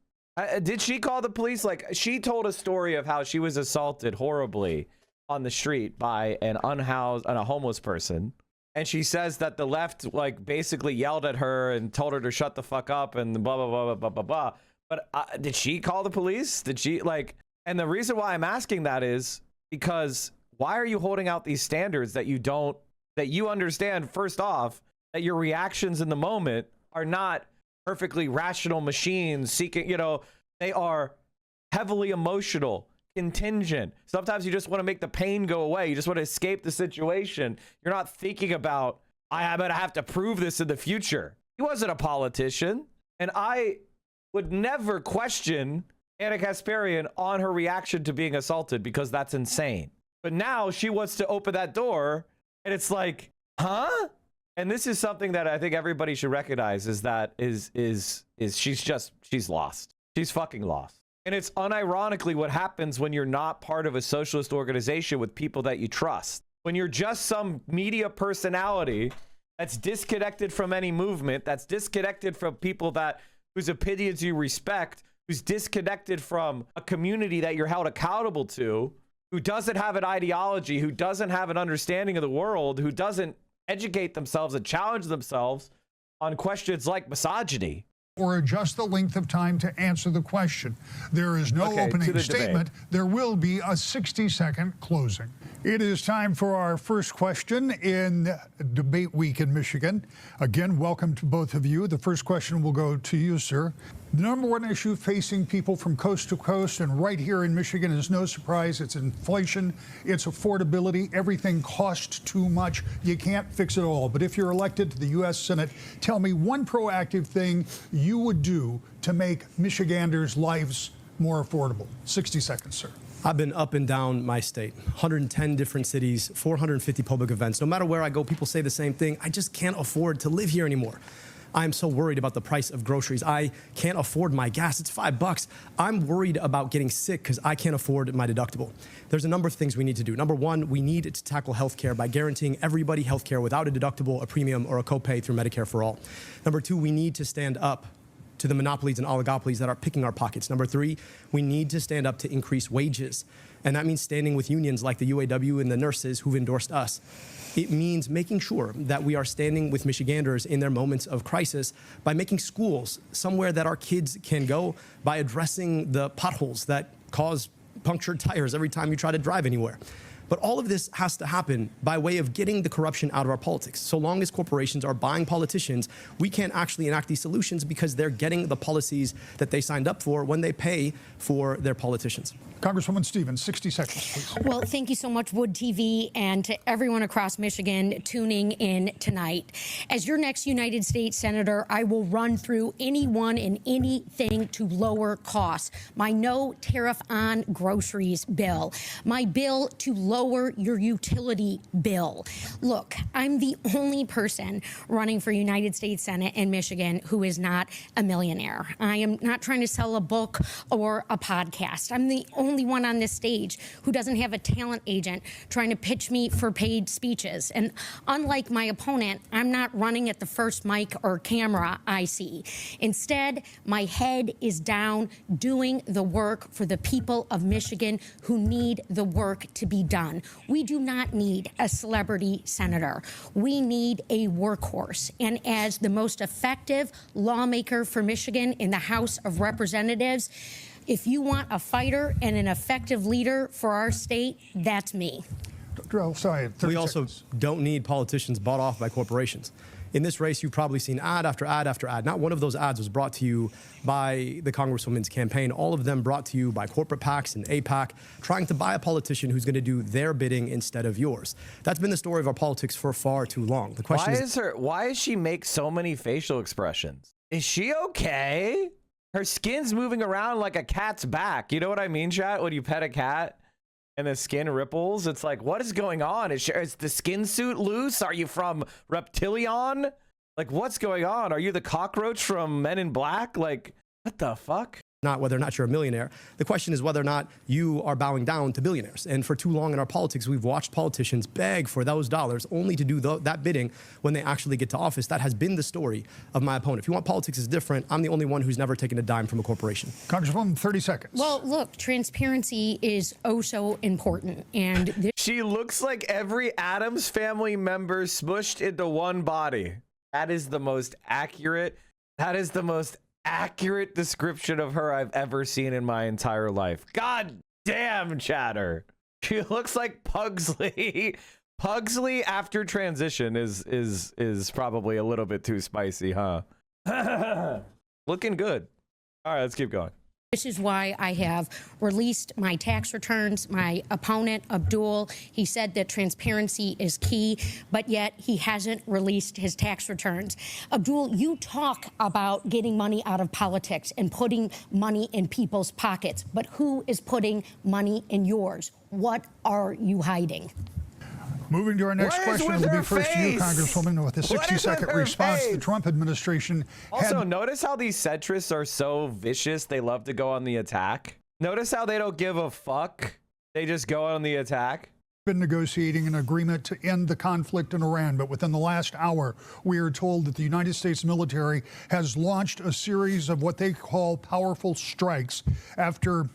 Did she call the police? Like, she told a story of how she was assaulted horribly on the street by an unhoused and a homeless person. And she says that the left, like, basically yelled at her and told her to shut the fuck up and blah, blah, blah, blah, blah, blah. But did she call the police? Did she, like, and the reason why I'm asking that is because why are you holding out these standards that you understand, first off, that your reactions in the moment are not perfectly rational machines seeking, they are heavily emotional, contingent. Sometimes you just want to make the pain go away. You just want to escape the situation. You're not thinking about, I'm going to have to prove this in the future. He wasn't a politician. And I would never question Anna Kasparian on her reaction to being assaulted, because that's insane. But now she wants to open that door, and it's like, huh? And this is something that I think everybody should recognize, is that she's lost. She's fucking lost. And it's unironically what happens when you're not part of a socialist organization with people that you trust. When you're just some media personality that's disconnected from any movement, that's disconnected from people whose opinions you respect, who's disconnected from a community that you're held accountable to, who doesn't have an ideology, who doesn't have an understanding of the world, who doesn't educate themselves and challenge themselves on questions like misogyny. Or adjust the length of time to answer the question. There is no opening statement. Debate. There will be a 60-second closing. It is time for our first question in Debate Week in Michigan. Again, welcome to both of you. The first question will go to you, sir. The number one issue facing people from coast to coast and right here in Michigan is no surprise. It's inflation, it's affordability. Everything costs too much. You can't fix it all. But if you're elected to the U.S. Senate, tell me one proactive thing you would do to make Michiganders' lives more affordable. 60 seconds, sir. I've been up and down my state, 110 different cities, 450 public events. No matter where I go, people say the same thing. I just can't afford to live here anymore. I'm so worried about the price of groceries. I can't afford my gas. It's $5. I'm worried about getting sick because I can't afford my deductible. There's a number of things we need to do. Number one, we need to tackle healthcare by guaranteeing everybody healthcare without a deductible, a premium, or a copay through Medicare for All. Number two, we need to stand up to the monopolies and oligopolies that are picking our pockets. Number three, we need to stand up to increase wages. And that means standing with unions like the UAW and the nurses who've endorsed us. It means making sure that we are standing with Michiganders in their moments of crisis by making schools somewhere that our kids can go, by addressing the potholes that cause punctured tires every time you try to drive anywhere. But all of this has to happen by way of getting the corruption out of our politics. So long as corporations are buying politicians, we can't actually enact these solutions because they're getting the policies that they signed up for when they pay for their politicians. Congresswoman Stevens, 60 seconds, please. Well, thank you so much, Wood TV, and to everyone across Michigan tuning in tonight. As your next United States Senator, I will run through anyone and anything to lower costs. My no tariff on groceries bill, my bill to lower lower your utility bill. Look, I'm the only person running for United States Senate in Michigan who is not a millionaire. I am not trying to sell a book or a podcast. I'm the only one on this stage who doesn't have a talent agent trying to pitch me for paid speeches. And unlike my opponent, I'm not running at the first mic or camera I see. Instead, my head is down doing the work for the people of Michigan who need the work to be done. We do not need a celebrity senator. We need a workhorse. And as the most effective lawmaker for Michigan in the House of Representatives, if you want a fighter and an effective leader for our state, that's me. Sorry, we also don't need politicians bought off by corporations. In this race, you've probably seen ad after ad after ad. Not one of those ads was brought to you by the Congresswoman's campaign. All of them brought to you by corporate PACs and AIPAC, trying to buy a politician who's going to do their bidding instead of yours. That's been the story of our politics for far too long. The question why does she make so many facial expressions? Is she okay? Her skin's moving around like a cat's back. You know what I mean, chat? When you pet a cat and the skin ripples, it's like, what is going on? Is the skin suit loose? Are you from Reptilion? Like, what's going on? Are you the cockroach from Men in Black? Like, what the fuck? Not whether or not you're a millionaire. The question is whether or not you are bowing down to billionaires. And for too long in our politics, we've watched politicians beg for those dollars only to do that bidding when they actually get to office. That has been the story of my opponent. If you want politics is different, I'm the only one who's never taken a dime from a corporation. Congresswoman, 30 seconds. Well, look, transparency is oh so important. And she looks like every Addams Family member smushed into one body. That is the most accurate. That is the most accurate description of her I've ever seen in my entire life. God damn, chatter. She looks like Pugsley. Pugsley after transition is probably a little bit too spicy, huh? Looking good. All right, let's keep going. This is why I have released my tax returns. My opponent, Abdul, he said that transparency is key, but yet he hasn't released his tax returns. Abdul, you talk about getting money out of politics and putting money in people's pockets, but who is putting money in yours? What are you hiding? Moving to our next question, it'll be first to you, Congresswoman, with a 60-second response. The Trump administration also, notice how these centrists are so vicious. They love to go on the attack. Notice how they don't give a fuck. They just go on the attack. Been negotiating an agreement to end the conflict in Iran, but within the last hour, we are told that the United States military has launched a series of what they call powerful strikes after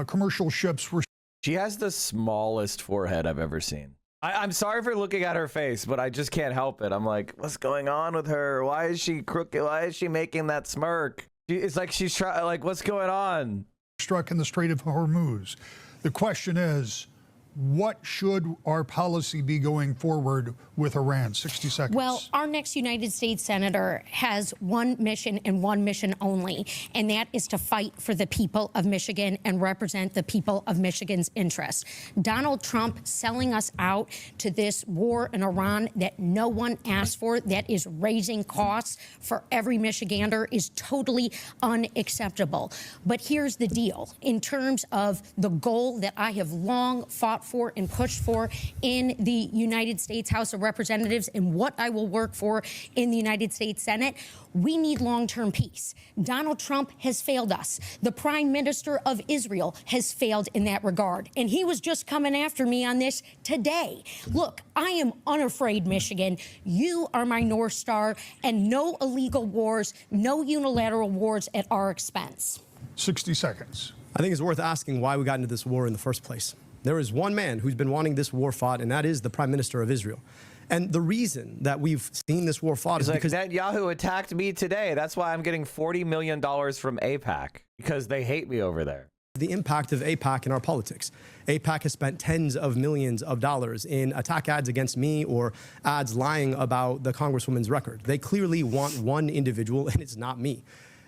commercial ships were. She has the smallest forehead I've ever seen. I'm sorry for looking at her face, but I just can't help it. I'm like, what's going on with her? Why is she crooked? Why is she making that smirk? It's like she's trying, like, what's going on? Struck in the Strait of Hormuz. The question is, what should our policy be going forward with Iran? 60 seconds. Well, our next United States Senator has one mission and one mission only, and that is to fight for the people of Michigan and represent the people of Michigan's interests. Donald Trump selling us out to this war in Iran that no one asked for, that is raising costs for every Michigander, is totally unacceptable. But here's the deal. In terms of the goal that I have long fought for and pushed for in the United States House of Representatives and what I will work for in the United States Senate, we need long-term peace. Donald Trump has failed us. The Prime Minister of Israel has failed in that regard. And he was just coming after me on this today. Look, I am unafraid, Michigan. You are my North Star, and no illegal wars, no unilateral wars at our expense. 60 seconds. I think it's worth asking why we got into this war in the first place. There is one man who's been wanting this war fought, and that is the Prime Minister of Israel. And the reason that we've seen this war fought is because Netanyahu attacked me today. That's why I'm getting $40 million from AIPAC, because they hate me over there. The impact of AIPAC in our politics. AIPAC has spent tens of millions of dollars in attack ads against me or ads lying about the Congresswoman's record. They clearly want one individual, and it's not me.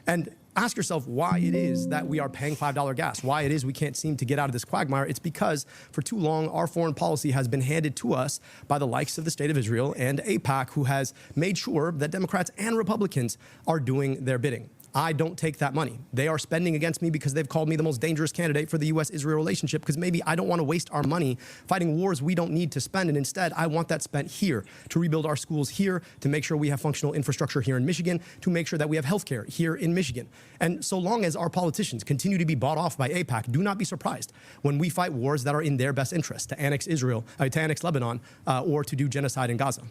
And ask yourself why it is that we are paying $5 gas, why it is we can't seem to get out of this quagmire. It's because for too long, our foreign policy has been handed to us by the likes of the State of Israel and AIPAC, who has made sure that Democrats and Republicans are doing their bidding. I don't take that money. They are spending against me because they've called me the most dangerous candidate for the U.S.-Israel relationship, because maybe I don't want to waste our money fighting wars we don't need to spend, and instead I want that spent here to rebuild our schools here, to make sure we have functional infrastructure here in Michigan, to make sure that we have healthcare here in Michigan. And so long as our politicians continue to be bought off by AIPAC, do not be surprised when we fight wars that are in their best interest, to annex Lebanon, or to do genocide in Gaza.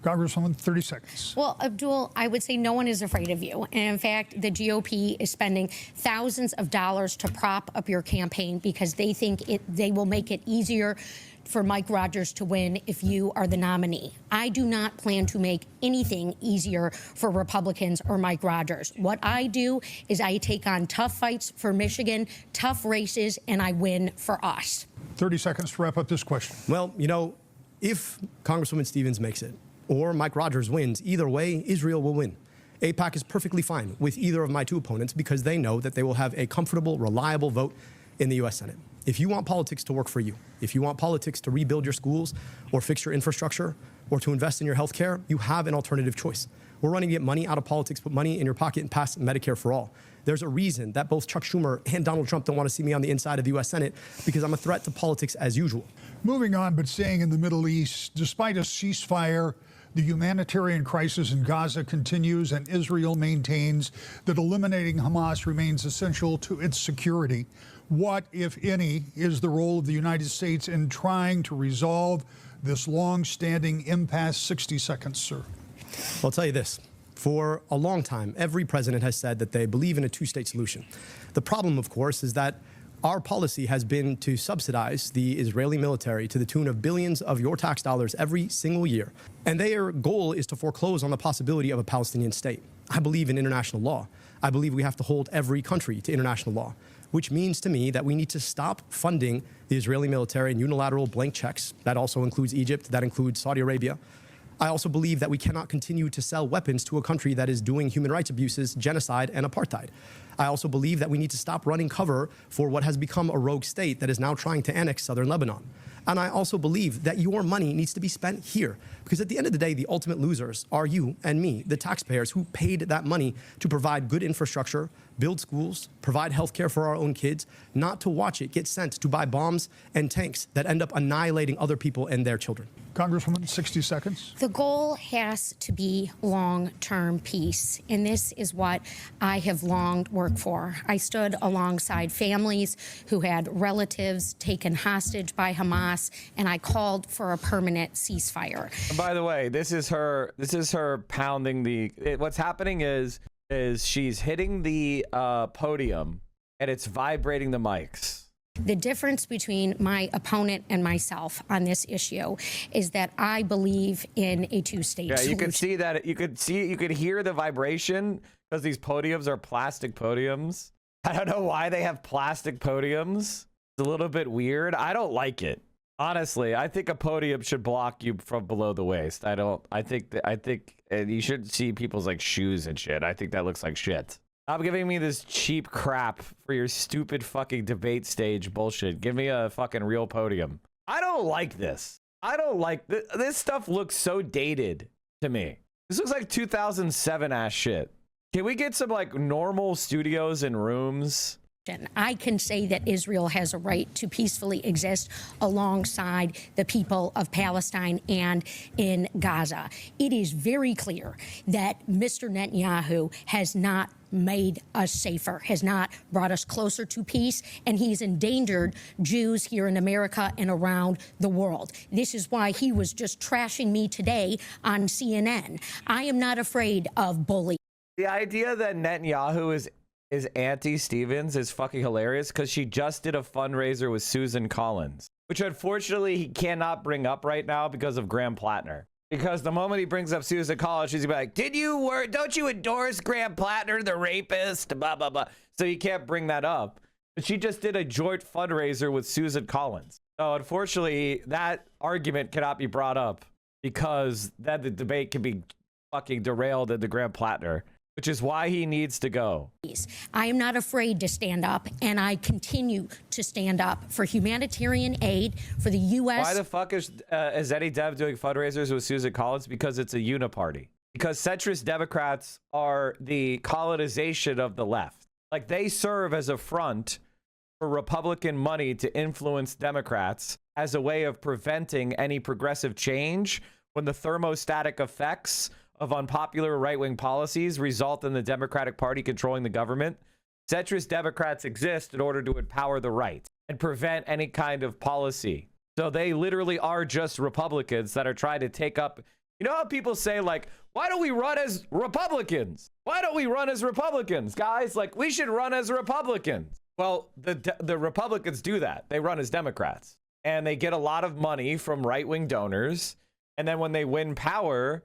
Congresswoman, 30 seconds. Well, Abdul, I would say no one is afraid of you. And in fact, the GOP is spending thousands of dollars to prop up your campaign because they think they will make it easier for Mike Rogers to win if you are the nominee. I do not plan to make anything easier for Republicans or Mike Rogers. What I do is I take on tough fights for Michigan, tough races, and I win for us. 30 seconds to wrap up this question. Well, you know, if Congresswoman Stevens makes it, or Mike Rogers wins, either way, Israel will win. AIPAC is perfectly fine with either of my two opponents because they know that they will have a comfortable, reliable vote in the U.S. Senate. If you want politics to work for you, if you want politics to rebuild your schools or fix your infrastructure or to invest in your health care, you have an alternative choice. We're running to get money out of politics, put money in your pocket, and pass Medicare for all. There's a reason that both Chuck Schumer and Donald Trump don't want to see me on the inside of the U.S. Senate, because I'm a threat to politics as usual. Moving on, but staying in the Middle East, despite a ceasefire, the humanitarian crisis in Gaza continues, and Israel maintains that eliminating Hamas remains essential to its security. What, if any, is the role of the United States in trying to resolve this long-standing impasse? 60 seconds, sir. I'll tell you this. For a long time, every president has said that they believe in a two-state solution. The problem, of course, is that our policy has been to subsidize the Israeli military to the tune of billions of your tax dollars every single year. And their goal is to foreclose on the possibility of a Palestinian state. I believe in international law. I believe we have to hold every country to international law, which means to me that we need to stop funding the Israeli military in unilateral blank checks. That also includes Egypt. That includes Saudi Arabia. I also believe that we cannot continue to sell weapons to a country that is doing human rights abuses, genocide, and apartheid. I also believe that we need to stop running cover for what has become a rogue state that is now trying to annex southern Lebanon. And I also believe that your money needs to be spent here, because at the end of the day, the ultimate losers are you and me, the taxpayers who paid that money to provide good infrastructure, build schools, provide health care for our own kids, not to watch it get sent to buy bombs and tanks that end up annihilating other people and their children. Congresswoman, 60 seconds. The goal has to be long-term peace, and this is what I have long worked for. I stood alongside families who had relatives taken hostage by Hamas, and I called for a permanent ceasefire. And by the way, this is her pounding the. What's happening is she's hitting the podium, and it's vibrating the mics. The difference between my opponent and myself on this issue is that I believe in a two-state solution. You could see that. You could hear the vibration because these podiums are plastic podiums. I don't know why they have plastic podiums. It's a little bit weird. I don't like it. Honestly, I think a podium should block you from below the waist. I think you should see people's like shoes and shit. I think that looks like shit. Stop giving me this cheap crap for your stupid fucking debate stage bullshit. Give me a fucking real podium. I don't like this. I don't like this stuff. Looks so dated to me. This looks like 2007 ass shit. Can we get some like normal studios and rooms? I can say that Israel has a right to peacefully exist alongside the people of Palestine and in Gaza. It is very clear that Mr. Netanyahu has not made us safer, has not brought us closer to peace, and he's endangered Jews here in America and around the world. This is why he was just trashing me today on CNN. I am not afraid of bullies. The idea that Netanyahu is anti-Stevens is fucking hilarious because she just did a fundraiser with Susan Collins, which unfortunately he cannot bring up right now because of Graham Plattner. Because the moment he brings up Susan Collins, she's gonna be like, don't you endorse Graham Plattner, the rapist, blah, blah, blah. So you can't bring that up. But she just did a joint fundraiser with Susan Collins. So unfortunately, that argument cannot be brought up because then the debate can be fucking derailed into Graham Plattner, which is why he needs to go. I am not afraid to stand up, and I continue to stand up for humanitarian aid for the U.S. Why the fuck is Eddie Dev doing fundraisers with Susan Collins? Because it's a uniparty. because centrist Democrats are the colonization of the left. Like, they serve as a front for Republican money to influence Democrats as a way of preventing any progressive change when the thermostatic effects of unpopular right-wing policies result in the Democratic Party controlling the government. Centrist Democrats exist in order to empower the right and prevent any kind of policy. So they literally are just Republicans that are trying to take up. You know how people say, like, why don't we run as Republicans? Why don't we run as Republicans, guys? Like, we should run as Republicans. Well, the Republicans do that. They run as Democrats, and they get a lot of money from right-wing donors. And then when they win power,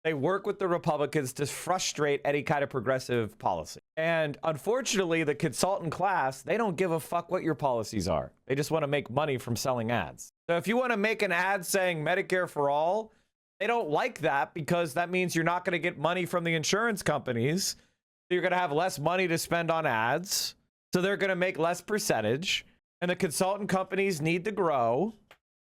they work with the Republicans to frustrate any kind of progressive policy. And unfortunately, the consultant class, they don't give a fuck what your policies are. They just want to make money from selling ads. So if you want to make an ad saying Medicare for all, they don't like that because that means you're not going to get money from the insurance companies. So you're going to have less money to spend on ads. So they're going to make less percentage. And the consultant companies need to grow.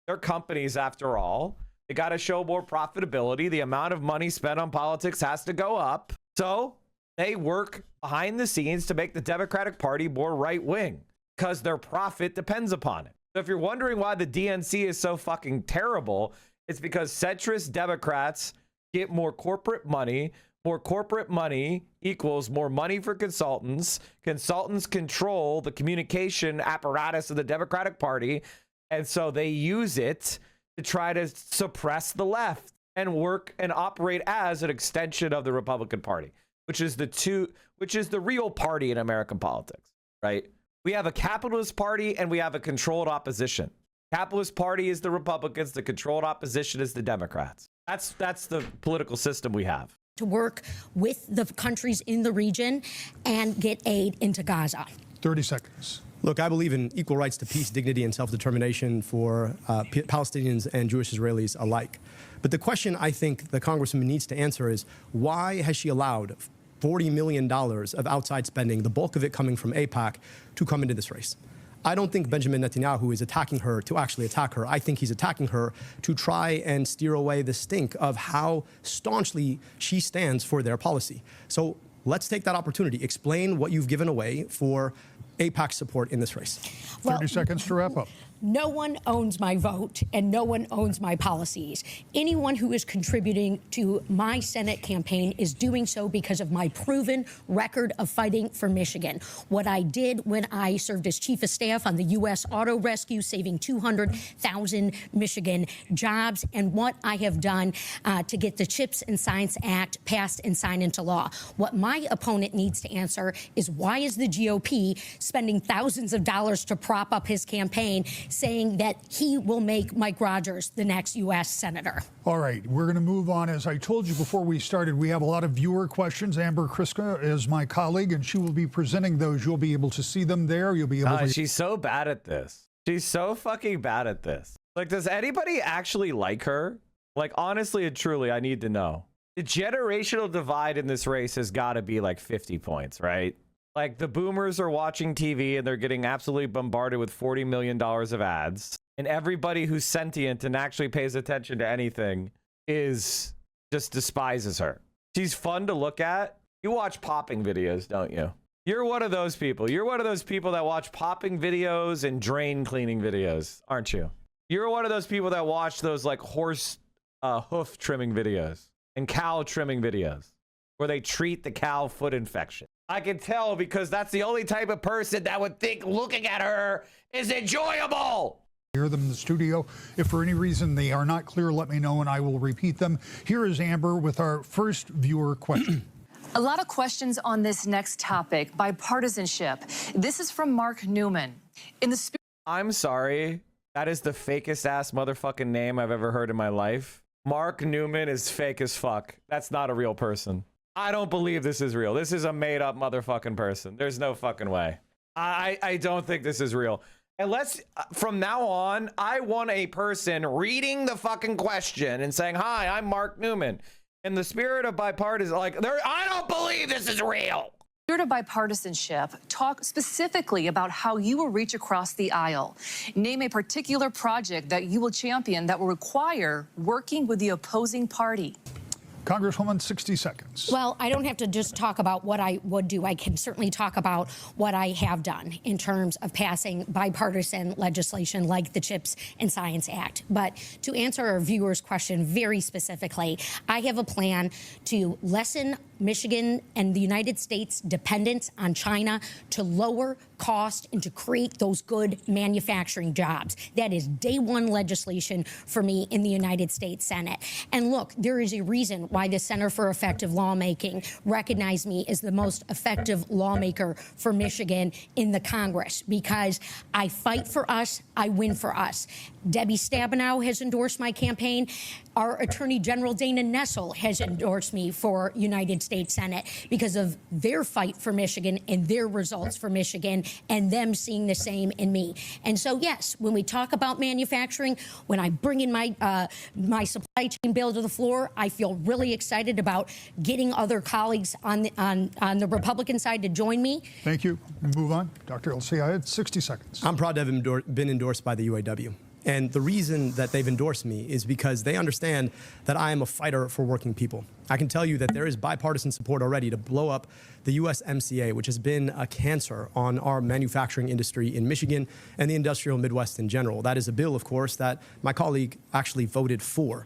They're companies after all. They got to show more profitability. The amount of money spent on politics has to go up. So they work behind the scenes to make the Democratic Party more right-wing because their profit depends upon it. So if you're wondering why the DNC is so fucking terrible, it's because centrist Democrats get more corporate money. More corporate money equals more money for consultants. Consultants control the communication apparatus of the Democratic Party. And so they use it to try to suppress the left and work and operate as an extension of the Republican Party, which is the real party in American politics, right? We have a capitalist party and we have a controlled opposition. Capitalist party is the Republicans, the controlled opposition is the Democrats. That's the political system we have. To work with the countries in the region and get aid into Gaza. 30 seconds. Look, I believe in equal rights to peace, dignity, and self-determination for Palestinians and Jewish Israelis alike. But the question I think the Congresswoman needs to answer is, why has she allowed $40 million of outside spending, the bulk of it coming from AIPAC, to come into this race? I don't think Benjamin Netanyahu is attacking her to actually attack her. I think he's attacking her to try and steer away the stink of how staunchly she stands for their policy. So let's take that opportunity. Explain what you've given away for AIPAC support in this race. 30 seconds to wrap up. No one owns my vote and no one owns my policies. Anyone who is contributing to my Senate campaign is doing so because of my proven record of fighting for Michigan. What I did when I served as chief of staff on the U.S. Auto Rescue, saving 200,000 Michigan jobs, and what I have done to get the CHIPS and Science Act passed and signed into law. What my opponent needs to answer is, why is the GOP spending thousands of dollars to prop up his campaign, saying that he will make Mike Rogers the next U.S. Senator? All right, we're going to move on. As I told you before we started, we have a lot of viewer questions. Amber Kriska is my colleague, and she will be presenting those. You'll be able to see them there. You'll be able to... She's so bad at this. She's so fucking bad at this. Like, does anybody actually like her? Like, honestly and truly, I need to know. The generational divide in this race has got to be like 50 points, right? Like, the boomers are watching TV and they're getting absolutely bombarded with $40 million of ads. And everybody who's sentient and actually pays attention to anything just despises her. She's fun to look at. You watch popping videos, don't you? You're one of those people. You're one of those people that watch popping videos and drain cleaning videos, aren't you? You're one of those people that watch those like horse hoof trimming videos and cow trimming videos where they treat the cow foot infection. I can tell because that's the only type of person that would think looking at her is enjoyable. Hear them in the studio. If for any reason they are not clear, let me know and I will repeat them. Here is Amber with our first viewer question. A lot of questions on this next topic, bipartisanship. This is from Mark Newman. I'm sorry. That is the fakest ass motherfucking name I've ever heard in my life. Mark Newman is fake as fuck. That's not a real person. I don't believe this is real. This is a made up motherfucking person. There's no fucking way. I don't think this is real. Unless from now on, I want a person reading the fucking question and saying, "Hi, I'm Mark Newman." In the spirit of bipartisan, like, I don't believe this is real. Spirit of bipartisanship, talk specifically about how you will reach across the aisle. Name a particular project that you will champion that will require working with the opposing party. Congresswoman, 60 seconds. Well, I don't have to just talk about what I would do. I can certainly talk about what I have done in terms of passing bipartisan legislation like the CHIPS and Science Act. But to answer our viewers' question very specifically, I have a plan to lessen Michigan and the United States' dependence on China, to lower cost and to create those good manufacturing jobs. That is day one legislation for me in the United States Senate. And look, there is a reason why the Center for Effective Lawmaking recognized me as the most effective lawmaker for Michigan in the Congress, because I fight for us, I win for us. Debbie Stabenow has endorsed my campaign. Our Attorney General Dana Nessel has endorsed me for United States Senate because of their fight for Michigan and their results for Michigan and them seeing the same in me. And so, yes, when we talk about manufacturing, when I bring in my supply chain bill to the floor, I feel really excited about getting other colleagues on the Republican side to join me. Thank you. Move on. Dr. El-Sayed, 60 seconds. I'm proud to have been endorsed by the UAW. And the reason that they've endorsed me is because they understand that I am a fighter for working people. I can tell you that there is bipartisan support already to blow up the USMCA, which has been a cancer on our manufacturing industry in Michigan and the industrial Midwest in general. That is a bill, of course, that my colleague actually voted for.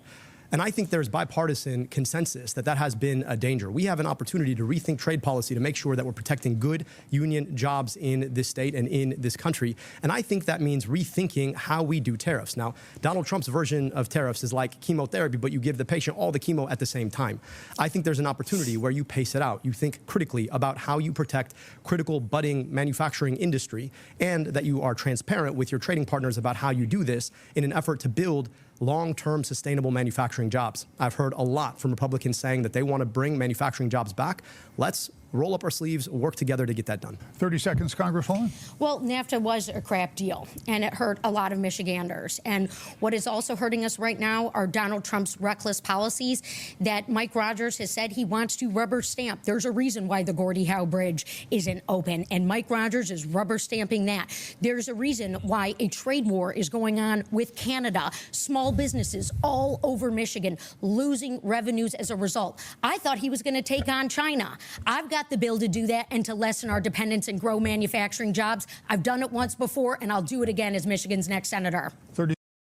And I think there's bipartisan consensus that has been a danger. We have an opportunity to rethink trade policy to make sure that we're protecting good union jobs in this state and in this country. And I think that means rethinking how we do tariffs. Now, Donald Trump's version of tariffs is like chemotherapy, but you give the patient all the chemo at the same time. I think there's an opportunity where you pace it out. You think critically about how you protect critical budding manufacturing industry, and that you are transparent with your trading partners about how you do this in an effort to build long-term sustainable manufacturing jobs. I've heard a lot from Republicans saying that they want to bring manufacturing jobs back. Let's roll up our sleeves, work together to get that done. 30 seconds, Congresswoman. Well, NAFTA was a crap deal, and it hurt a lot of Michiganders. And what is also hurting us right now are Donald Trump's reckless policies that Mike Rogers has said he wants to rubber stamp. There's a reason why the Gordie Howe Bridge isn't open, and Mike Rogers is rubber stamping that. There's a reason why a trade war is going on with Canada. Small businesses all over Michigan losing revenues as a result. I thought he was going to take on China. I've got the bill to do that and to lessen our dependence and grow manufacturing jobs. I've done it once before, and I'll do it again as Michigan's next senator.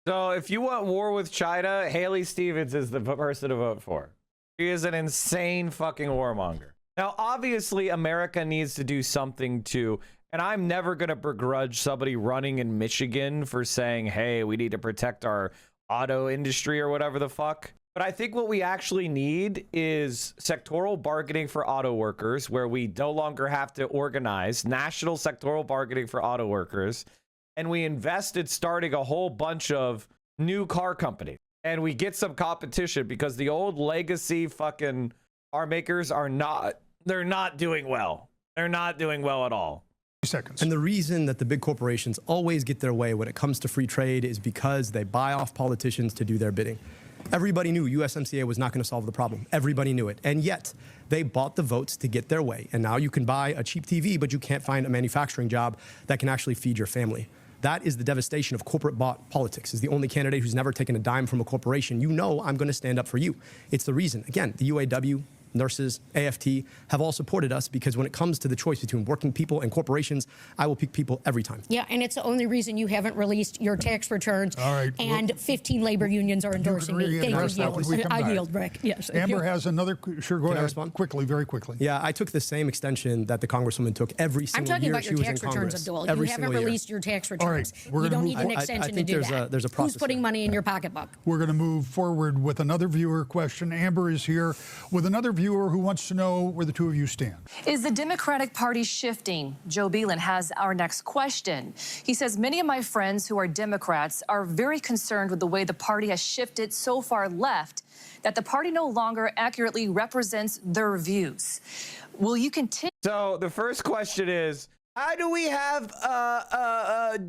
So if you want war with China, Haley Stevens is the person to vote for. She is an insane fucking warmonger. Now, obviously, America needs to do something too. And I'm never going to begrudge somebody running in Michigan for saying, hey, we need to protect our auto industry or whatever the fuck. But I think what we actually need is sectoral bargaining for auto workers, where we no longer have to organize national sectoral bargaining for auto workers. And we invest in starting a whole bunch of new car companies. And we get some competition, because the old legacy fucking car makers they're not doing well. They're not doing well at all. Seconds. And the reason that the big corporations always get their way when it comes to free trade is because they buy off politicians to do their bidding. Everybody knew USMCA was not going to solve the problem. Everybody knew it. And yet they bought the votes to get their way. And now you can buy a cheap TV, but you can't find a manufacturing job that can actually feed your family. That is the devastation of corporate bought politics. As the only candidate who's never taken a dime from a corporation, you know I'm going to stand up for you. It's the reason. Again, the UAW, nurses, AFT have all supported us, because when it comes to the choice between working people and corporations, I will pick people every time. Yeah, and it's the only reason you haven't released your tax returns. All right, and 15 labor unions are endorsing me. Thank you. I yield, Rick. Yes. Amber has another. Sure, go ahead. Respond? Quickly, very quickly. Yeah, I took the same extension that the Congresswoman took every single year she was in Congress. I'm talking about your tax returns, Abdul. You haven't released your tax returns. All right, you don't need an extension to do that. There's a process. Who's putting money in your pocketbook? We're going to move forward with another viewer question. Amber is here with another viewer who wants to know where the two of you stand. Is the Democratic Party shifting? Joe Beelan has our next question. He says, many of my friends who are Democrats are very concerned with the way the party has shifted so far left that the party no longer accurately represents their views. Will you continue? So the first question is, how do we have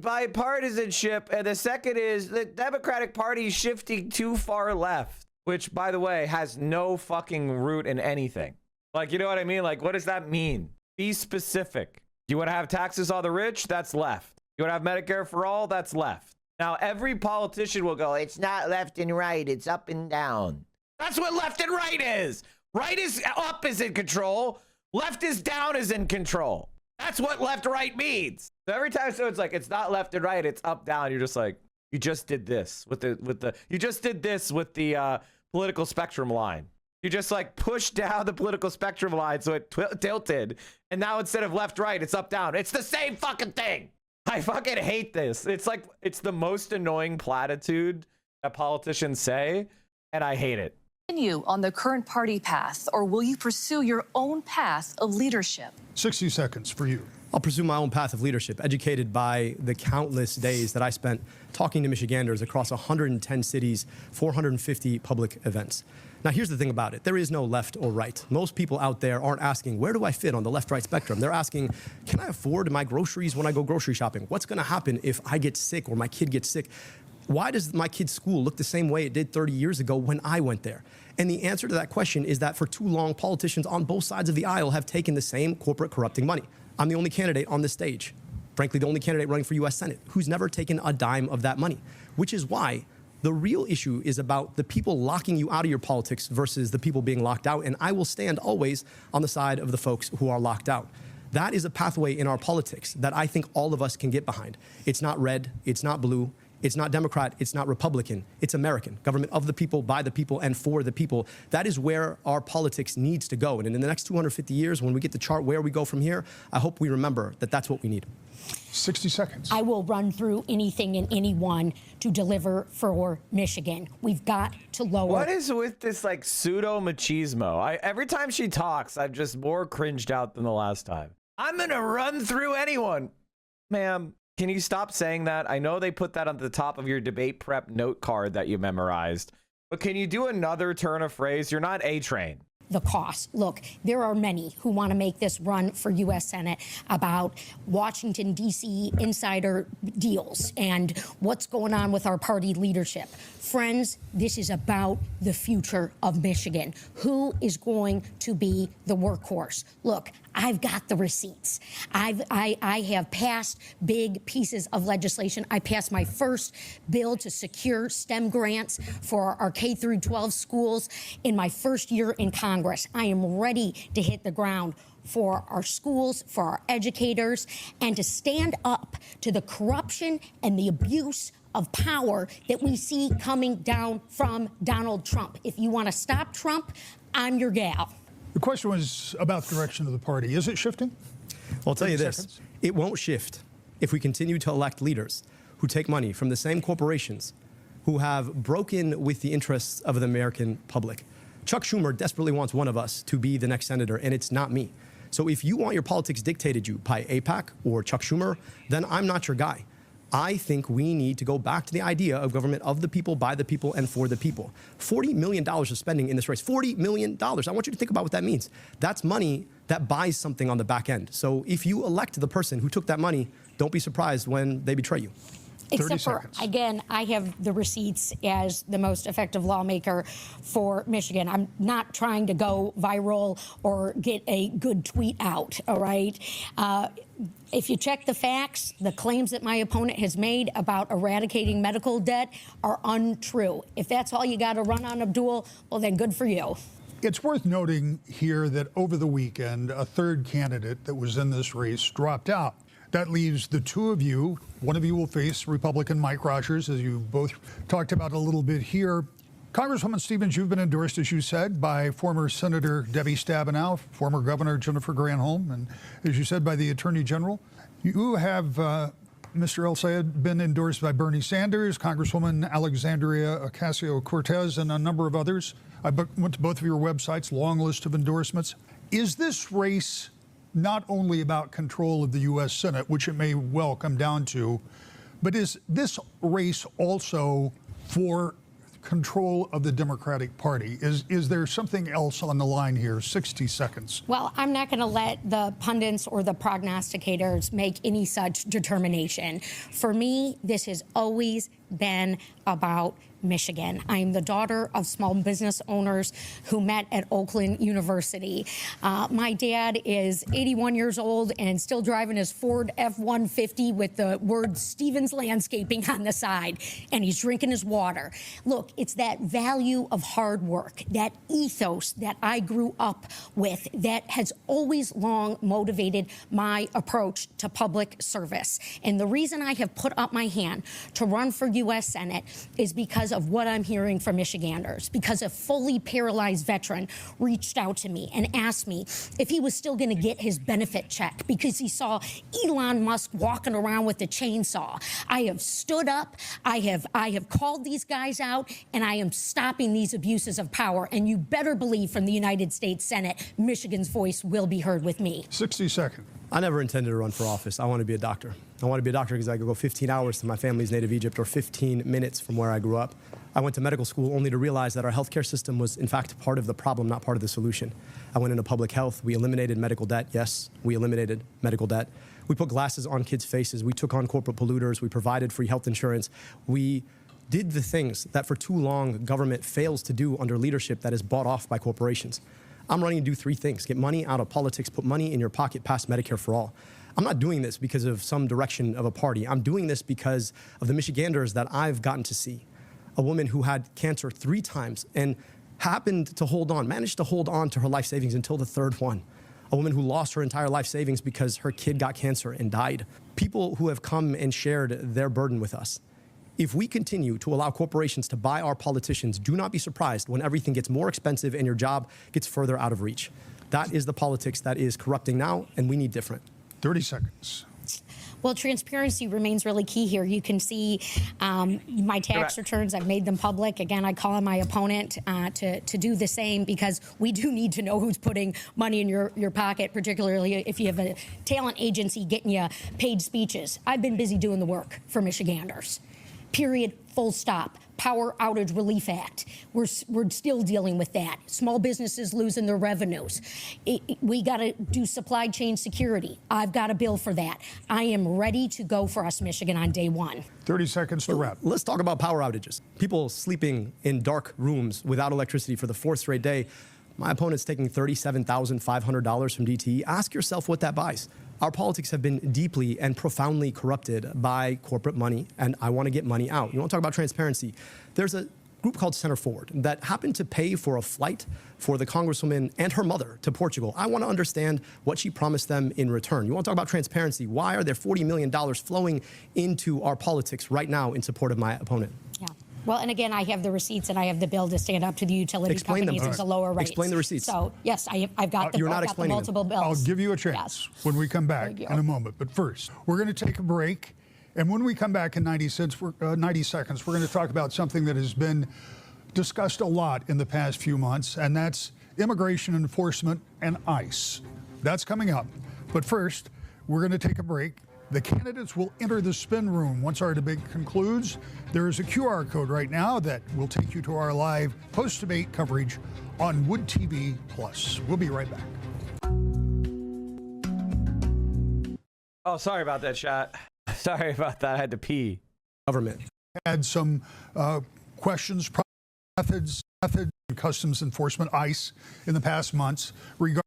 bipartisanship? And the second is, the Democratic Party shifting too far left, which, by the way, has no fucking root in anything. Like, you know what I mean? Like, what does that mean? Be specific. You want to have taxes on the rich? That's left. You want to have Medicare for all? That's left. Now, every politician will go, it's not left and right, it's up and down. That's what left and right is. Right is up is in control. Left is down is in control. That's what left-right means. So every time someone's like, it's not left and right, it's up, down, you're just like, you just did this with the political spectrum line. You just like pushed down the political spectrum line so it tilted. And now instead of left, right, it's up, down. It's the same fucking thing. I fucking hate this. It's like, it's the most annoying platitude that politicians say. And I hate it. Continue on the current party path, or will you pursue your own path of leadership? 60 seconds for you. I'll pursue my own path of leadership, educated by the countless days that I spent talking to Michiganders across 110 cities, 450 public events. Now, here's the thing about it. There is no left or right. Most people out there aren't asking, where do I fit on the left-right spectrum? They're asking, can I afford my groceries when I go grocery shopping? What's going to happen if I get sick or my kid gets sick? Why does my kid's school look the same way it did 30 years ago when I went there? And the answer to that question is that for too long, politicians on both sides of the aisle have taken the same corporate corrupting money. I'm the only candidate on this stage, frankly, the only candidate running for U.S. Senate, who's never taken a dime of that money, which is why the real issue is about the people locking you out of your politics versus the people being locked out. And I will stand always on the side of the folks who are locked out. That is a pathway in our politics that I think all of us can get behind. It's not red, it's not blue. It's not Democrat, it's not Republican, it's American. Government of the people, by the people, and for the people. That is where our politics needs to go. And in the next 250 years, when we get to chart where we go from here, I hope we remember that that's what we need. 60 seconds. I will run through anything and anyone to deliver for Michigan. We've got to lower. What is with this like pseudo machismo? Every time she talks, I'm just more cringed out than the last time. I'm going to run through anyone. Ma'am. Can you stop saying that? I know they put that on the top of your debate prep note card that you memorized, but can you do another turn of phrase? You're not A-Train. The cost. Look, there are many who want to make this run for U.S. Senate about Washington, D.C. insider deals and what's going on with our party leadership. Friends, this is about the future of Michigan. Who is going to be the workhorse? Look, I've got the receipts. I have passed big pieces of legislation. I passed my first bill to secure STEM grants for our K through 12 schools in my first year in Congress. I am ready to hit the ground for our schools, for our educators, and to stand up to the corruption and the abuse of power that we see coming down from Donald Trump. If you want to stop Trump, I'm your gal. The question was about the direction of the party. Is it shifting? Well, I'll tell you this. It won't shift if we continue to elect leaders who take money from the same corporations who have broken with the interests of the American public. Chuck Schumer desperately wants one of us to be the next senator, and it's not me. So if you want your politics dictated you by AIPAC or Chuck Schumer, then I'm not your guy. I think we need to go back to the idea of government of the people, by the people, and for the people. $40 million of spending in this race. $40 million. I want you to think about what that means. That's money that buys something on the back end. So if you elect the person who took that money, don't be surprised when they betray you. Except for, again, I have the receipts as the most effective lawmaker for Michigan. I'm not trying to go viral or get a good tweet out, all right? If you check the facts, the claims that my opponent has made about eradicating medical debt are untrue. If that's all you got to run on, Abdul, well, then good for you. It's worth noting here that over the weekend, a third candidate that was in this race dropped out. That leaves the two of you. One of you will face Republican Mike Rogers, as you both talked about a little bit here. Congresswoman Stevens, you've been endorsed, as you said, by former Senator Debbie Stabenow, former Governor Jennifer Granholm, and as you said, by the Attorney General. You have, Mr. El-Sayed, been endorsed by Bernie Sanders, Congresswoman Alexandria Ocasio-Cortez, and a number of others. I went to both of your websites, long list of endorsements. Is this race not only about control of the U.S. Senate, which it may well come down to, but is this race also for control of the Democratic Party? Is there something else on the line here? 60 seconds. Well, I'm not going to let the pundits or the prognosticators make any such determination. For me, this has always been about Michigan. I am the daughter of small business owners who met at Oakland University. My dad is 81 years old and still driving his Ford F-150 with the word Stevens Landscaping on the side, and he's drinking his water. Look, it's that value of hard work, that ethos that I grew up with that has always long motivated my approach to public service. And the reason I have put up my hand to run for U.S. Senate is because of what I'm hearing from Michiganders, because a fully paralyzed veteran reached out to me and asked me if he was still going to get his benefit check because he saw Elon Musk walking around with a chainsaw. I have stood up, I have called these guys out, and I am stopping these abuses of power. And you better believe from the United States Senate, Michigan's voice will be heard with me. 60 seconds. I never intended to run for office. I want to be a doctor. I want to be a doctor because I could go 15 hours to my family's native Egypt or 15 minutes from where I grew up. I went to medical school only to realize that our healthcare system was, in fact, part of the problem, not part of the solution. I went into public health. We eliminated medical debt. Yes, we eliminated medical debt. We put glasses on kids' faces. We took on corporate polluters. We provided free health insurance. We did the things that for too long government fails to do under leadership that is bought off by corporations. I'm running to do three things: get money out of politics, put money in your pocket, pass Medicare for all. I'm not doing this because of some direction of a party. I'm doing this because of the Michiganders that I've gotten to see. A woman who had cancer 3 times and happened to managed to hold on to her life savings until the 3rd one. A woman who lost her entire life savings because her kid got cancer and died. People who have come and shared their burden with us. If we continue to allow corporations to buy our politicians, do not be surprised when everything gets more expensive and your job gets further out of reach. That is the politics that is corrupting now, and we need different. 30 seconds. Well, transparency remains really key here. You can see my tax returns. I've made them public. Again, I call on my opponent to do the same, because we do need to know who's putting money in your pocket, particularly if you have a talent agency getting you paid speeches. I've been busy doing the work for Michiganders. Period. Full stop. Power Outage Relief Act. We're still dealing with that. Small businesses losing their revenues. We got to do supply chain security. I've got a bill for that. I am ready to go for us, Michigan, on day one. 30 seconds to wrap. Let's talk about power outages. People sleeping in dark rooms without electricity for the 4th straight day. My opponent's taking $37,500 from DTE. Ask yourself what that buys. Our politics have been deeply and profoundly corrupted by corporate money, and I want to get money out. You want to talk about transparency? There's a group called Center Forward that happened to pay for a flight for the Congresswoman and her mother to Portugal. I want to understand what she promised them in return. You want to talk about transparency? Why are there $40 million flowing into our politics right now in support of my opponent? Yeah. Well, and again, I have the receipts and I have the bill to stand up to the utility companies at the lower rates. Explain the receipts. So, yes, I've got the multiple bills. I'll give you a chance when we come back in a moment. But first, we're going to take a break. And when we come back in 90 seconds, we're going to talk about something that has been discussed a lot in the past few months, and that's immigration enforcement and ICE. That's coming up. But first, we're going to take a break. The candidates will enter the spin room once our debate concludes. There is a QR code right now that will take you to our live post-debate coverage on Wood TV Plus. We'll be right back. Oh, sorry about that, chat. Sorry about that. I had to pee. Government had some questions, methods, customs enforcement, ICE, in the past months regarding.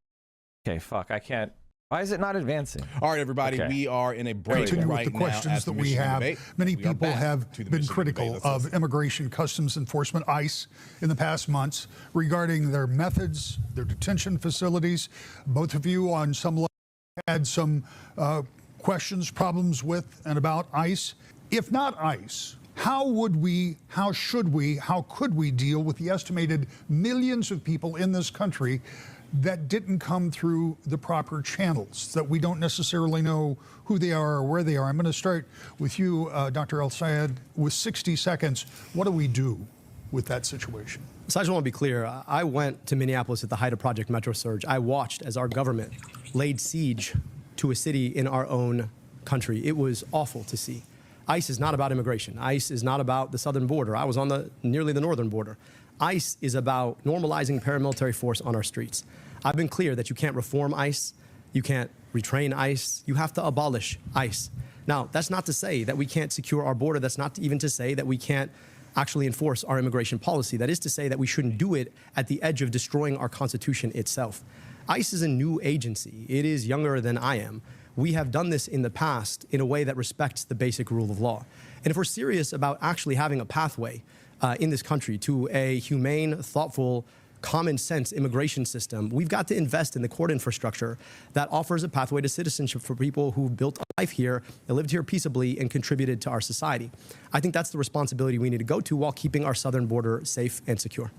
Okay, fuck. I can't. Why is it not advancing? All right, everybody, we are in a break Continue right with the now. questions that we have. Many people have been critical of immigration customs enforcement, ICE, in the past months regarding their methods, their detention facilities. Both of you on some level had some questions, problems with and about ICE. If not ICE, how could we deal with the estimated millions of people in this country that didn't come through the proper channels, that we don't necessarily know who they are or where they are? I'm going to start with you, Dr. El-Sayed, with 60 seconds. What do we do with that situation? So I just want to be clear. I went to Minneapolis at the height of Project Metro Surge. I watched as our government laid siege to a city in our own country. It was awful to see. ICE is not about immigration. ICE is not about the southern border. I was on nearly the northern border. ICE is about normalizing paramilitary force on our streets. I've been clear that you can't reform ICE, you can't retrain ICE, you have to abolish ICE. Now, that's not to say that we can't secure our border. That's not even to say that we can't actually enforce our immigration policy. That is to say that we shouldn't do it at the edge of destroying our Constitution itself. ICE is a new agency. It is younger than I am. We have done this in the past in a way that respects the basic rule of law. And if we're serious about actually having a pathway in this country to a humane, thoughtful, common sense immigration system, we've got to invest in the court infrastructure that offers a pathway to citizenship for people who built a life here, and lived here peaceably, and contributed to our society. I think that's the responsibility we need to go to while keeping our southern border safe and secure.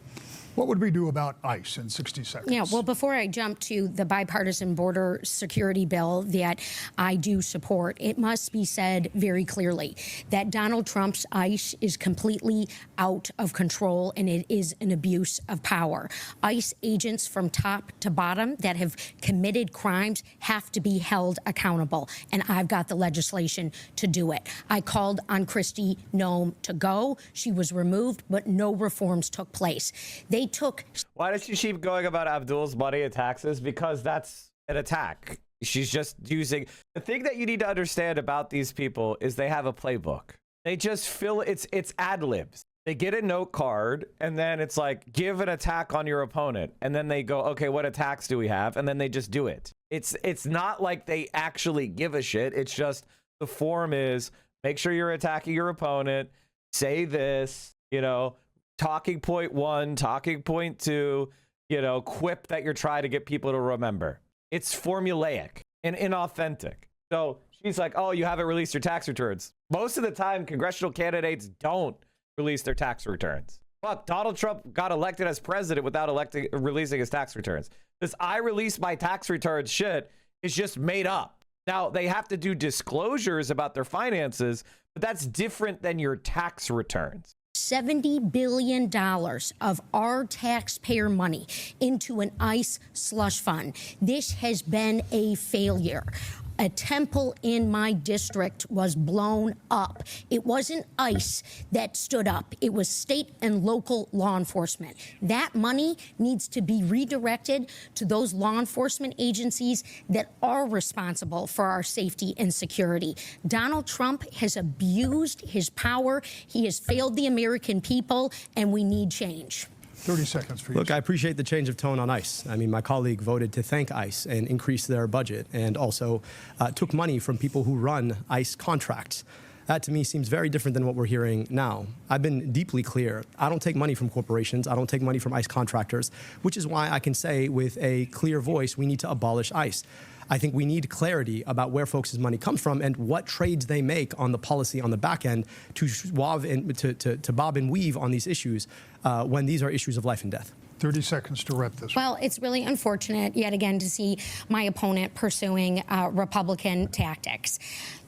What would we do about ICE in 60 seconds? Yeah, well, before I jump to the bipartisan border security bill that I do support, it must be said very clearly that Donald Trump's ICE is completely out of control, and it is an abuse of power. ICE agents from top to bottom that have committed crimes have to be held accountable, and I've got the legislation to do it. I called on Kristi Noem to go. She was removed, but no reforms took place. Why does she keep going about Abdul's money and taxes? Because that's an attack. She's just using the thing that you need to understand about these people is they have a playbook. They just fill it's ad libs. They get a note card and then it's like, give an attack on your opponent. And then they go, okay, what attacks do we have? And then they just do it. It's not like they actually give a shit. It's just the form is make sure you're attacking your opponent. Say this, talking point 1, talking point 2, quip that you're trying to get people to remember. It's formulaic and inauthentic. So she's like, oh, you haven't released your tax returns. Most of the time, congressional candidates don't release their tax returns. Fuck, Donald Trump got elected as president without releasing his tax returns. This I release my tax returns shit is just made up. Now, they have to do disclosures about their finances, but that's different than your tax returns. $70 billion of our taxpayer money into an ICE slush fund. This has been a failure. A temple in my district was blown up. It wasn't ICE that stood up. It was state and local law enforcement. That money needs to be redirected to those law enforcement agencies that are responsible for our safety and security. Donald Trump has abused his power. He has failed the American people, and we need change. 30 seconds for you. Look, I appreciate the change of tone on ICE. I mean, my colleague voted to thank ICE and increase their budget, and also took money from people who run ICE contracts. That to me seems very different than what we're hearing now. I've been deeply clear. I don't take money from corporations. I don't take money from ICE contractors, which is why I can say with a clear voice, we need to abolish ICE. I think we need clarity about where folks' money comes from and what trades they make on the policy on the back end to bob and weave on these issues when these are issues of life and death. 30 seconds to wrap this. Well, it's really unfortunate yet again to see my opponent pursuing Republican tactics.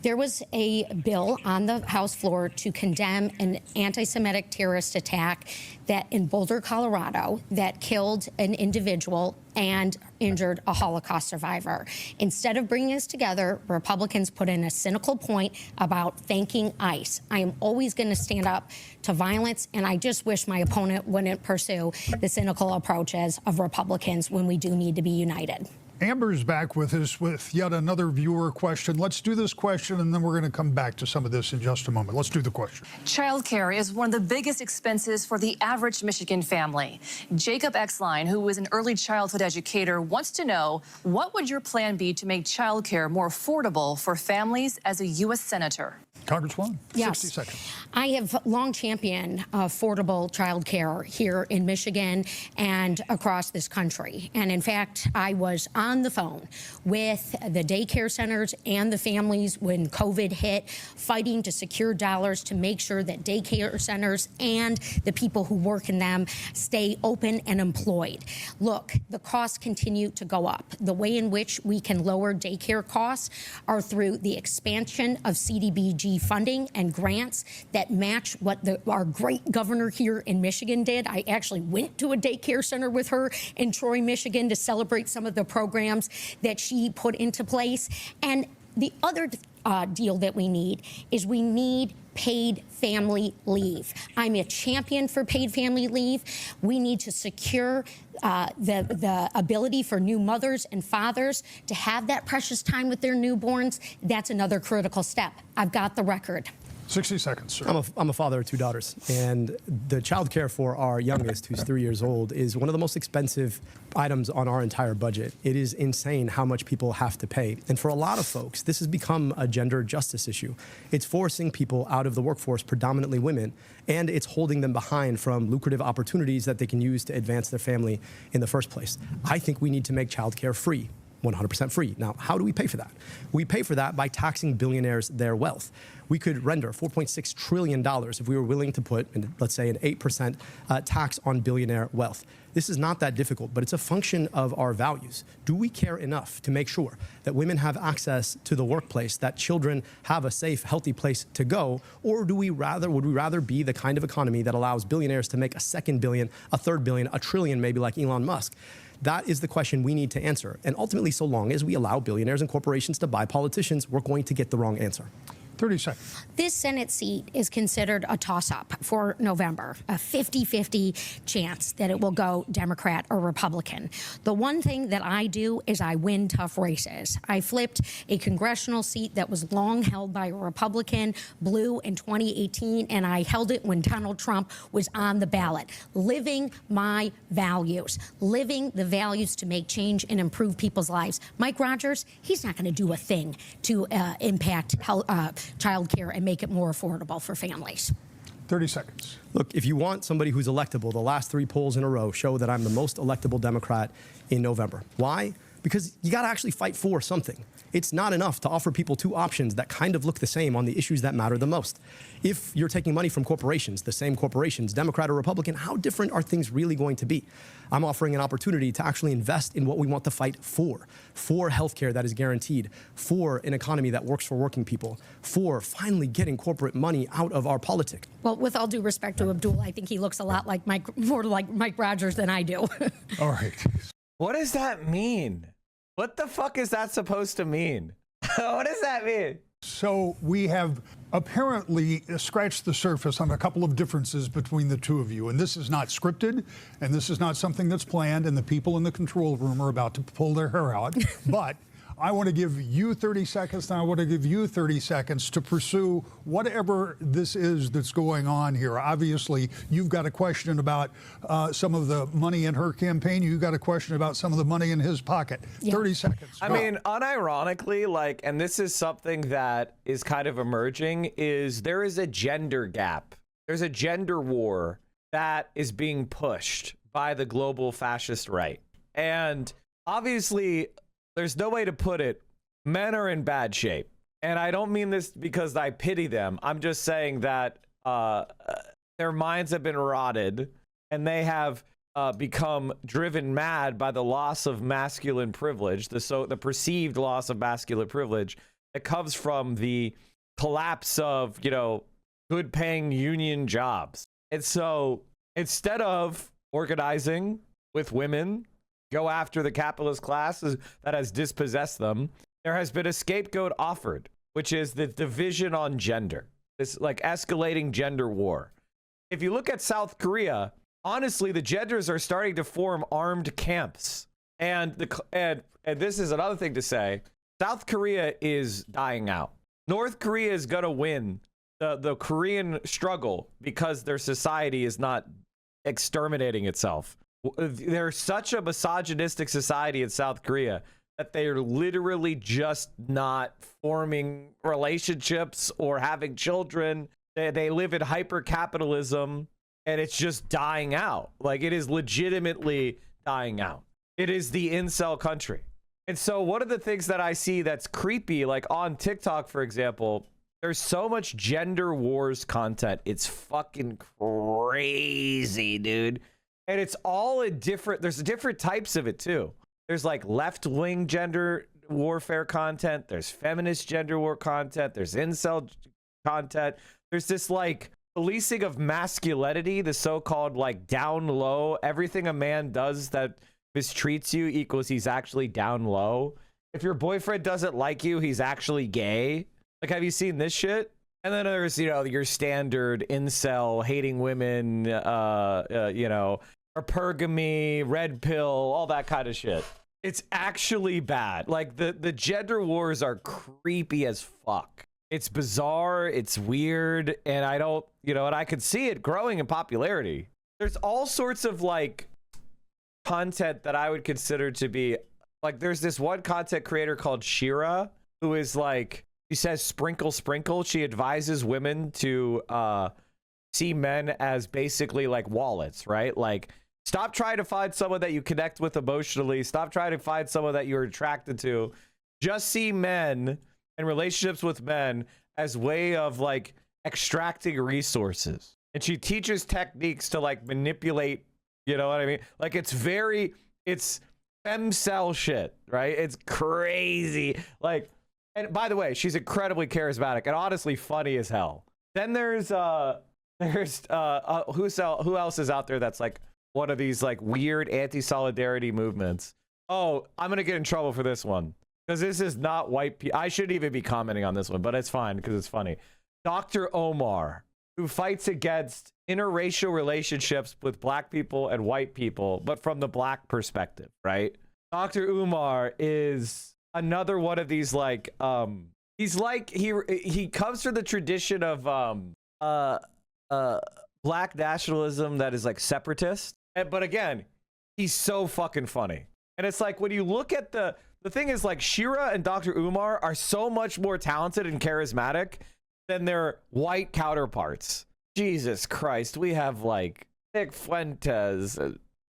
There was a bill on the House floor to condemn an anti-Semitic terrorist attack that in Boulder, Colorado, that killed an individual and injured a Holocaust survivor. Instead of bringing us together, Republicans put in a cynical point about thanking ICE. I am always going to stand up to violence, and I just wish my opponent wouldn't pursue the cynical approaches of Republicans when we do need to be united. Amber's back with us with yet another viewer question. Let's do this question, and then we're going to come back to some of this in just a moment. Let's do the question. Childcare is one of the biggest expenses for the average Michigan family. Jacob Exline, who is an early childhood educator, wants to know, what would your plan be to make childcare more affordable for families as a U.S. Senator? Congresswoman, yes. 60 seconds. I have long championed affordable child care here in Michigan and across this country. And in fact, I was on the phone with the daycare centers and the families when COVID hit, fighting to secure dollars to make sure that daycare centers and the people who work in them stay open and employed. Look, the costs continue to go up. The way in which we can lower daycare costs are through the expansion of CDBG funding and grants that match what our great governor here in Michigan did. I actually went to a daycare center with her in Troy, Michigan to celebrate some of the programs that she put into place. And the other deal that we need is we need paid family leave. I'm a champion for paid family leave. We need to secure the ability for new mothers and fathers to have that precious time with their newborns. That's another critical step. I've got the record. 60 seconds, sir. I'm a father of 2 daughters, and the child care for our youngest, who's 3 years old, is one of the most expensive items on our entire budget. It is insane how much people have to pay. And for a lot of folks, this has become a gender justice issue. It's forcing people out of the workforce, predominantly women, and it's holding them behind from lucrative opportunities that they can use to advance their family in the first place. I think we need to make child care free. 100% free. Now, how do we pay for that? We pay for that by taxing billionaires their wealth. We could render $4.6 trillion if we were willing to put, let's say, an 8% tax on billionaire wealth. This is not that difficult, but it's a function of our values. Do we care enough to make sure that women have access to the workplace, that children have a safe, healthy place to go, or would we rather be the kind of economy that allows billionaires to make a second billion, a third billion, a trillion, maybe like Elon Musk? That is the question we need to answer. And ultimately, so long as we allow billionaires and corporations to buy politicians, we're going to get the wrong answer. 30 seconds. This Senate seat is considered a toss-up for November, a 50-50 chance that it will go Democrat or Republican. The one thing that I do is I win tough races. I flipped a congressional seat that was long held by a Republican, blue, in 2018, and I held it when Donald Trump was on the ballot. Living my values, living the values to make change and improve people's lives. Mike Rogers, he's not going to do a thing to impact child care and make it more affordable for families. 30 seconds. Look, if you want somebody who's electable, the last 3 polls in a row show that I'm the most electable Democrat in November. Why? Because you got to actually fight for something. It's not enough to offer people 2 options that kind of look the same on the issues that matter the most. If you're taking money from corporations, the same corporations, Democrat or Republican, how different are things really going to be? I'm offering an opportunity to actually invest in what we want to fight for healthcare that is guaranteed, for an economy that works for working people, for finally getting corporate money out of our politics. Well, with all due respect to Abdul, I think he looks a lot like more like Mike Rogers than I do. All right. What does that mean? What the fuck is that supposed to mean? What does that mean? So we have apparently scratched the surface on a couple of differences between the two of you. And this is not scripted, and this is not something that's planned, and the people in the control room are about to pull their hair out. But I want to give you 30 seconds, and I want to give you 30 seconds to pursue whatever this is that's going on here. Obviously, you've got a question about some of the money in her campaign. You've got a question about some of the money in his pocket. Yeah. 30 seconds. I mean, unironically, and this is something that is kind of emerging, is there is a gender gap. There's a gender war that is being pushed by the global fascist right. And obviously, there's no way to put it. Men are in bad shape. And I don't mean this because I pity them. I'm just saying that their minds have been rotted and they have become driven mad by the loss of masculine privilege, the perceived loss of masculine privilege that comes from the collapse of, good paying union jobs. And so instead of organizing with women, go after the capitalist class that has dispossessed them, there has been a scapegoat offered, which is the division on gender, this escalating gender war. If you look at South Korea, honestly, the genders are starting to form armed camps. And this is another thing to say, South Korea is dying out. North Korea is going to win the Korean struggle because their society is not exterminating itself. There's such a misogynistic society in South Korea that they're literally just not forming relationships or having children. They live in hyper-capitalism, and it's just dying out. It is legitimately dying out. It is the incel country. And so one of the things that I see that's creepy, on TikTok, for example, there's so much gender wars content. It's fucking crazy, dude. And it's all there's different types of it too. There's left-wing gender warfare content. There's feminist gender war content. There's incel content. There's this policing of masculinity, the so-called down low. Everything a man does that mistreats you equals he's actually down low. If your boyfriend doesn't like you, he's actually gay. Have you seen this shit? And then there's, you know, your standard incel, hating women, you know, hypergamy, red pill, all that kind of shit. It's actually bad. Like the gender wars are creepy as fuck. It's bizarre, it's weird, and I don't, you know, and I could see it growing in popularity. There's all sorts of like content that I would consider to be like, there's this one content creator called Shira who is like, she says sprinkle sprinkle. She advises women to see men as basically like wallets, right? Like, stop trying to find someone that you connect with emotionally. Stop trying to find someone that you're attracted to. Just see men and relationships with men as way of like extracting resources. And she teaches techniques to like manipulate, you know what I mean? Like it's femcel shit, right? It's crazy. Like, and by the way, she's incredibly charismatic and honestly funny as hell. Then there's who else is out there that's like one of these like weird anti-solidarity movements? Oh, I'm gonna get in trouble for this one because this is not white people. I shouldn't even be commenting on this one, but it's fine because it's funny. Dr. Omar, who fights against interracial relationships with black people and white people, but from the black perspective, right? Dr. Umar is another one of these like he's like he comes from the tradition of black nationalism that is like separatist, but again, he's so fucking funny. And it's like when you look at the thing is like Shira and Dr. Umar are so much more talented and charismatic than their white counterparts. Jesus Christ, we have like Nick Fuentes.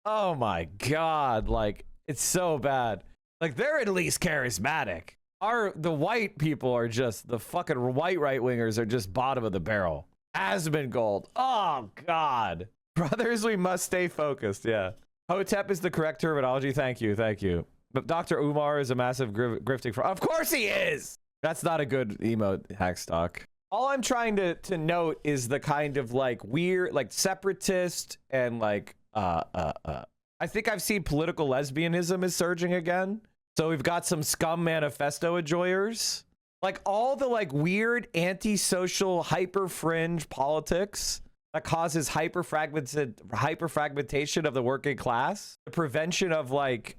Oh my God, like it's so bad. Like they're at least charismatic. The white people are just, the fucking white right-wingers are just bottom of the barrel. Asmongold. Oh God. Brothers, we must stay focused. Yeah. Hotep is the correct terminology. Thank you. Thank you. But Dr. Umar is a massive grifting fraud. Of course he is. That's not a good emote, Hackstock. All I'm trying to note is the kind of like weird, like separatist and like, I think I've seen political lesbianism is surging again. So we've got some scum manifesto enjoyers. Like all the like weird anti-social hyper fringe politics that causes hyper fragmentation of the working class. The prevention of like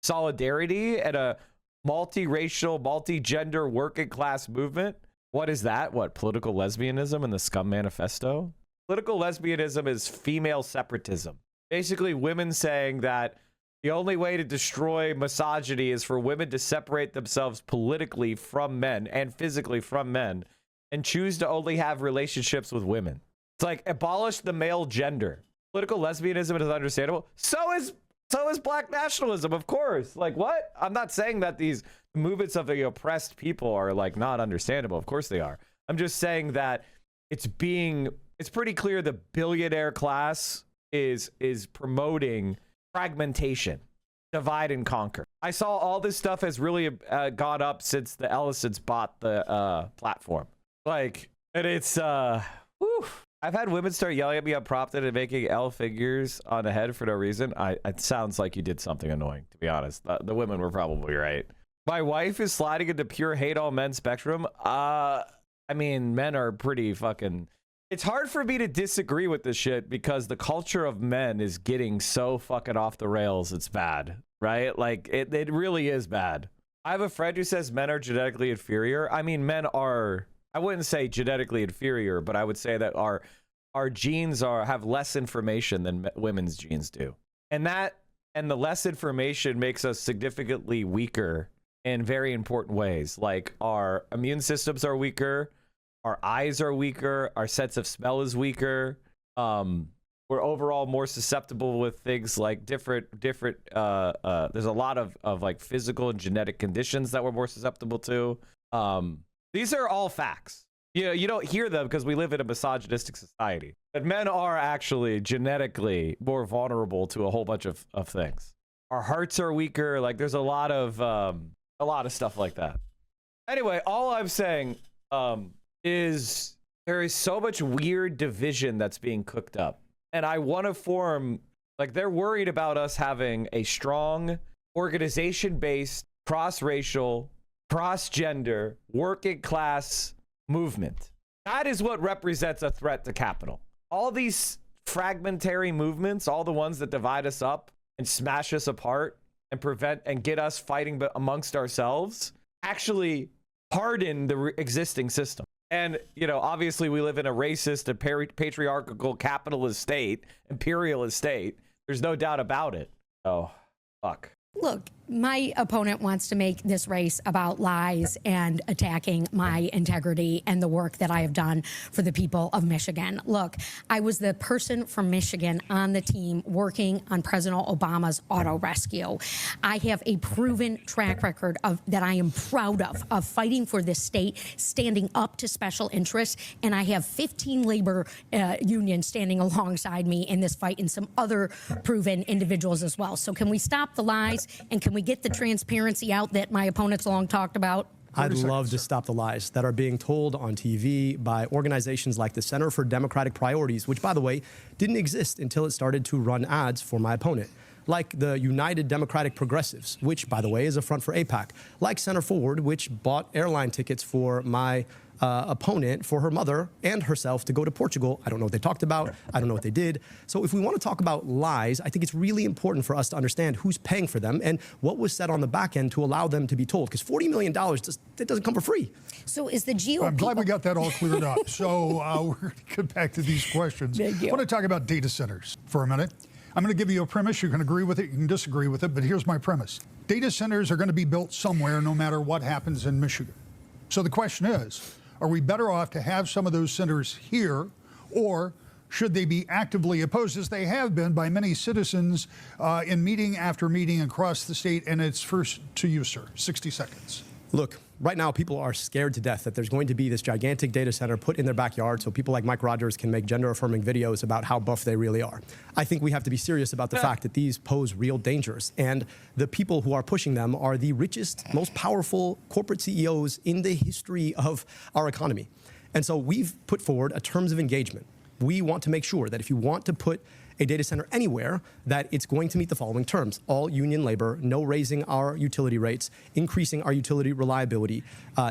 solidarity and a multiracial, multi-gender working class movement. What is that? What, political lesbianism and the scum manifesto? Political lesbianism is female separatism. Basically women saying that the only way to destroy misogyny is for women to separate themselves politically from men and physically from men and choose to only have relationships with women. It's like abolish the male gender. Political lesbianism is understandable. So is black nationalism, of course. Like what? I'm not saying that these movements of the oppressed people are like not understandable. Of course they are. I'm just saying that it's pretty clear the billionaire class is promoting fragmentation, divide and conquer. I saw all this stuff has really gone up since the Ellisons bought the platform. Like, and it's whew. I've had women start yelling at me unprompted and making L figures on the head for no reason. It sounds like you did something annoying, to be honest. The women were probably right. My wife is sliding into pure hate all men spectrum. I mean, men are pretty fucking... It's hard for me to disagree with this shit because the culture of men is getting so fucking off the rails. It's bad, right? Like it really is bad. I have a friend who says men are genetically inferior. I mean, men are, I wouldn't say genetically inferior, but I would say that our genes have less information than women's genes do. And the less information makes us significantly weaker in very important ways. Like our immune systems are weaker. Our eyes are weaker. Our sense of smell is weaker. We're overall more susceptible with things like different. There's a lot of like physical and genetic conditions that we're more susceptible to. These are all facts. You don't hear them because we live in a misogynistic society. But men are actually genetically more vulnerable to a whole bunch of things. Our hearts are weaker. Like there's a lot of stuff like that. Anyway, all I'm saying is there is so much weird division that's being cooked up. And I want to form, like they're worried about us having a strong organization-based, cross-racial, cross-gender, working class movement. That is what represents a threat to capital. All these fragmentary movements, all the ones that divide us up and smash us apart and prevent and get us fighting amongst ourselves, actually harden the existing system. And, you know, obviously we live in a racist and patriarchal capitalist state, imperialist state. There's no doubt about it. Oh, fuck. Look, my opponent wants to make this race about lies and attacking my integrity and the work that I have done for the people of Michigan. Look, I was the person from Michigan on the team working on President Obama's auto rescue. I have a proven track record that I am proud of fighting for this state, standing up to special interests, and I have 15 labor unions standing alongside me in this fight and some other proven individuals as well. So can we stop the lies, and can we get the transparency out that my opponents long talked about? I'd love to stop the lies that are being told on TV by organizations like the Center for Democratic Priorities, which, by the way, didn't exist until it started to run ads for my opponent. Like the United Democratic Progressives, which, by the way, is a front for AIPAC. Like Center Forward, which bought airline tickets for my opponent, for her mother and herself to go to Portugal. I don't know what they talked about. I don't know what they did. So if we want to talk about lies, I think it's really important for us to understand who's paying for them and what was said on the back end to allow them to be told. Because $40 million, it doesn't come for free. So is the GOP... I'm glad we got that all cleared up. So we're going to get back to these questions. I want to talk about data centers for a minute. I'm going to give you a premise. You can agree with it, you can disagree with it, but here's my premise. Data centers are going to be built somewhere no matter what happens in Michigan. So the question is, are we better off to have some of those centers here, or should they be actively opposed, as they have been by many citizens in meeting after meeting across the state? And it's first to you, sir. 60 seconds. Look, right now people are scared to death that there's going to be this gigantic data center put in their backyard so people like Mike Rogers can make gender-affirming videos about how buff they really are. I think we have to be serious about the fact that these pose real dangers, and the people who are pushing them are the richest, most powerful corporate CEOs in the history of our economy. And so we've put forward a terms of engagement. We want to make sure that if you want to put a data center anywhere, that it's going to meet the following terms: all union labor, no raising our utility rates, increasing our utility reliability,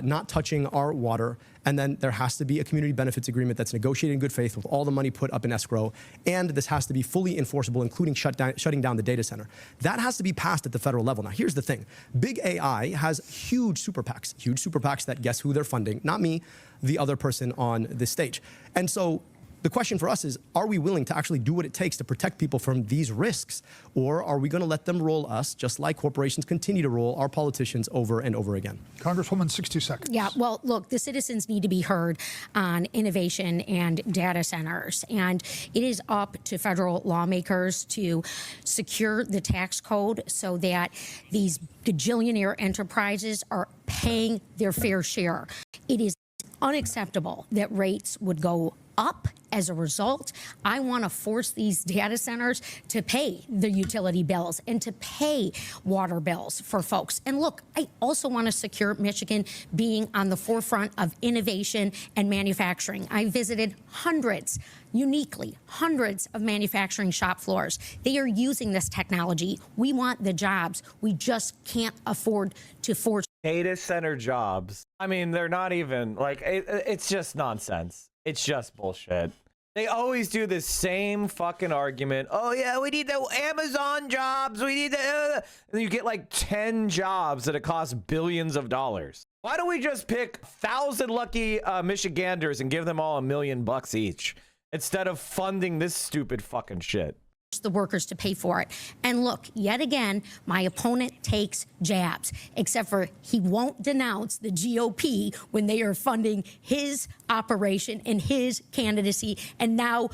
not touching our water, and then there has to be a community benefits agreement that's negotiated in good faith with all the money put up in escrow, and this has to be fully enforceable, including shutting down the data center. That has to be passed at the federal level. Now, here's the thing. Big AI has huge super PACs that guess who they're funding, not me, the other person on this stage. And so the question for us is, are we willing to actually do what it takes to protect people from these risks? Or are we going to let them roll us, just like corporations continue to roll our politicians over and over again? Congresswoman, 60 seconds. Yeah, well, look, the citizens need to be heard on innovation and data centers. And it is up to federal lawmakers to secure the tax code so that these gajillionaire enterprises are paying their fair share. It is unacceptable that rates would go up as a result. I want to force these data centers to pay the utility bills and to pay water bills for folks. And look, I also want to secure Michigan being on the forefront of innovation and manufacturing. I visited hundreds of manufacturing shop floors. They are using this technology. We want the jobs. We just can't afford to force data center jobs. I mean, they're not even like, it's just nonsense. It's just bullshit. They always do this same fucking argument. Oh yeah, we need the Amazon jobs. We need the, and then you get like 10 jobs that it costs billions of dollars. Why don't we just pick 1,000 lucky Michiganders and give them all $1 million each instead of funding this stupid fucking shit? The workers to pay for it. And look, yet again, my opponent takes jabs, except for he won't denounce the GOP when they are funding his operation and his candidacy, and now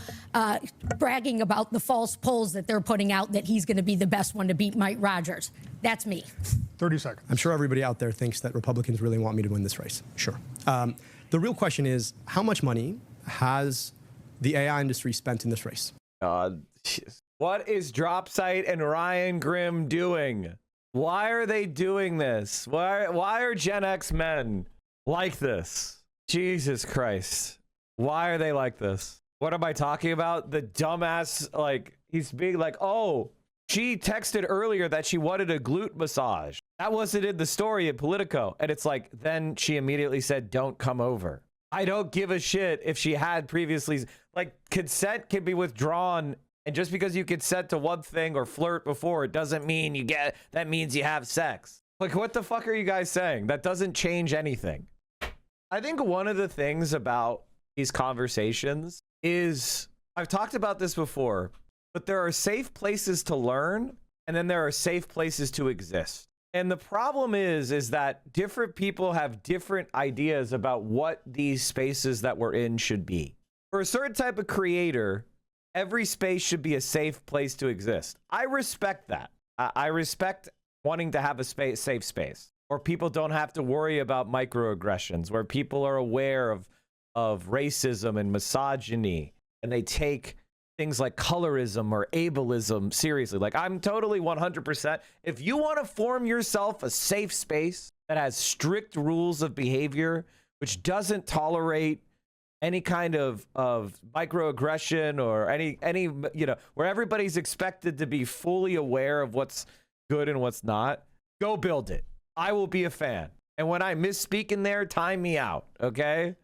bragging about the false polls that they're putting out that he's going to be the best one to beat Mike Rogers. That's me. 30 seconds. I'm sure everybody out there thinks that Republicans really want me to win this race. Sure. The real question is, how much money has the AI industry spent in this race? What is Dropsite and Ryan Grimm doing? Why are they doing this? Why are Gen X men like this? Jesus Christ. Why are they like this? What am I talking about? The dumbass, like, he's being like, oh, she texted earlier that she wanted a glute massage. That wasn't in the story at Politico. And it's like, then she immediately said, don't come over. I don't give a shit if she had previously, like, consent can be withdrawn. And just because you consent to one thing or flirt before, it doesn't mean that means you have sex. Like, what the fuck are you guys saying? That doesn't change anything. I think one of the things about these conversations is, I've talked about this before, but there are safe places to learn, and then there are safe places to exist. And the problem is that different people have different ideas about what these spaces that we're in should be. For a certain type of creator, every space should be a safe place to exist. I respect that. I respect wanting to have a safe space where people don't have to worry about microaggressions, where people are aware of racism and misogyny, and they take things like colorism or ableism seriously. Like, I'm totally 100%. If you want to form yourself a safe space that has strict rules of behavior, which doesn't tolerate any kind of microaggression or any, you know, where everybody's expected to be fully aware of what's good and what's not, go build it. I will be a fan. And when I misspeak in there, time me out, okay?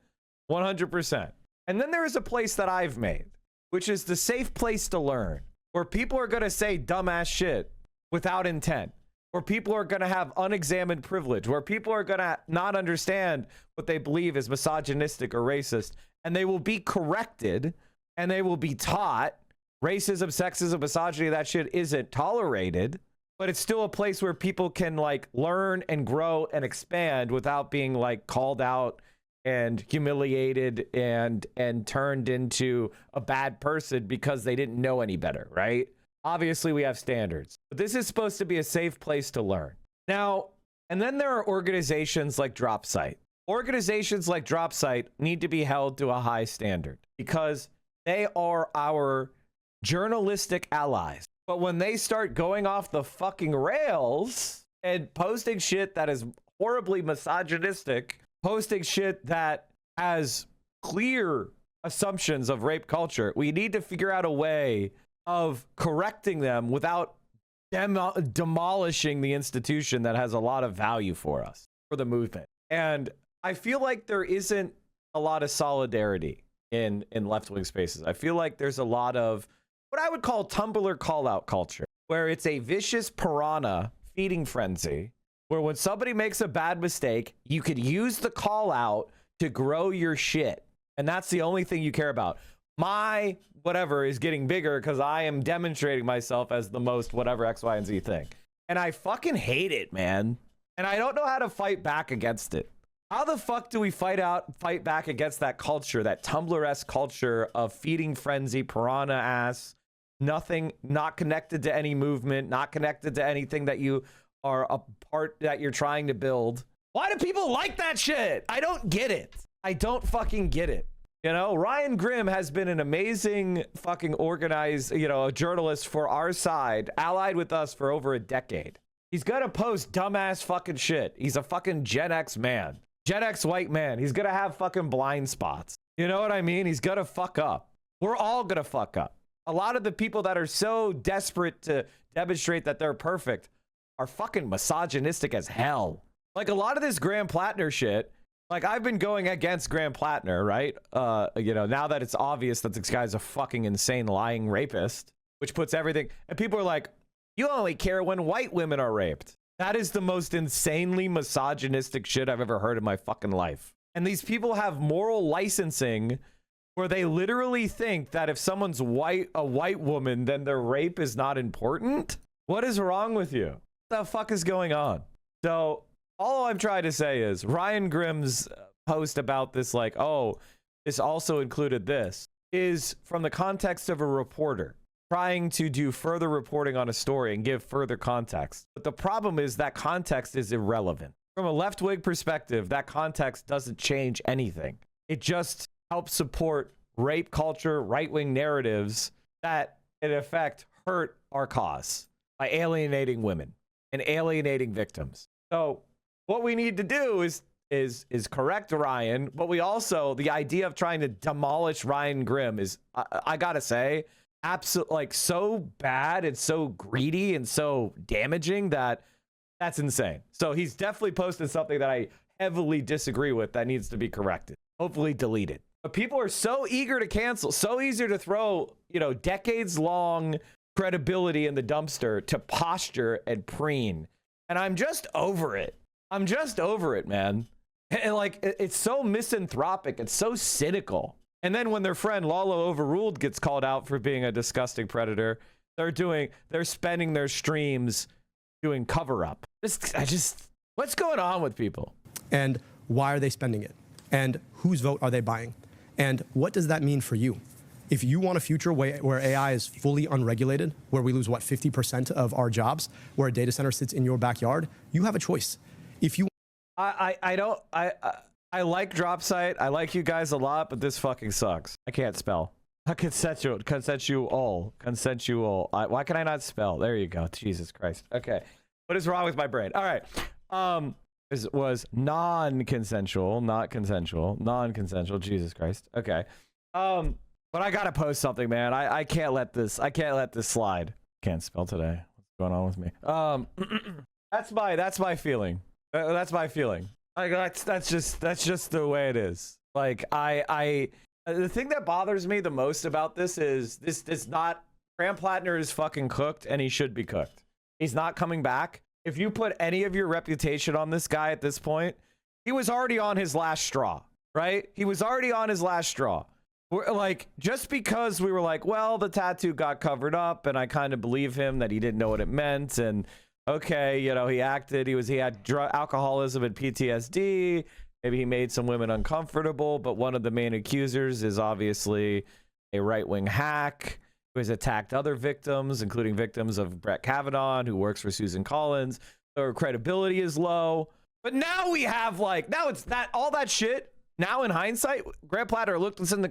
100%. And then there is a place that I've made, which is the safe place to learn, where people are going to say dumbass shit without intent, where people are going to have unexamined privilege, where people are going to not understand what they believe is misogynistic or racist, and they will be corrected and they will be taught racism, sexism, misogyny, that shit isn't tolerated, but it's still a place where people can like learn and grow and expand without being like called out and humiliated and turned into a bad person because they didn't know any better, right? Obviously, we have standards, but this is supposed to be a safe place to learn. Now, and then there are organizations like DropSite. Organizations like DropSite need to be held to a high standard because they are our journalistic allies. But when they start going off the fucking rails and posting shit that is horribly misogynistic, posting shit that has clear assumptions of rape culture, we need to figure out a way of correcting them without demolishing the institution that has a lot of value for us, for the movement. And I feel like there isn't a lot of solidarity in left-wing spaces. I feel like there's a lot of what I would call Tumblr call-out culture, where it's a vicious piranha feeding frenzy, where when somebody makes a bad mistake, you could use the call-out to grow your shit. And that's the only thing you care about. My whatever is getting bigger because I am demonstrating myself as the most whatever X, Y, and Z thing. And I fucking hate it, man. And I don't know how to fight back against it. How the fuck do we fight back against that culture, that Tumblr-esque culture of feeding frenzy, piranha ass, nothing, not connected to any movement, not connected to anything that you are a part that you're trying to build? Why do people like that shit? I don't get it. I don't fucking get it. You know, Ryan Grimm has been an amazing fucking organized, you know, a journalist for our side, allied with us for over a decade. He's gonna post dumbass fucking shit. He's a fucking Gen X man. Gen X white man. He's gonna have fucking blind spots. You know what I mean? He's gonna fuck up. We're all gonna fuck up. A lot of the people that are so desperate to demonstrate that they're perfect are fucking misogynistic as hell. Like a lot of this Graham Plattner shit, like I've been going against Graham Plattner, right? You know, now that it's obvious that this guy's a fucking insane lying rapist, which puts everything, and people are like, you only care when white women are raped. That is the most insanely misogynistic shit I've ever heard in my fucking life. And these people have moral licensing where they literally think that if someone's a white woman, then their rape is not important. What is wrong with you? What the fuck is going on? So all I'm trying to say is Ryan Grimm's post about this, like, oh, this also included this, is from the context of a reporter trying to do further reporting on a story and give further context. But the problem is that context is irrelevant. From a left-wing perspective, that context doesn't change anything. It just helps support rape culture, right-wing narratives that, in effect, hurt our cause by alienating women and alienating victims. So what we need to do is correct Ryan, but we also, the idea of trying to demolish Ryan Grimm is, I gotta say, absolutely, like, so bad and so greedy and so damaging that that's insane. So he's definitely posted something that I heavily disagree with that needs to be corrected. hopefully deleted. But people are so eager to cancel, so eager to throw, decades long credibility in the dumpster to posture and preen. And I'm just over it. I'm just over it, man. And like, it's so misanthropic. It's so cynical. And then when their friend Lalo Overruled gets called out for being a disgusting predator, they're spending their streams doing cover up. What's going on with people? And why are they spending it? And whose vote are they buying? And what does that mean for you? If you want a future where AI is fully unregulated, where we lose, 50% of our jobs, where a data center sits in your backyard, you have a choice. If you... I like Dropsite. I like you guys a lot, but this fucking sucks. I can't spell. Consensual. Why can I not spell? There you go. Jesus Christ. Okay. What is wrong with my brain? All right. This was non-consensual, not consensual, non-consensual. Jesus Christ. Okay. But I gotta post something, man. I can't let this slide. Can't spell today. What's going on with me? That's my feeling. That's my feeling. Like that's just the way it is. Like the thing that bothers me the most about this is this not Graham Plattner is fucking cooked, and he should be cooked. He's not coming back. If you put any of your reputation on this guy at this point, he was already on his last straw, right? He was already on his last straw. We're like, just because we were like, well, the tattoo got covered up, and I kind of believe him that he didn't know what it meant, and okay, he acted, he had alcoholism and PTSD. Maybe he made some women uncomfortable, but one of the main accusers is obviously a right-wing hack who has attacked other victims, including victims of Brett Kavanaugh, who works for Susan Collins. Their credibility is low. But now we have now it's that all that shit. Now in hindsight, Graham Plattner looked us in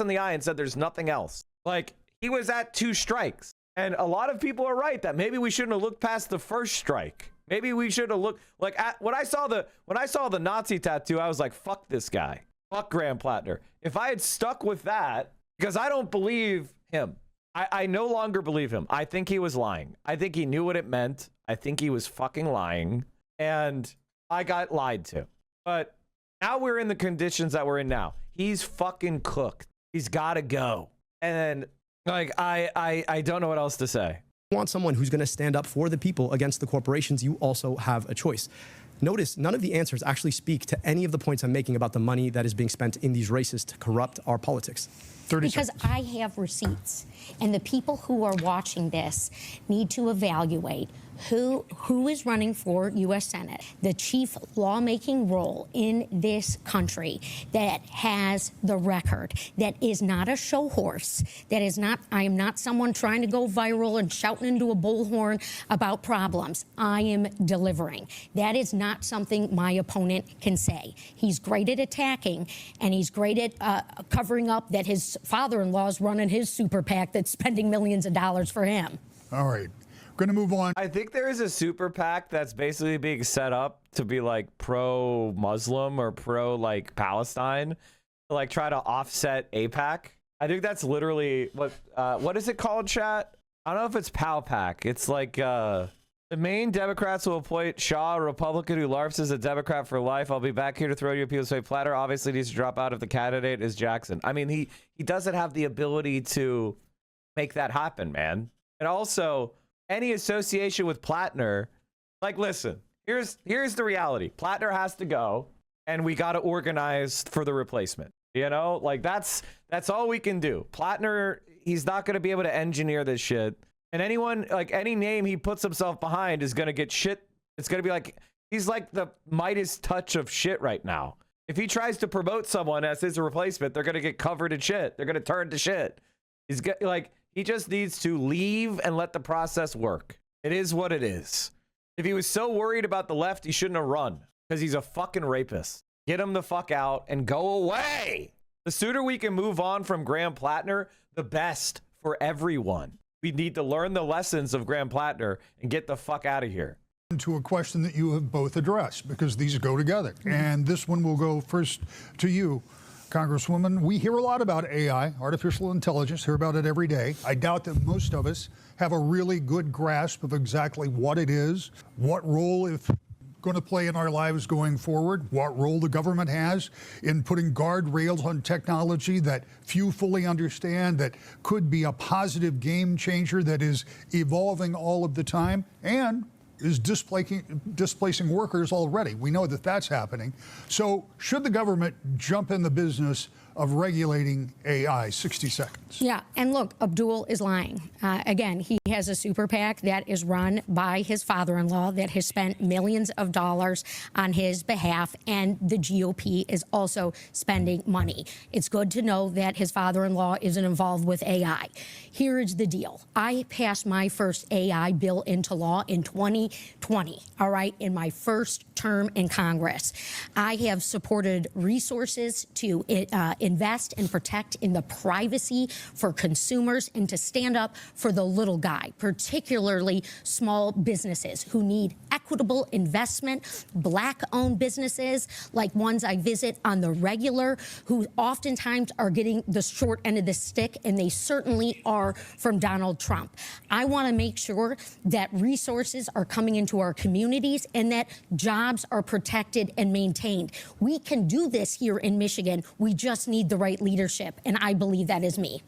the eye and said there's nothing else. Like, he was at 2 strikes. And a lot of people are right that maybe we shouldn't have looked past the first strike. Maybe we should have looked when I saw the Nazi tattoo, I was like, fuck this guy. Fuck Graham Plattner. If I had stuck with that, because I don't believe him. I no longer believe him. I think he was lying. I think he knew what it meant. I think he was fucking lying. And I got lied to. But now we're in the conditions that we're in now. He's fucking cooked. He's got to go. And I don't know what else to say. You want someone who's going to stand up for the people against the corporations, you also have a choice. Notice none of the answers actually speak to any of the points I'm making about the money that is being spent in these races to corrupt our politics. Because I have receipts, and the people who are watching this need to evaluate who is running for U.S. Senate, the chief lawmaking role in this country that has the record, that is not a show horse, that is not, I am not someone trying to go viral and shouting into a bullhorn about problems. I am delivering. That is not something my opponent can say. He's great at attacking, and he's great at covering up that his father-in-law is running his super PAC that's spending millions of dollars for him. All right. Going to move on. I think there is a super PAC that's basically being set up to be like pro-Muslim or pro-Palestine, to try to offset AIPAC. I think that's literally what is it called, chat? I don't know if it's PAC. It's like the main Democrats will appoint Shaw, a Republican who LARPs as a Democrat for life. I'll be back here to throw you a PLA Platter. Obviously needs to drop out if the candidate is Jackson. I mean, he doesn't have the ability to make that happen, man. And also, any association with Plattner, listen, here's the reality. Plattner has to go, and we got to organize for the replacement. That's all we can do. Plattner, he's not going to be able to engineer this shit. And anyone, any name he puts himself behind is going to get shit. It's going to be he's like the Midas touch of shit right now. If he tries to promote someone as his replacement, they're going to get covered in shit. They're going to turn to shit. He's he just needs to leave and let the process work. It is what it is. If he was so worried about the left, he shouldn't have run, because he's a fucking rapist. Get him the fuck out and go away. The sooner we can move on from Graham Plattner, the best for everyone. We need to learn the lessons of Graham Plattner and get the fuck out of here. To a question that you have both addressed, because these go together. And this one will go first to you, Congresswoman. We hear a lot about AI, artificial intelligence, hear about it every day. I doubt that most of us have a really good grasp of exactly what it is, what role, if going to play in our lives going forward? What role the government has in putting guardrails on technology that few fully understand, that could be a positive game changer that is evolving all of the time and is displacing workers already. We know that that's happening. So should the government jump in the business of regulating AI? 60 seconds. Yeah, and look, Abdul is lying. Again, he has a super PAC that is run by his father-in-law that has spent millions of dollars on his behalf, and the GOP is also spending money. It's good to know that his father-in-law isn't involved with AI. Here is the deal. I passed my first AI bill into law in 2020, all right, in my first term in Congress. I have supported resources to invest and protect in the privacy for consumers and to stand up for the little guy, particularly small businesses who need equitable investment, Black-owned businesses like ones I visit on the regular, who oftentimes are getting the short end of the stick, and they certainly are from Donald Trump. I want to make sure that resources are coming into our communities and that jobs are protected and maintained. We can do this here in Michigan. We just need the right leadership, and I believe that is me.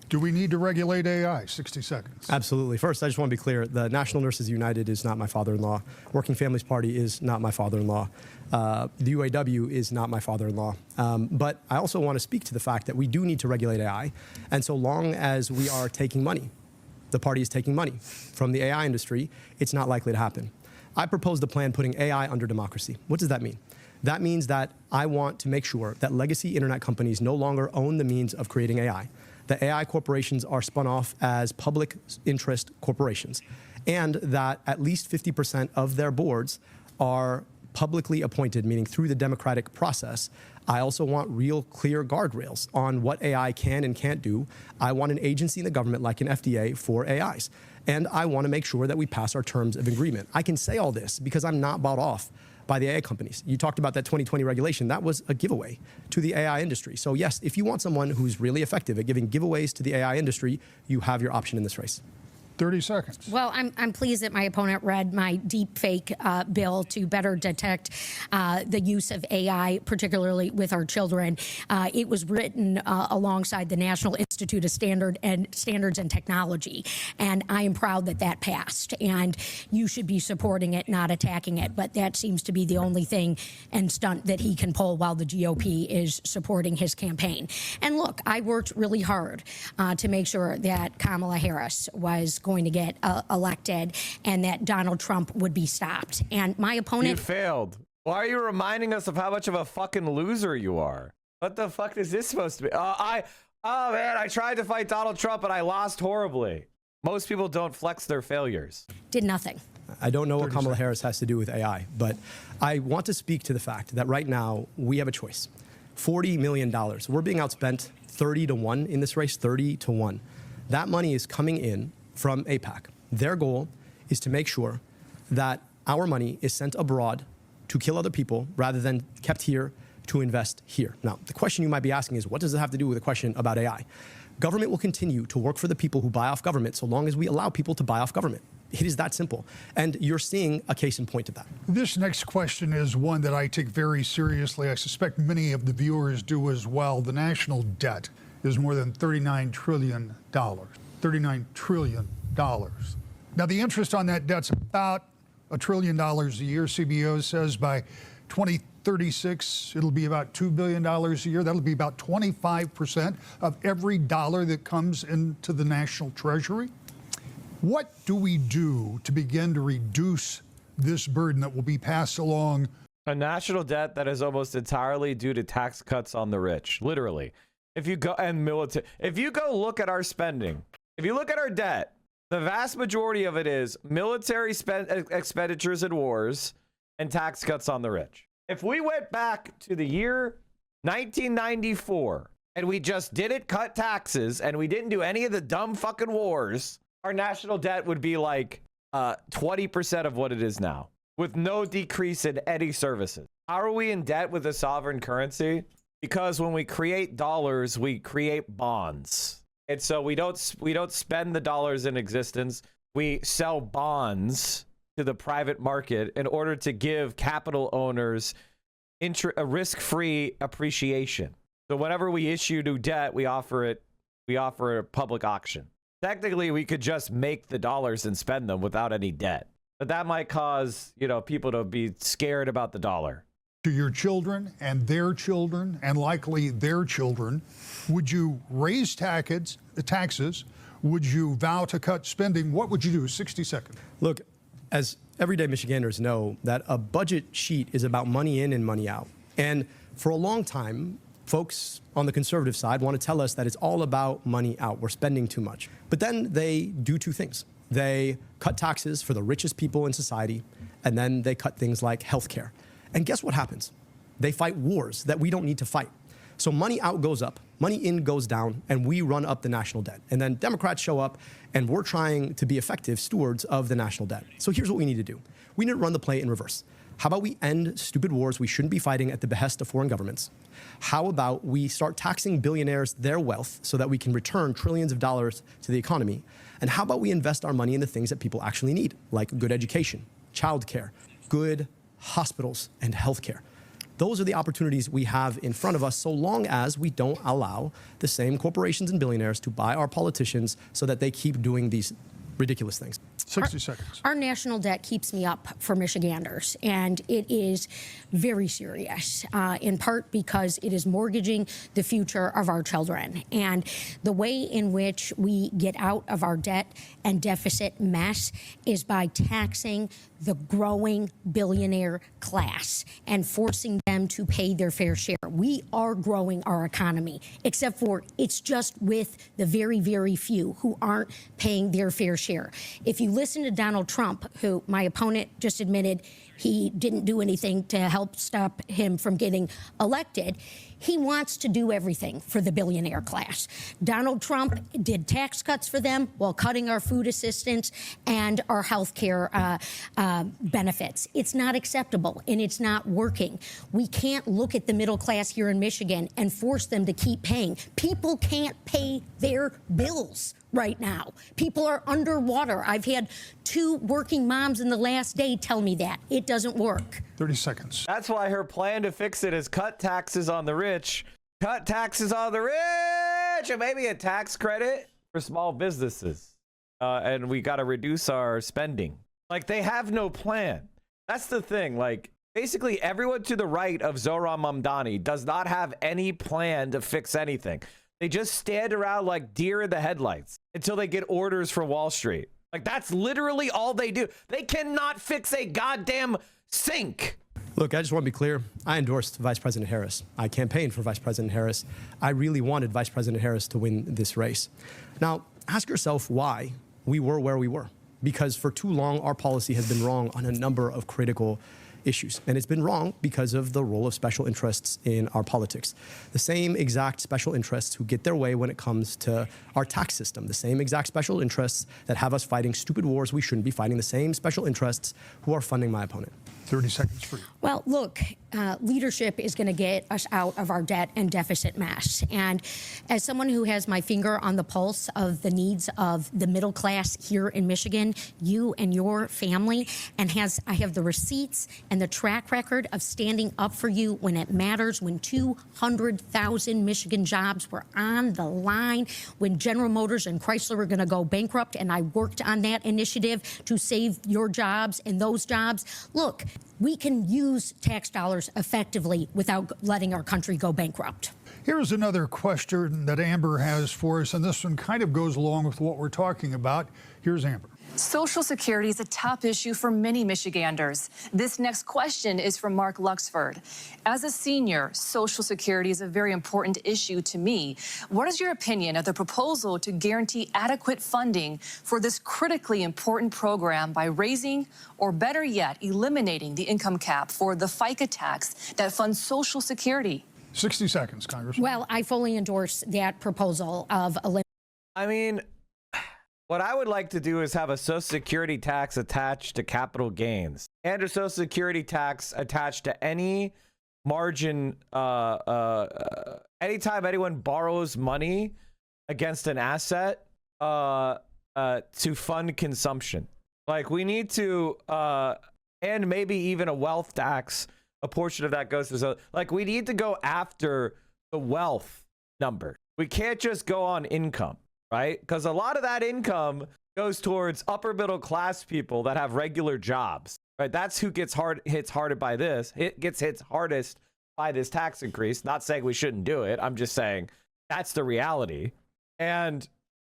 Do we need to regulate AI? 60 seconds. Absolutely. First, I just want to be clear. The National Nurses United is not my father-in-law. Working Families Party is not my father-in-law. The UAW is not my father-in-law. But I also want to speak to the fact that we do need to regulate AI. And so long as we are taking money, the party is taking money from the AI industry, it's not likely to happen. I proposed a plan putting AI under democracy. What does that mean? That means that I want to make sure that legacy internet companies no longer own the means of creating AI. That AI corporations are spun off as public interest corporations, and that at least 50% of their boards are publicly appointed, meaning through the democratic process. I also want real clear guardrails on what AI can and can't do. I want an agency in the government like an FDA for AIs. And I want to make sure that we pass our terms of agreement. I can say all this because I'm not bought off by the AI companies. You talked about that 2020 regulation. That was a giveaway to the AI industry. So yes, if you want someone who's really effective at giving giveaways to the AI industry, you have your option in this race. 30 seconds. Well, I'm pleased that my opponent read my deep fake bill to better detect the use of AI, particularly with our children. It was written alongside the National Institute of Standards and Technology, and I am proud that that passed. And you should be supporting it, not attacking it. But that seems to be the only thing and stunt that he can pull while the GOP is supporting his campaign. And look, I worked really hard to make sure that Kamala Harris was going to get elected and that Donald Trump would be stopped. And my opponent... You failed. Why are you reminding us of how much of a fucking loser you are? What the fuck is this supposed to be? Oh, man, I tried to fight Donald Trump and I lost horribly. Most people don't flex their failures. Did nothing. I don't know what Kamala Harris has to do with AI, but I want to speak to the fact that right now we have a choice. $40 million. We're being outspent 30-1 in this race, 30-1. That money is coming in from AIPAC. Their goal is to make sure that our money is sent abroad to kill other people rather than kept here to invest here. Now, the question you might be asking is, what does it have to do with a question about AI? Government will continue to work for the people who buy off government so long as we allow people to buy off government. It is that simple. And you're seeing a case in point of that. This next question is one that I take very seriously. I suspect many of the viewers do as well. The national debt is more than $39 trillion. $39 trillion. Now, the interest on that debt's about $1 trillion a year. CBO says by 2036, it'll be about $2 billion a year. That'll be about 25% of every dollar that comes into the national treasury. What do we do to begin to reduce this burden that will be passed along? A national debt that is almost entirely due to tax cuts on the rich, literally. If you go and military, if you go look at our spending, if you look at our debt, the vast majority of it is military expenditures and wars and tax cuts on the rich. If we went back to the year 1994 and we just didn't cut taxes and we didn't do any of the dumb fucking wars, our national debt would be like 20% of what it is now, with no decrease in any services. How are we in debt with a sovereign currency? Because when we create dollars, we create bonds. And so we don't spend the dollars in existence. We sell bonds to the private market in order to give capital owners a risk-free appreciation. So whenever we issue new debt, we offer a public auction. Technically, we could just make the dollars and spend them without any debt. But that might cause, people to be scared about the dollar. To your children and likely their children, would you raise taxes? Would you vow to cut spending? What would you do? 60 seconds. Look, as everyday Michiganders know, that a budget sheet is about money in and money out. And for a long time, folks on the conservative side want to tell us that it's all about money out. We're spending too much. But then they do two things. They cut taxes for the richest people in society, and then they cut things like healthcare. And guess what happens? They fight wars that we don't need to fight. So money out goes up, money in goes down, and we run up the national debt. And then Democrats show up, and we're trying to be effective stewards of the national debt. So here's what we need to do. We need to run the play in reverse. How about we end stupid wars we shouldn't be fighting at the behest of foreign governments? How about we start taxing billionaires their wealth so that we can return trillions of dollars to the economy? And how about we invest our money in the things that people actually need, like good education, childcare, good hospitals, and healthcare? Those are the opportunities we have in front of us, so long as we don't allow the same corporations and billionaires to buy our politicians so that they keep doing these ridiculous things. 60 seconds. Our national debt keeps me up for Michiganders, and it is very serious, in part because it is mortgaging the future of our children. And the way in which we get out of our debt and deficit mess is by taxing the growing billionaire class and forcing them to pay their fair share. We are growing our economy, except for it's just with the very, very few who aren't paying their fair share. If you listen to Donald Trump, who my opponent just admitted he didn't do anything to help stop him from getting elected, he wants to do everything for the billionaire class. Donald Trump did tax cuts for them while cutting our food assistance and our health care benefits. It's not acceptable, and it's not working. We can't look at the middle class here in Michigan and force them to keep paying. People can't pay their bills right now. People are underwater. I've had 2 working moms in the last day tell me that. It doesn't work. 30 seconds. That's why her plan to fix it is cut taxes on the rich. Cut taxes on the rich! And maybe a tax credit for small businesses. And we got to reduce our spending. Like, they have no plan. That's the thing. Like, basically everyone to the right of Zohran Mamdani does not have any plan to fix anything. They just stand around like deer in the headlights until they get orders from Wall Street. Like, that's literally all they do. They cannot fix a goddamn sink. Look, I just want to be clear. I endorsed Vice President Harris. I campaigned for Vice President Harris. I really wanted Vice President Harris to win this race. Now, ask yourself why we were where we were. Because for too long, our policy has been wrong on a number of critical issues. And it's been wrong because of the role of special interests in our politics. The same exact special interests who get their way when it comes to our tax system. The same exact special interests that have us fighting stupid wars we shouldn't be fighting. The same special interests who are funding my opponent. 30 seconds for you. Well, look, leadership is going to get us out of our debt and deficit mess. And as someone who has my finger on the pulse of the needs of the middle class here in Michigan, you and your family, and I have the receipts and the track record of standing up for you when it matters, when 200,000 Michigan jobs were on the line, when General Motors and Chrysler were going to go bankrupt, and I worked on that initiative to save your jobs and those jobs. Look, we can use tax dollars effectively without letting our country go bankrupt. Here's another question that Amber has for us, and this one kind of goes along with what we're talking about. Here's Amber. Social Security is a top issue for many Michiganders. This next question is from Mark Luxford. As a senior, Social Security is a very important issue to me. What is your opinion of the proposal to guarantee adequate funding for this critically important program by raising, or better yet, eliminating the income cap for the FICA tax that funds Social Security? 60 seconds, Congressman. Well, I fully endorse that proposal of eliminating. I mean, what I would like to do is have a Social Security tax attached to capital gains and a Social Security tax attached to any margin. Anytime anyone borrows money against an asset to fund consumption. Like, we need to, and maybe even a wealth tax, a portion of that goes to, so, like, we need to go after the wealth number. We can't just go on income, right? Because a lot of that income goes towards upper middle class people that have regular jobs, right? That's who gets hits hardest by this. It gets hit hardest by this tax increase. Not saying we shouldn't do it. I'm just saying that's the reality. And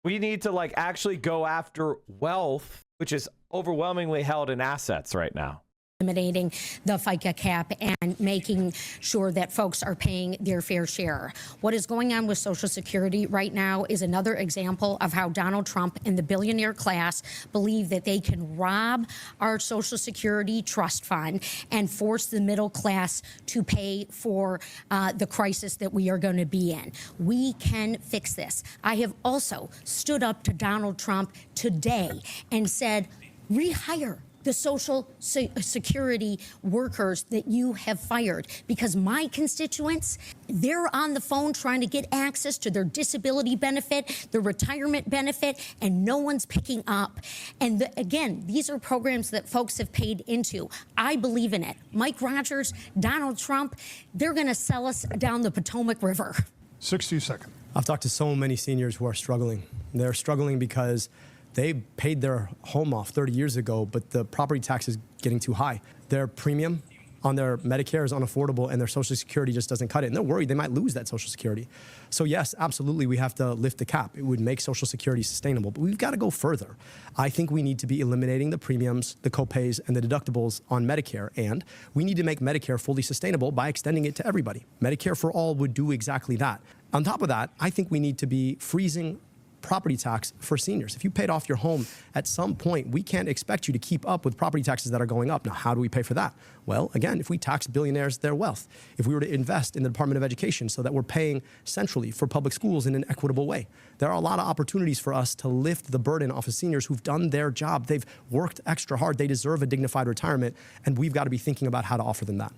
we need to like actually go after wealth, which is overwhelmingly held in assets right now. Eliminating the FICA cap and making sure that folks are paying their fair share. What is going on with Social Security right now is another example of how Donald Trump and the billionaire class believe that they can rob our Social Security trust fund and force the middle class to pay for the crisis that we are going to be in. We can fix this. I have also stood up to Donald Trump today and said, rehire the Social Security workers that you have fired, because my constituents, they're on the phone trying to get access to their disability benefit, their retirement benefit, and no one's picking up. And again, these are programs that folks have paid into. I believe in it. Mike Rogers, Donald Trump, they're going to sell us down the Potomac River. 60 seconds. I've talked to so many seniors who are struggling. They're struggling because they paid their home off 30 years ago, but the property tax is getting too high. Their premium on their Medicare is unaffordable, and their Social Security just doesn't cut it. And they're worried they might lose that Social Security. So yes, absolutely, we have to lift the cap. It would make Social Security sustainable, but we've got to go further. I think we need to be eliminating the premiums, the copays, and the deductibles on Medicare, and we need to make Medicare fully sustainable by extending it to everybody. Medicare for all would do exactly that. On top of that, I think we need to be freezing property tax for seniors. If you paid off your home at some point, we can't expect you to keep up with property taxes that are going up. Now, how do we pay for that? Well, again, if we tax billionaires their wealth, if we were to invest in the Department of Education so that we're paying centrally for public schools in an equitable way, there are a lot of opportunities for us to lift the burden off of seniors who've done their job. They've worked extra hard. They deserve a dignified retirement, and we've got to be thinking about how to offer them that.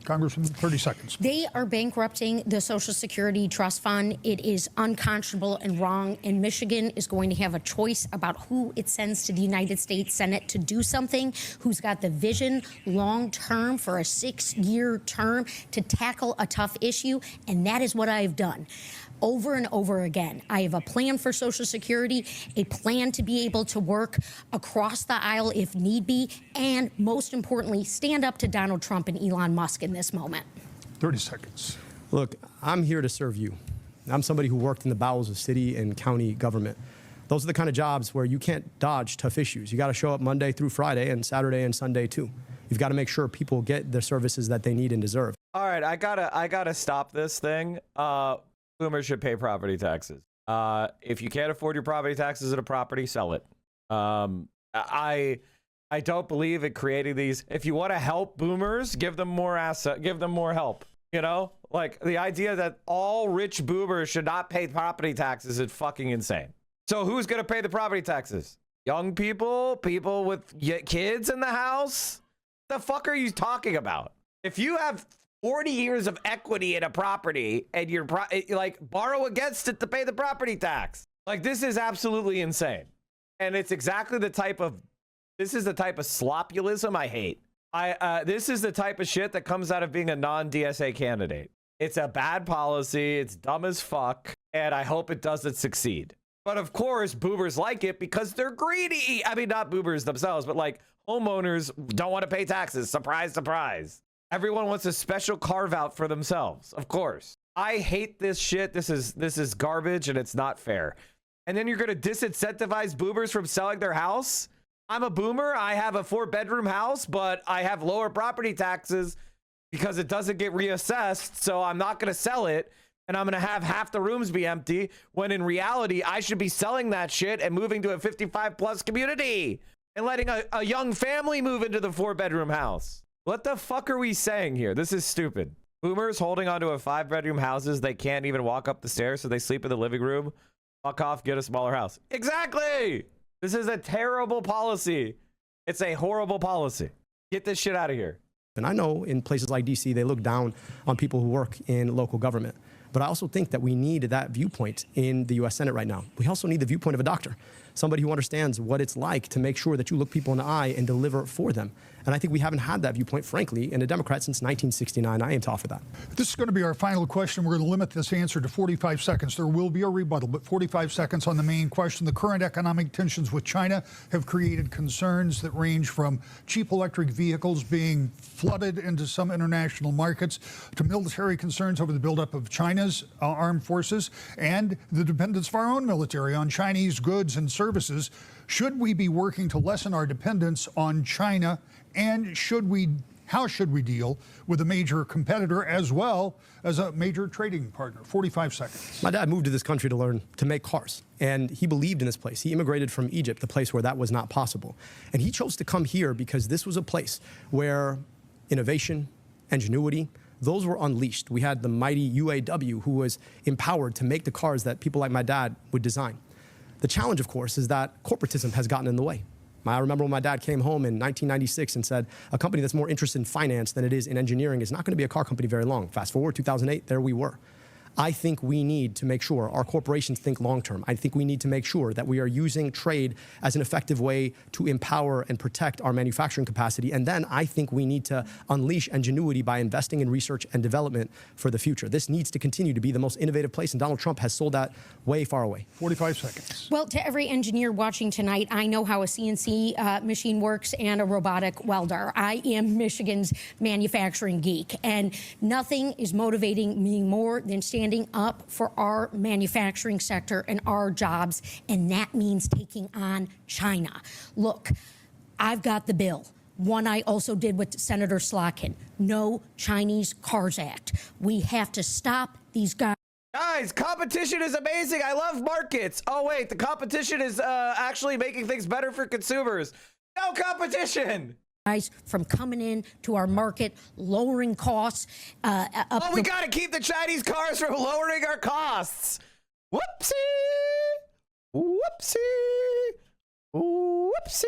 Congressman, 30 seconds. They are bankrupting the Social Security Trust Fund. It is unconscionable and wrong. And Michigan is going to have a choice about who it sends to the United States Senate to do something, who's got the vision long term for a 6-year term to tackle a tough issue. And that is what I've done. Over and over again. I have a plan for Social Security, a plan to be able to work across the aisle if need be, and most importantly, stand up to Donald Trump and Elon Musk in this moment. 30 seconds. Look, I'm here to serve you. I'm somebody who worked in the bowels of city and county government. Those are the kind of jobs where you can't dodge tough issues. You got to show up Monday through Friday and Saturday and Sunday too. You've got to make sure people get the services that they need and deserve. All right, I gotta stop this thing. Boomers should pay property taxes. If you can't afford your property taxes at a property, sell it. I don't believe in creating these. If you want to help boomers, give them more asset, give them more help. You know, like the idea that all rich boomers should not pay property taxes is fucking insane. So who's going to pay the property taxes? Young people, people with kids in the house? The fuck are you talking about? If you have 40 years of equity in a property and you're like borrow against it to pay the property tax. Like, this is absolutely insane. And it's exactly the type of, this is the type of slopulism I hate. This is the type of shit that comes out of being a non-DSA candidate. It's a bad policy. It's dumb as fuck. And I hope it doesn't succeed. But of course, boomers like it because they're greedy. I mean, not boomers themselves, but like homeowners don't want to pay taxes. Surprise, surprise. Everyone wants a special carve out for themselves. Of course. I hate this shit. This is garbage and it's not fair. And then you're going to disincentivize boomers from selling their house? I'm a boomer. I have a 4-bedroom house, but I have lower property taxes because it doesn't get reassessed. So I'm not going to sell it. And I'm going to have half the rooms be empty when in reality, I should be selling that shit and moving to a 55+ community and letting a young family move into the 4-bedroom house. What the fuck are we saying here? This is stupid. Boomers holding onto a 5-bedroom houses. They can't even walk up the stairs, so they sleep in the living room. Fuck off, get a smaller house. Exactly. This is a terrible policy. It's a horrible policy. Get this shit out of here. And I know in places like DC, they look down on people who work in local government. But I also think that we need that viewpoint in the U.S. Senate right now. We also need the viewpoint of a doctor. somebody who understands what it's like to make sure that you look people in the eye and deliver for them. And I think we haven't had that viewpoint, frankly, in a Democrat since 1969. I aim to offer that. This is going to be our final question. We're going to limit this answer to 45 seconds. There will be a rebuttal, but 45 seconds on the main question. The current economic tensions with China have created concerns that range from cheap electric vehicles being flooded into some international markets to military concerns over the buildup of China's armed forces and the dependence of our own military on Chinese goods and services. Should we be working to lessen our dependence on China? And how should we deal with a major competitor as well as a major trading partner? 45 seconds. My dad moved to this country to learn to make cars, and he believed in this place. He immigrated from Egypt, the place where that was not possible. And he chose to come here because this was a place where innovation, ingenuity, those were unleashed. We had the mighty UAW who was empowered to make the cars that people like my dad would design. The challenge, of course, is that corporatism has gotten in the way. I remember when my dad came home in 1996 and said, a company that's more interested in finance than it is in engineering is not going to be a car company very long. Fast forward, 2008, there we were. I think we need to make sure our corporations think long-term. I think we need to make sure that we are using trade as an effective way to empower and protect our manufacturing capacity. And then I think we need to unleash ingenuity by investing in research and development for the future. This needs to continue to be the most innovative place, and Donald Trump has sold that way far away. 45 seconds. Well, to every engineer watching tonight, I know how a CNC machine works and a robotic welder. I am Michigan's manufacturing geek, and nothing is motivating me more than standing up for our manufacturing sector and our jobs, and that means taking on China. Look, I've got the bill. One I also did with Senator Slotkin. No Chinese Cars Act. We have to stop these guys. Guys, competition is amazing. I love markets. Oh, wait, the competition is actually making things better for consumers. No competition. From coming in to our market, lowering costs. We got to keep the Chinese cars from lowering our costs. Whoopsie. Whoopsie. Whoopsie.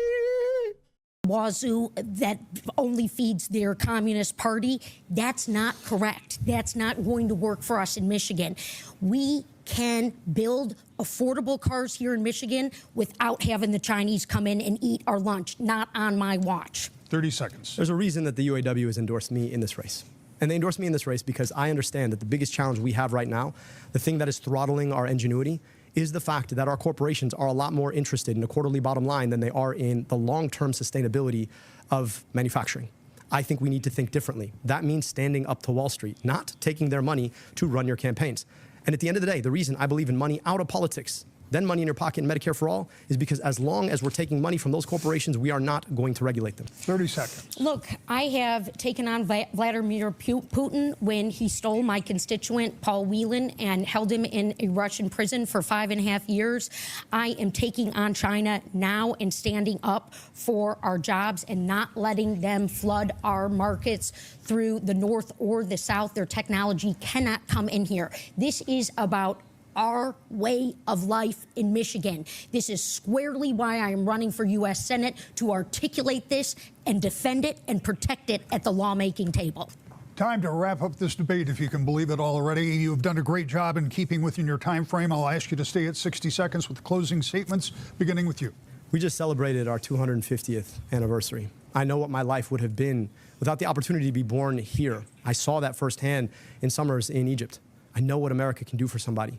Wazoo that only feeds their Communist Party. That's not correct. That's not going to work for us in Michigan. We can build affordable cars here in Michigan without having the Chinese come in and eat our lunch. Not on my watch. 30 seconds. There's a reason that the UAW has endorsed me in this race. And they endorsed me in this race because I understand that the biggest challenge we have right now, the thing that is throttling our ingenuity, is the fact that our corporations are a lot more interested in a quarterly bottom line than they are in the long-term sustainability of manufacturing. I think we need to think differently. That means standing up to Wall Street, not taking their money to run your campaigns. And at the end of the day, the reason I believe in money out of politics, then money in your pocket and Medicare for all, is because as long as we're taking money from those corporations, we are not going to regulate them. 30 seconds. Look, I have taken on Vladimir Putin when he stole my constituent, Paul Whelan, and held him in a Russian prison for 5.5 years. I am taking on China now and standing up for our jobs and not letting them flood our markets through the north or the south. Their technology cannot come in here. This is about our way of life in Michigan. This is squarely why I am running for U.S. Senate, to articulate this and defend it and protect it at the lawmaking table. Time to wrap up this debate, if you can believe it already. You have done a great job in keeping within your time frame. I'll ask you to stay at 60 seconds with closing statements, beginning with you. We just celebrated our 250th anniversary. I know what my life would have been without the opportunity to be born here. I saw that firsthand in summers in Egypt. I know what America can do for somebody.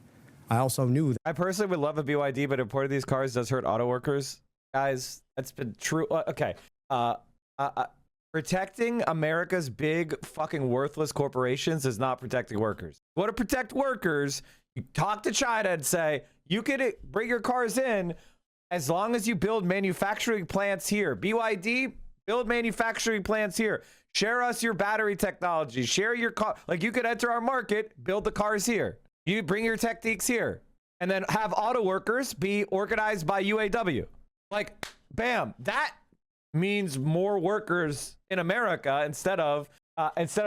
I also knew that I personally would love a BYD, but importing these cars does hurt auto workers. Guys, that's been true. Okay. Protecting America's big fucking worthless corporations is not protecting workers. You want to protect workers, you talk to China and say, you can bring your cars in as long as you build manufacturing plants here. BYD, build manufacturing plants here. Share us your battery technology. Share your car. Like, you could enter our market, build the cars here. You bring your techniques here, and then have auto workers be organized by UAW. Like, bam, that means more workers in America instead of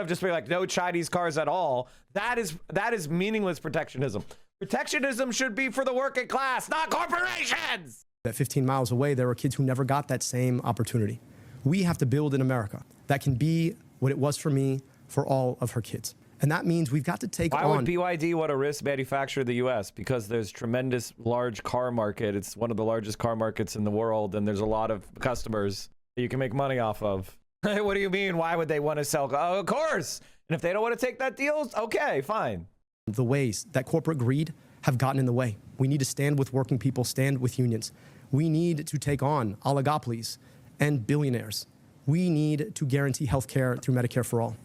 just being like no Chinese cars at all. That is meaningless protectionism. Protectionism should be for the working class, not corporations. That 15 miles away, there were kids who never got that same opportunity. We have to build an America that can be what it was for me, for all of her kids. And that means we've got to take on... Why would BYD want to risk manufacture the U.S.? Because there's tremendous large car market. It's one of the largest car markets in the world, and there's a lot of customers that you can make money off of. What do you mean? Why would they want to sell? Oh, of course. And if they don't want to take that deal, okay, fine. The ways that corporate greed have gotten in the way. We need to stand with working people, stand with unions. We need to take on oligopolies and billionaires. We need to guarantee health care through Medicare for all.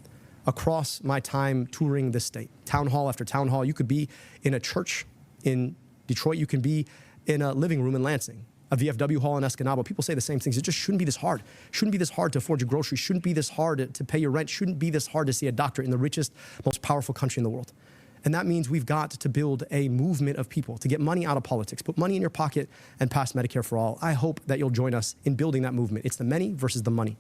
Across my time touring this state, town hall after town hall, you could be in a church in Detroit, you can be in a living room in Lansing, a VFW hall in Escanaba. People say the same things. It just shouldn't be this hard. Shouldn't be this hard to afford your groceries. Shouldn't be this hard to pay your rent. Shouldn't be this hard to see a doctor in the richest, most powerful country in the world. And that means we've got to build a movement of people to get money out of politics, put money in your pocket, and pass Medicare for all. I hope that you'll join us in building that movement. It's the many versus the money.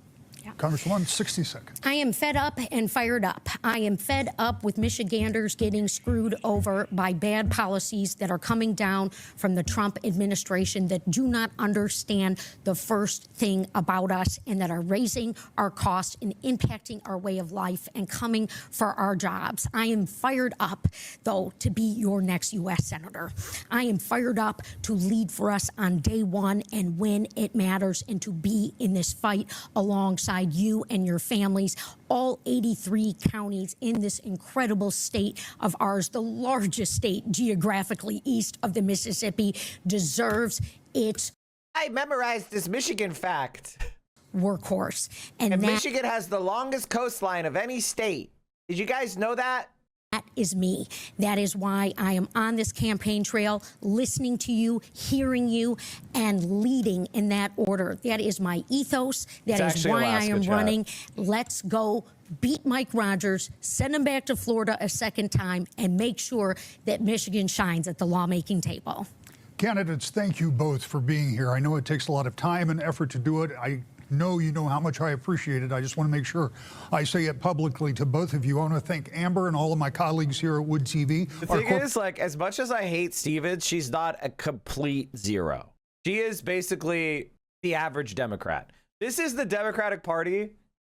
Congresswoman, 60 seconds. I am fed up and fired up. I am fed up with Michiganders getting screwed over by bad policies that are coming down from the Trump administration that do not understand the first thing about us and that are raising our costs and impacting our way of life and coming for our jobs. I am fired up, though, to be your next U.S. Senator. I am fired up to lead for us on day one and when it matters and to be in this fight alongside you and your families, all 83 counties in this incredible state of ours, the largest state geographically east of the Mississippi, deserves its... I memorized this Michigan fact. ...workhorse. And Michigan has the longest coastline of any state. Did you guys know that? That is me. That is why I am on this campaign trail, listening to you, hearing you, and leading in that order. That is my ethos. That is why I am running. Let's go beat Mike Rogers, send him back to Florida a second time, and make sure that Michigan shines at the lawmaking table. Candidates, thank you both for being here. I know it takes a lot of time and effort to do it. I know you know how much I appreciate it. I just want to make sure I say it publicly to both of you. I want to thank Amber and all of my colleagues here at Wood TV. The thing is, like, as much as I hate Stevens, she's not a complete zero. She is basically the average Democrat. This is the Democratic Party.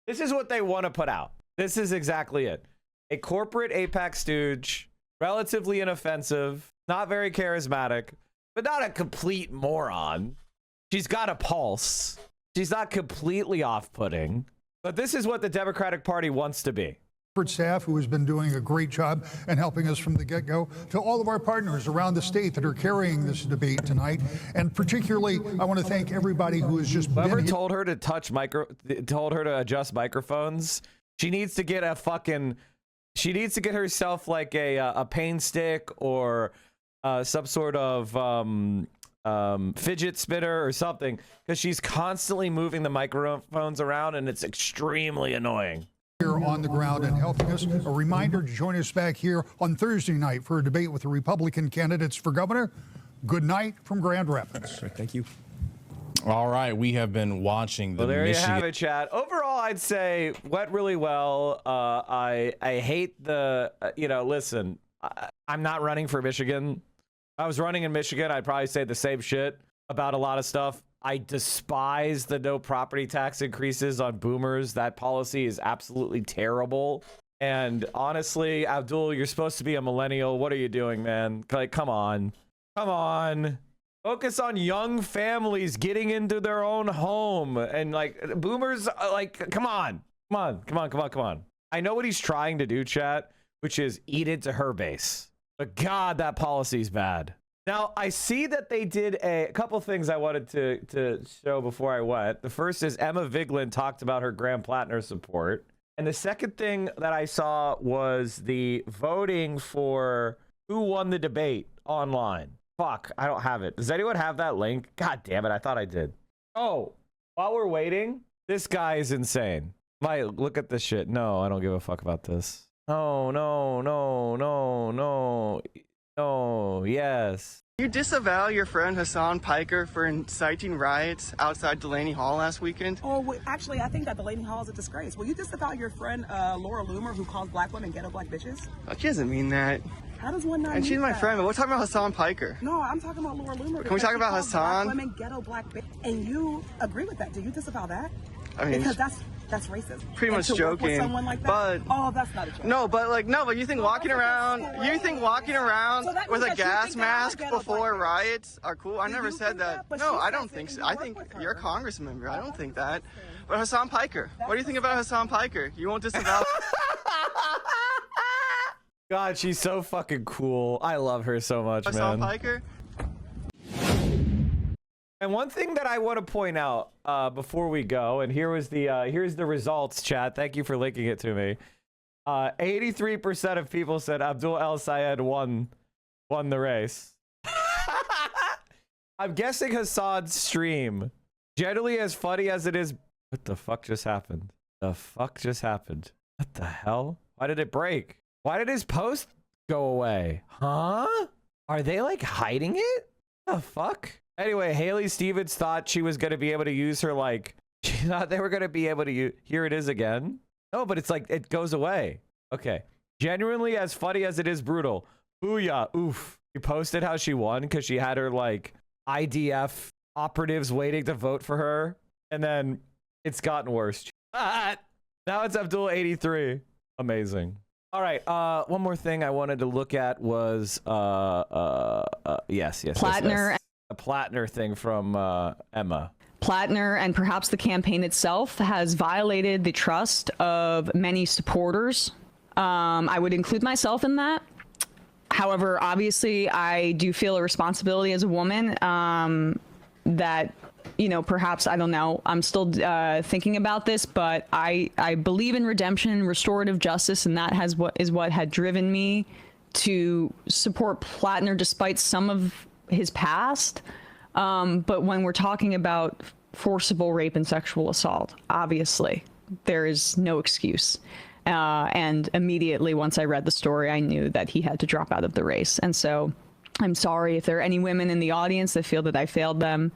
This is what they want to put out. This is exactly it. A corporate AIPAC stooge, relatively inoffensive, not very charismatic, but not a complete moron. She's got a pulse. She's not completely off-putting, but this is what the Democratic Party wants to be. Staff who has been doing a great job and helping us from the get-go, to all of our partners around the state that are carrying this debate tonight, and particularly I want to thank everybody who has just Whoever told her to told her to adjust microphones. She needs to get she needs to get herself like a pain stick or some sort of fidget spinner or something, because she's constantly moving the microphones around and it's extremely annoying. Here on the ground and helping us. A reminder to join us back here on Thursday night for a debate with the Republican candidates for governor. Good night from Grand Rapids. Thank you. All right, we have been watching the there Michigan. You have it, chat. Overall, I'd say went really well. I hate the listen, I'm not running for Michigan. If I was running in Michigan, I'd probably say the same shit about a lot of stuff. I despise the no property tax increases on boomers. That policy is absolutely terrible. And honestly, Abdul, you're supposed to be a millennial. What are you doing, man? Like, come on. Come on. Focus on young families getting into their own home. And like boomers, like, come on. Come on. Come on. Come on. Come on. I know what he's trying to do, chat, which is eat into her base. But God, that policy's bad. Now, I see that they did a couple things I wanted to show before I went. The first is Emma Vigeland talked about her Graham Plattner support. And the second thing that I saw was the voting for who won the debate online. Fuck, I don't have it. Does anyone have that link? God damn it, I thought I did. Oh, while we're waiting, this guy is insane. Look at this shit. No, I don't give a fuck about this. No, no, no, no, no. Oh, yes. You disavow your friend Hassan Piker for inciting riots outside Delaney Hall last weekend? Oh, well, actually, I think that Delaney Hall is a disgrace. Will you disavow your friend Laura Loomer, who calls black women ghetto black bitches? She doesn't mean that. How does one not And mean she's my that? friend, but we're talking about Hassan Piker. No, I'm talking about Laura Loomer. Can we talk about Hassan? Hassan? Black women ghetto black bitches. And you agree with that? Do you disavow that? I mean, because that's That's racist. Pretty much to joking. Work with someone like that? But oh, that's not a joke. No, but you think walking around, with a gas mask before riots are cool? I never said that. No, I don't think so. I think you're a Congress member. I don't think that. But Hassan Piker, what do you think about Hassan Piker? You won't disavow. God, she's so fucking cool. I love her so much, Hassan man. Piker. And one thing that I want to point out before we go, and here's the results, chat. Thank you for linking it to me. 83% of people said Abdul El Sayed won the race. I'm guessing Hassan's stream, generally as funny as it is. What the fuck just happened? The fuck just happened? What the hell? Why did it break? Why did his post go away? Huh? Are they like hiding it? The fuck? Anyway, Haley Stevens thought she was going to be able to use her, like, she thought they were going to be able to use, here it is again. No, but it's like, it goes away. Okay. Genuinely as funny as it is brutal. Booyah. Oof. She posted how she won because she had her, like, IDF operatives waiting to vote for her. And then it's gotten worse. Now it's Abdul 83. Amazing. All right. One more thing I wanted to look at was, yes. PLATNER. A PLATNER thing from Emma. PLATNER and perhaps the campaign itself has violated the trust of many supporters. I would include myself in that. However, obviously, I do feel a responsibility as a woman that, you know, perhaps, I don't know, I'm still thinking about this, but I believe in redemption, restorative justice, and that is what had driven me to support PLATNER despite some of his past. But when we're talking about forcible rape and sexual assault, obviously there is no excuse. And immediately once I read the story, I knew that he had to drop out of the race. And so I'm sorry if there are any women in the audience that feel that I failed them.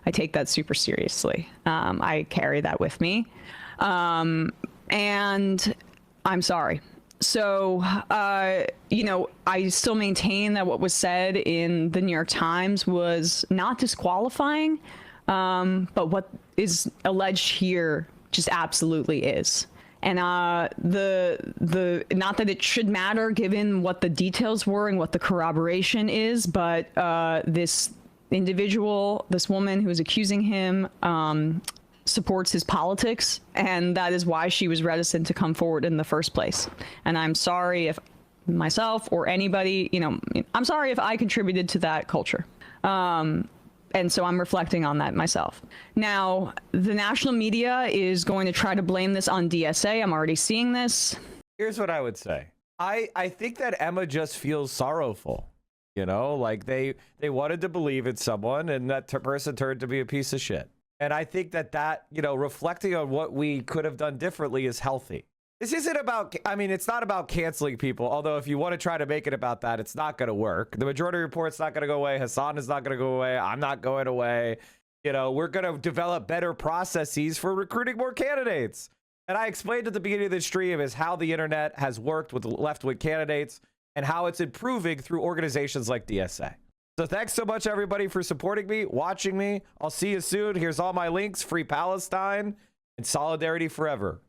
I take that super seriously. I carry that with me. And I'm sorry. So, you know, I still maintain that what was said in the New York Times was not disqualifying, but what is alleged here just absolutely is. And the not that it should matter given what the details were and what the corroboration is, but this individual, this woman who is accusing him, supports his politics, and that is why she was reticent to come forward in the first place. And I'm sorry if myself or anybody, you know, I'm sorry if I contributed to that culture. And so I'm reflecting on that myself. Now, the national media is going to try to blame this on DSA. I'm already seeing this. Here's what I would say. I think that Emma just feels sorrowful. You know, like they wanted to believe in someone, and that person turned to be a piece of shit. And I think that, you know, reflecting on what we could have done differently is healthy. This isn't about, I mean, it's not about canceling people. Although if you want to try to make it about that, it's not going to work. The Majority Report's not going to go away. Hassan is not going to go away. I'm not going away. You know, we're going to develop better processes for recruiting more candidates. And I explained at the beginning of the stream is how the internet has worked with left-wing candidates and how it's improving through organizations like DSA. So thanks so much, everybody, for supporting me, watching me. I'll see you soon. Here's all my links. Free Palestine and solidarity forever.